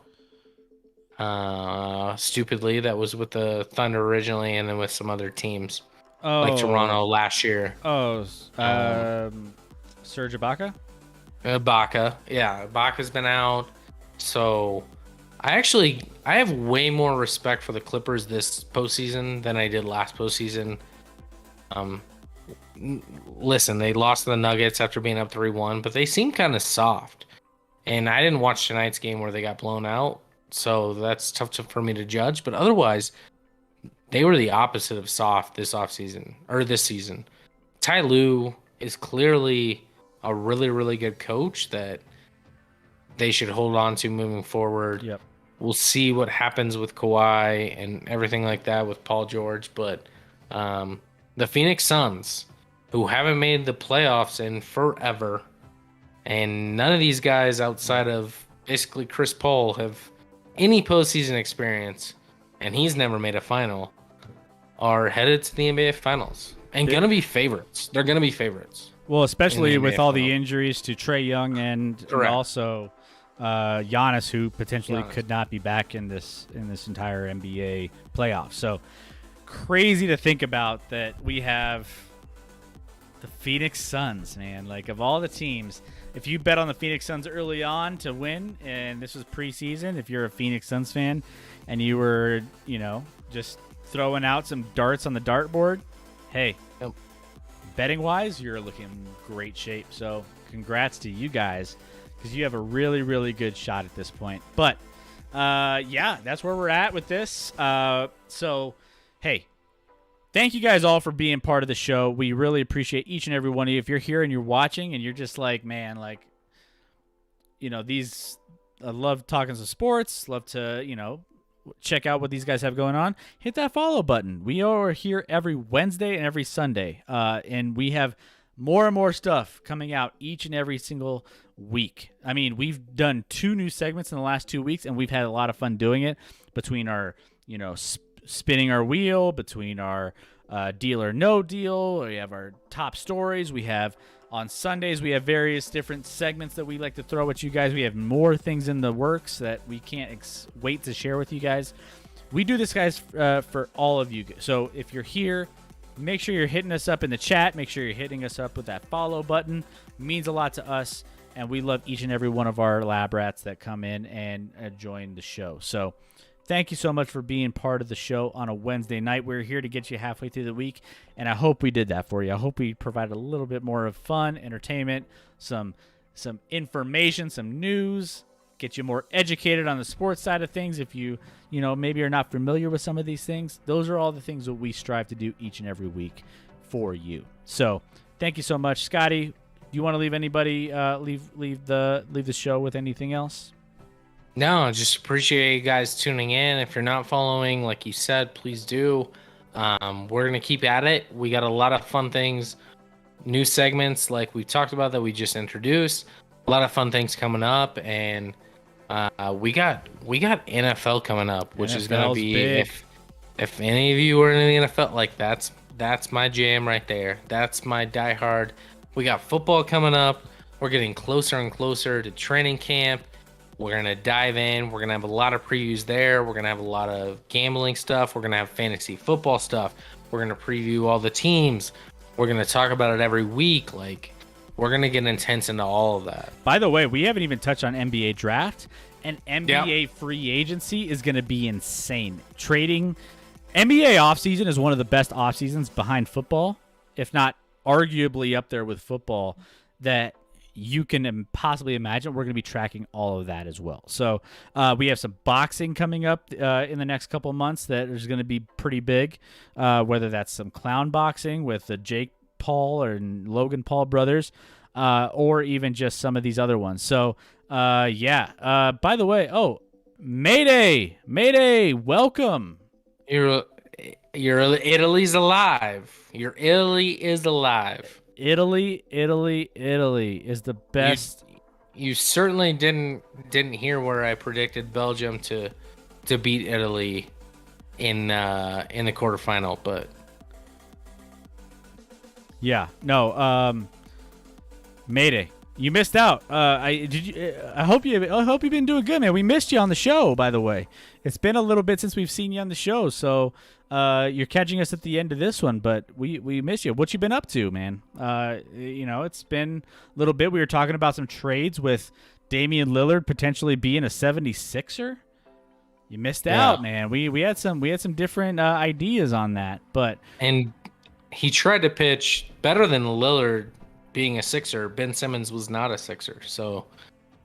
Stupidly, that was with the Thunder originally, and then with some other teams like Toronto last year. Serge Ibaka? Ibaka. Yeah, Ibaka's been out. So I have way more respect for the Clippers this postseason than I did last postseason. Listen, they lost to the Nuggets after being up 3-1, but they seem kind of soft. And I didn't watch tonight's game where they got blown out, so that's tough for me to judge. But otherwise, they were the opposite of soft this season. Ty Lue is clearly a really, really good coach that they should hold on to moving forward. Yep. We'll see what happens with Kawhi and everything like that with Paul George. But the Phoenix Suns, who haven't made the playoffs in forever, and none of these guys outside of basically Chris Paul have any postseason experience, and he's never made a final, are headed to the NBA Finals and going to be favorites. They're going to be favorites. Well, especially with all the injuries to Trae Young and also Giannis, who potentially could not be back in this entire NBA playoff. So crazy to think about that we have the Phoenix Suns, man. Like, of all the teams, if you bet on the Phoenix Suns early on to win, and this was preseason, if you're a Phoenix Suns fan and you were, just throwing out some darts on the dartboard, hey, betting wise, you're looking in great shape. So congrats to you guys, because you have a really, really good shot at this point. But that's where we're at with this. So hey, thank you guys all for being part of the show. We really appreciate each and every one of you. If you're here and you're watching and you're just like, man, like, I love talking some sports, love to, check out what these guys have going on, hit that follow button. We are here every Wednesday and every Sunday, and we have more and more stuff coming out each and every single week. I mean, we've done 2 new segments in the last 2 weeks, and we've had a lot of fun doing it between our, spinning our wheel, between our deal or no deal. We have our top stories. We have on Sundays, we have various different segments that we like to throw at you guys. We have more things in the works that we can't wait to share with you guys. We do this, guys, for all of you. So if you're here, make sure you're hitting us up in the chat. Make sure you're hitting us up with that follow button. It means a lot to us, and we love each and every one of our lab rats that come in and join the show. So thank you so much for being part of the show on a Wednesday night. We're here to get you halfway through the week, and I hope we did that for you. I hope we provided a little bit more of fun, entertainment, some information, some news, get you more educated on the sports side of things. If you maybe are not familiar with some of these things, those are all the things that we strive to do each and every week for you. So thank you so much. Scotty, do you want to leave anybody leave the show with anything else? No, just appreciate you guys tuning in. If you're not following, like you said, please do. We're gonna keep at it. We got a lot of fun things, new segments like we talked about that we just introduced. A lot of fun things coming up, and we got NFL coming up, which is gonna NFL's be big. if any of you are in the NFL, like that's my jam right there. That's my diehard. We got football coming up. We're getting closer and closer to training camp. We're gonna dive in. We're gonna have a lot of previews there. We're gonna have a lot of gambling stuff. We're gonna have fantasy football stuff. We're gonna preview all the teams. We're gonna talk about it every week. Like, we're gonna get intense into all of that. By the way, we haven't even touched on NBA draft, and NBA free agency is going to be insane. Trading NBA offseason is one of the best off seasons behind football, if not arguably up there with football, that you can possibly imagine. We're going to be tracking all of that as well. So we have some boxing coming up in the next couple of months that is going to be pretty big, whether that's some clown boxing with the Jake Paul or Logan Paul brothers, or even just some of these other ones. So, yeah. By the way, Mayday, welcome. Your Italy's alive. Your Italy is alive. Italy is the best. You certainly didn't hear where I predicted Belgium to beat Italy in the quarterfinal, but yeah, no, Mayday, you missed out. I hope you've been doing good, man. We missed you on the show, by the way. It's been a little bit since we've seen you on the show, so you're catching us at the end of this one, but we miss you. What you been up to, man? It's been a little bit. We were talking about some trades with Damian Lillard potentially being a 76er. You missed out, man. We had some different ideas on that, and he tried to pitch better than Lillard being a Sixer. Ben Simmons was not a Sixer, so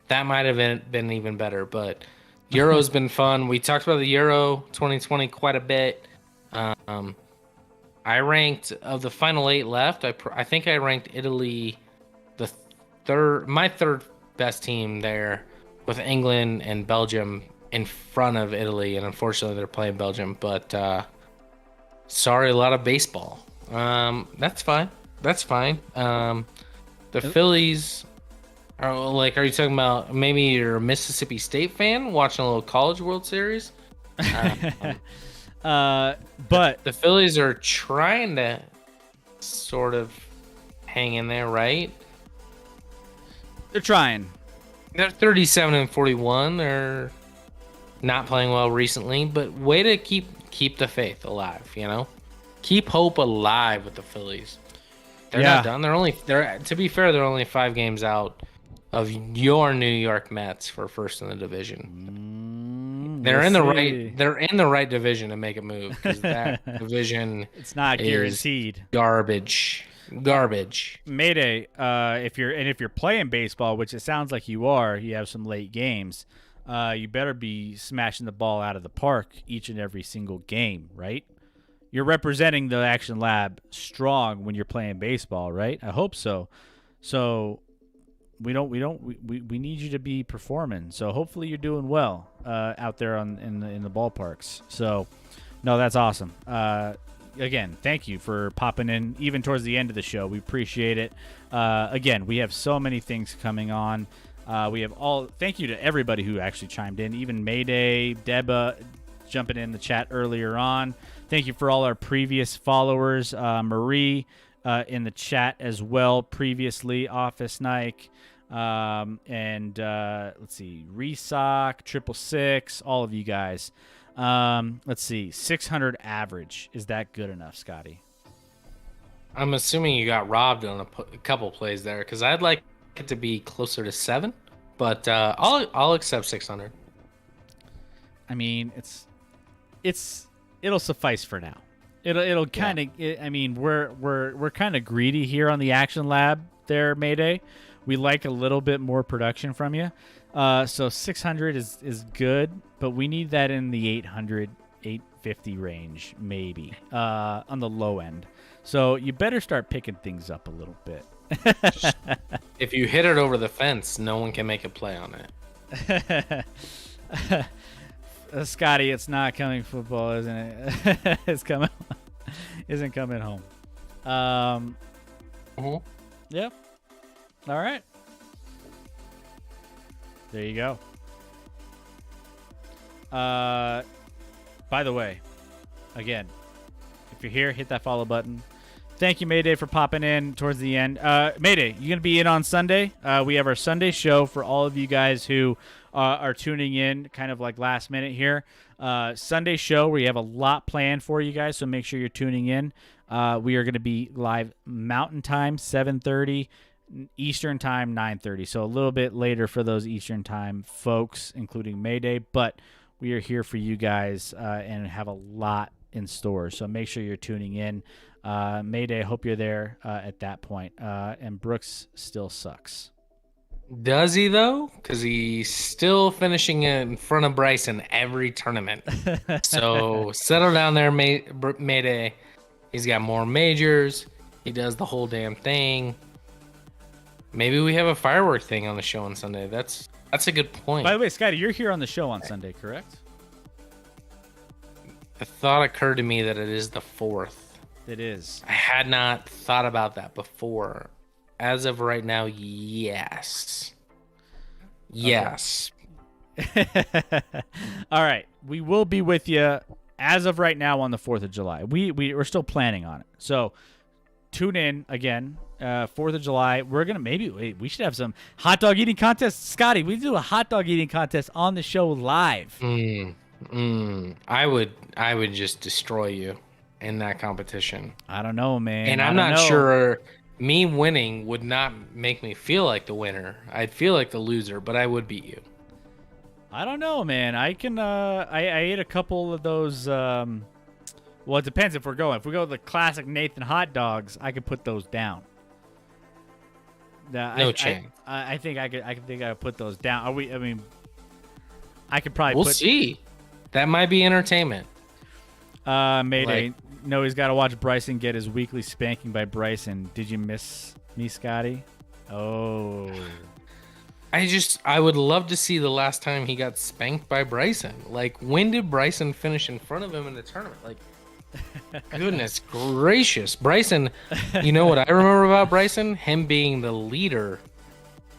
that might have been even better. But Euro's been fun. We talked about the Euro 2020 quite a bit. I ranked, of the final 8 left, I think I ranked Italy my third best team there, with England and Belgium in front of Italy, and unfortunately they're playing Belgium. But sorry, a lot of baseball. That's fine. The Phillies are you talking about maybe you're a Mississippi State fan watching a little College World Series? But the Phillies are trying to sort of hang in there, right? they're trying. They're 37-41. They're not playing well recently, but way to keep the faith alive, Keep hope alive with the Phillies. They're not done. To be fair, they're only 5 games out of your New York Mets for first in the division. They're in the right division to make a move, because that division it's not guaranteed. Garbage. Mayday, if you're playing baseball, which it sounds like you are, you have some late games. You better be smashing the ball out of the park each and every single game, right? You're representing the Action Lab strong when you're playing baseball, right? I hope so. So we need you to be performing. So hopefully you're doing well out there in the ballparks. So no, that's awesome. Again, thank you for popping in even towards the end of the show. We appreciate it. Again, we have so many things coming on. Thank you to everybody who actually chimed in, even Mayday, Deba jumping in the chat earlier on. Thank you for all our previous followers. Marie in the chat as well previously, Office Nike, and let's see, Resock, 666, all of you guys. Let's see, 600 average. Is that good enough, Scotty? I'm assuming you got robbed on a couple plays there, because I'd like it to be closer to 7, but I'll accept 600. I mean, it'll suffice for now. It'll kind of. I mean, we're kind of greedy here on the Action Lab. There, Mayday. We like a little bit more production from you. So 600 is good, but we need that in the 800, 850 range, maybe on the low end. So you better start picking things up a little bit. If you hit it over the fence, no one can make a play on it. Scotty, it's not coming football, isn't it? It's coming. Isn't coming home. Yep. All right. There you go. By the way, again, if you're here, hit that follow button. Thank you, Mayday, for popping in towards the end. Mayday, you going to be in on Sunday? We have our Sunday show for all of you guys who are tuning in kind of like last minute here. Sunday show, we have a lot planned for you guys, so make sure you're tuning in. We are going to be live Mountain Time, 7:30, Eastern Time, 9:30. So a little bit later for those Eastern Time folks, including Mayday, but we are here for you guys and have a lot in store. So make sure you're tuning in. Mayday, hope you're there at that point. And Brooks still sucks. Does he, though? Because he's still finishing in front of Bryson every tournament. So settle down there, Mayday. He's got more majors. He does the whole damn thing. Maybe we have a firework thing on the show on Sunday. That's a good point. By the way, Scotty, you're here on the show on Sunday, correct? A thought occurred to me that it is the 4th. It is. I had not thought about that before. As of right now, yes. Yes. Okay. All right. We will be with you as of right now on the 4th of July. We're still planning on it. So tune in again. 4th of July. We're going to we should have some hot dog eating contest. Scotty, we do a hot dog eating contest on the show live. I would just destroy you in that competition. I don't know, man. And I'm not sure me winning would not make me feel like the winner. I'd feel like the loser, but I would beat you. I don't know, man. I can I ate a couple of those well, it depends if we go the classic Nathan hot dogs, I could put those down. No chance. I think I could put those down. I could probably We'll see. That might be entertainment. Mayday. No, he's got to watch Bryson get his weekly spanking by Bryson. Did you miss me, Scotty? Oh. I would love to see the last time he got spanked by Bryson. Like, when did Bryson finish in front of him in the tournament? Like, goodness gracious. Bryson, you know what I remember about Bryson? Him being the leader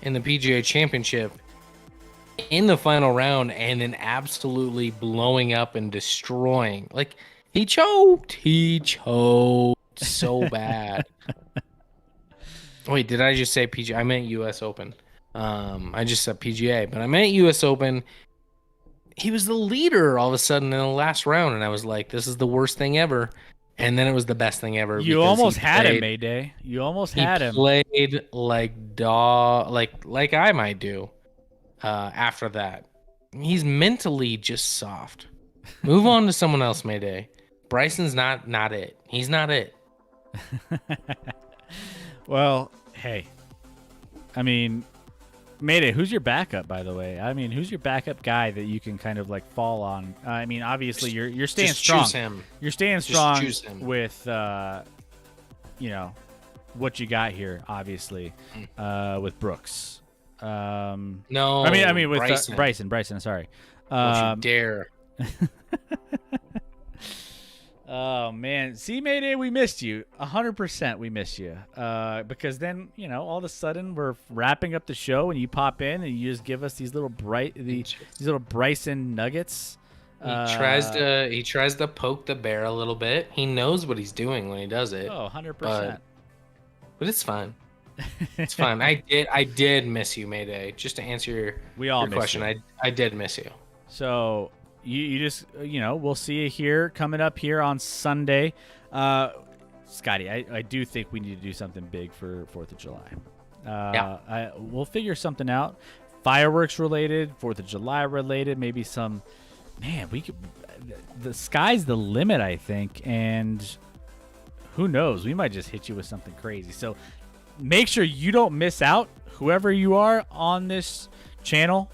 in the PGA Championship in the final round and then absolutely blowing up and destroying. Like, he choked so bad. Wait, did I just say PGA? I meant US Open. I just said PGA, but I meant US Open. He was the leader all of a sudden in the last round, and I was like, this is the worst thing ever. And then it was the best thing ever. You almost had him, Mayday. You almost had him. He played like dog, like I might do after that. He's mentally just soft. Move on to someone else, Mayday. Bryson's not it. He's not it. Well, hey. I mean, Mayday, who's your backup, by the way? I mean, who's your backup guy that you can kind of like fall on? I mean, obviously you're staying strong. Choose him. You're staying strong with you know, what you got here, obviously, with Brooks. No, I mean with Bryson. Sorry. Don't you dare. Oh man, see, Mayday, we missed you 100%. We missed you because then all of a sudden we're wrapping up the show and you pop in and you just give us these little these little Bryson nuggets. He tries to poke the bear a little bit. He knows what he's doing when he does it. Oh, 100%. But it's fine. It's fine. I did miss you, Mayday. Just to answer your question, I did miss you. So you just we'll see you here coming up here on Sunday. Scotty, I do think we need to do something big for 4th of July. Yeah. We'll figure something out. Fireworks related, 4th of July related, maybe some. Man, the sky's the limit, I think, and who knows? We might just hit you with something crazy. So make sure you don't miss out, whoever you are on this channel.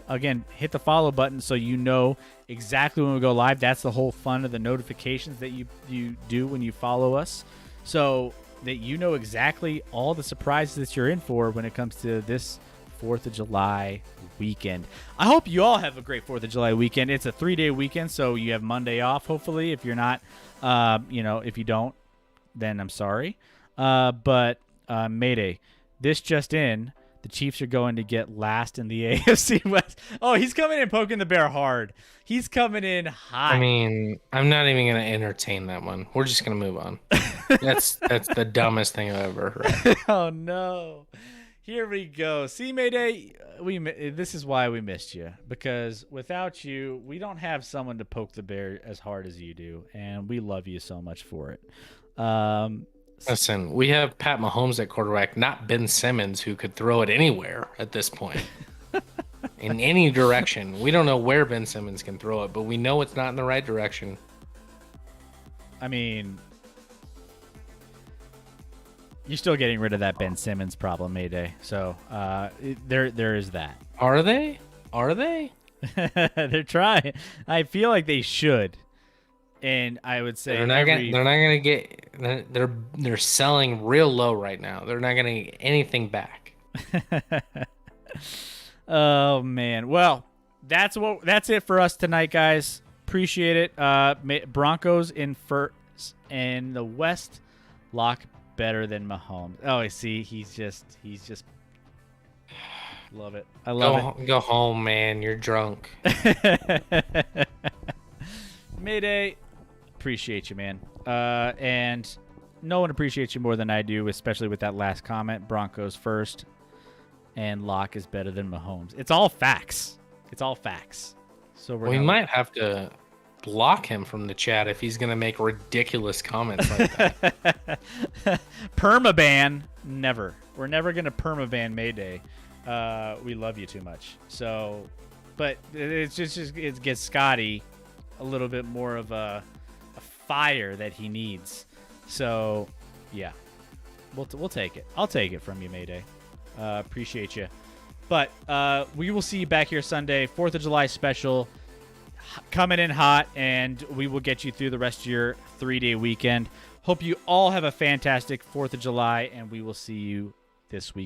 Again, hit the follow button so you know exactly when we go live. That's the whole fun of the notifications that you do when you follow us, so that you know exactly all the surprises that you're in for when it comes to this 4th of July weekend. I hope you all have a great 4th of July weekend. It's a 3-day weekend, so you have Monday off, hopefully. If you're not, if you don't, then I'm sorry. But Mayday, this just in, the Chiefs are going to get last in the AFC West. Oh, he's coming in poking the bear hard. He's coming in hot. I mean, I'm not even going to entertain that one. We're just going to move on. That's the dumbest thing I've ever heard. Oh, no. Here we go. See, Mayday, this is why we missed you. Because without you, we don't have someone to poke the bear as hard as you do. And we love you so much for it. Listen, we have Pat Mahomes at quarterback, not Ben Simmons, who could throw it anywhere at this point. In any direction. We don't know where Ben Simmons can throw it, but we know it's not in the right direction. I mean, you're still getting rid of that Ben Simmons problem, Mayday. So there is that. Are they? Are they? They're trying. I feel like they should. And I would say they're not gonna get. They're selling real low right now. They're not gonna get anything back. Oh man. Well, that's it for us tonight, guys. Appreciate it. Broncos in first and the West. Lock better than Mahomes. Oh, I see. He's just love it. I love it. Go home, man. You're drunk. Mayday. Appreciate you, man. And no one appreciates you more than I do, especially with that last comment. Broncos first, and Locke is better than Mahomes. It's all facts. It's all facts. So we might have to block him from the chat if he's gonna make ridiculous comments like that. Permaban, never. We're never gonna permaban Mayday. We love you too much. So, but it gets Scotty a little bit more of a fire that he needs. So yeah, we'll take it. I'll take it from you, Mayday. Appreciate you. But we will see you back here Sunday, 4th of July special, coming in hot, and we will get you through the rest of your 3-day weekend. Hope you all have a fantastic 4th of July, and we will see you this week.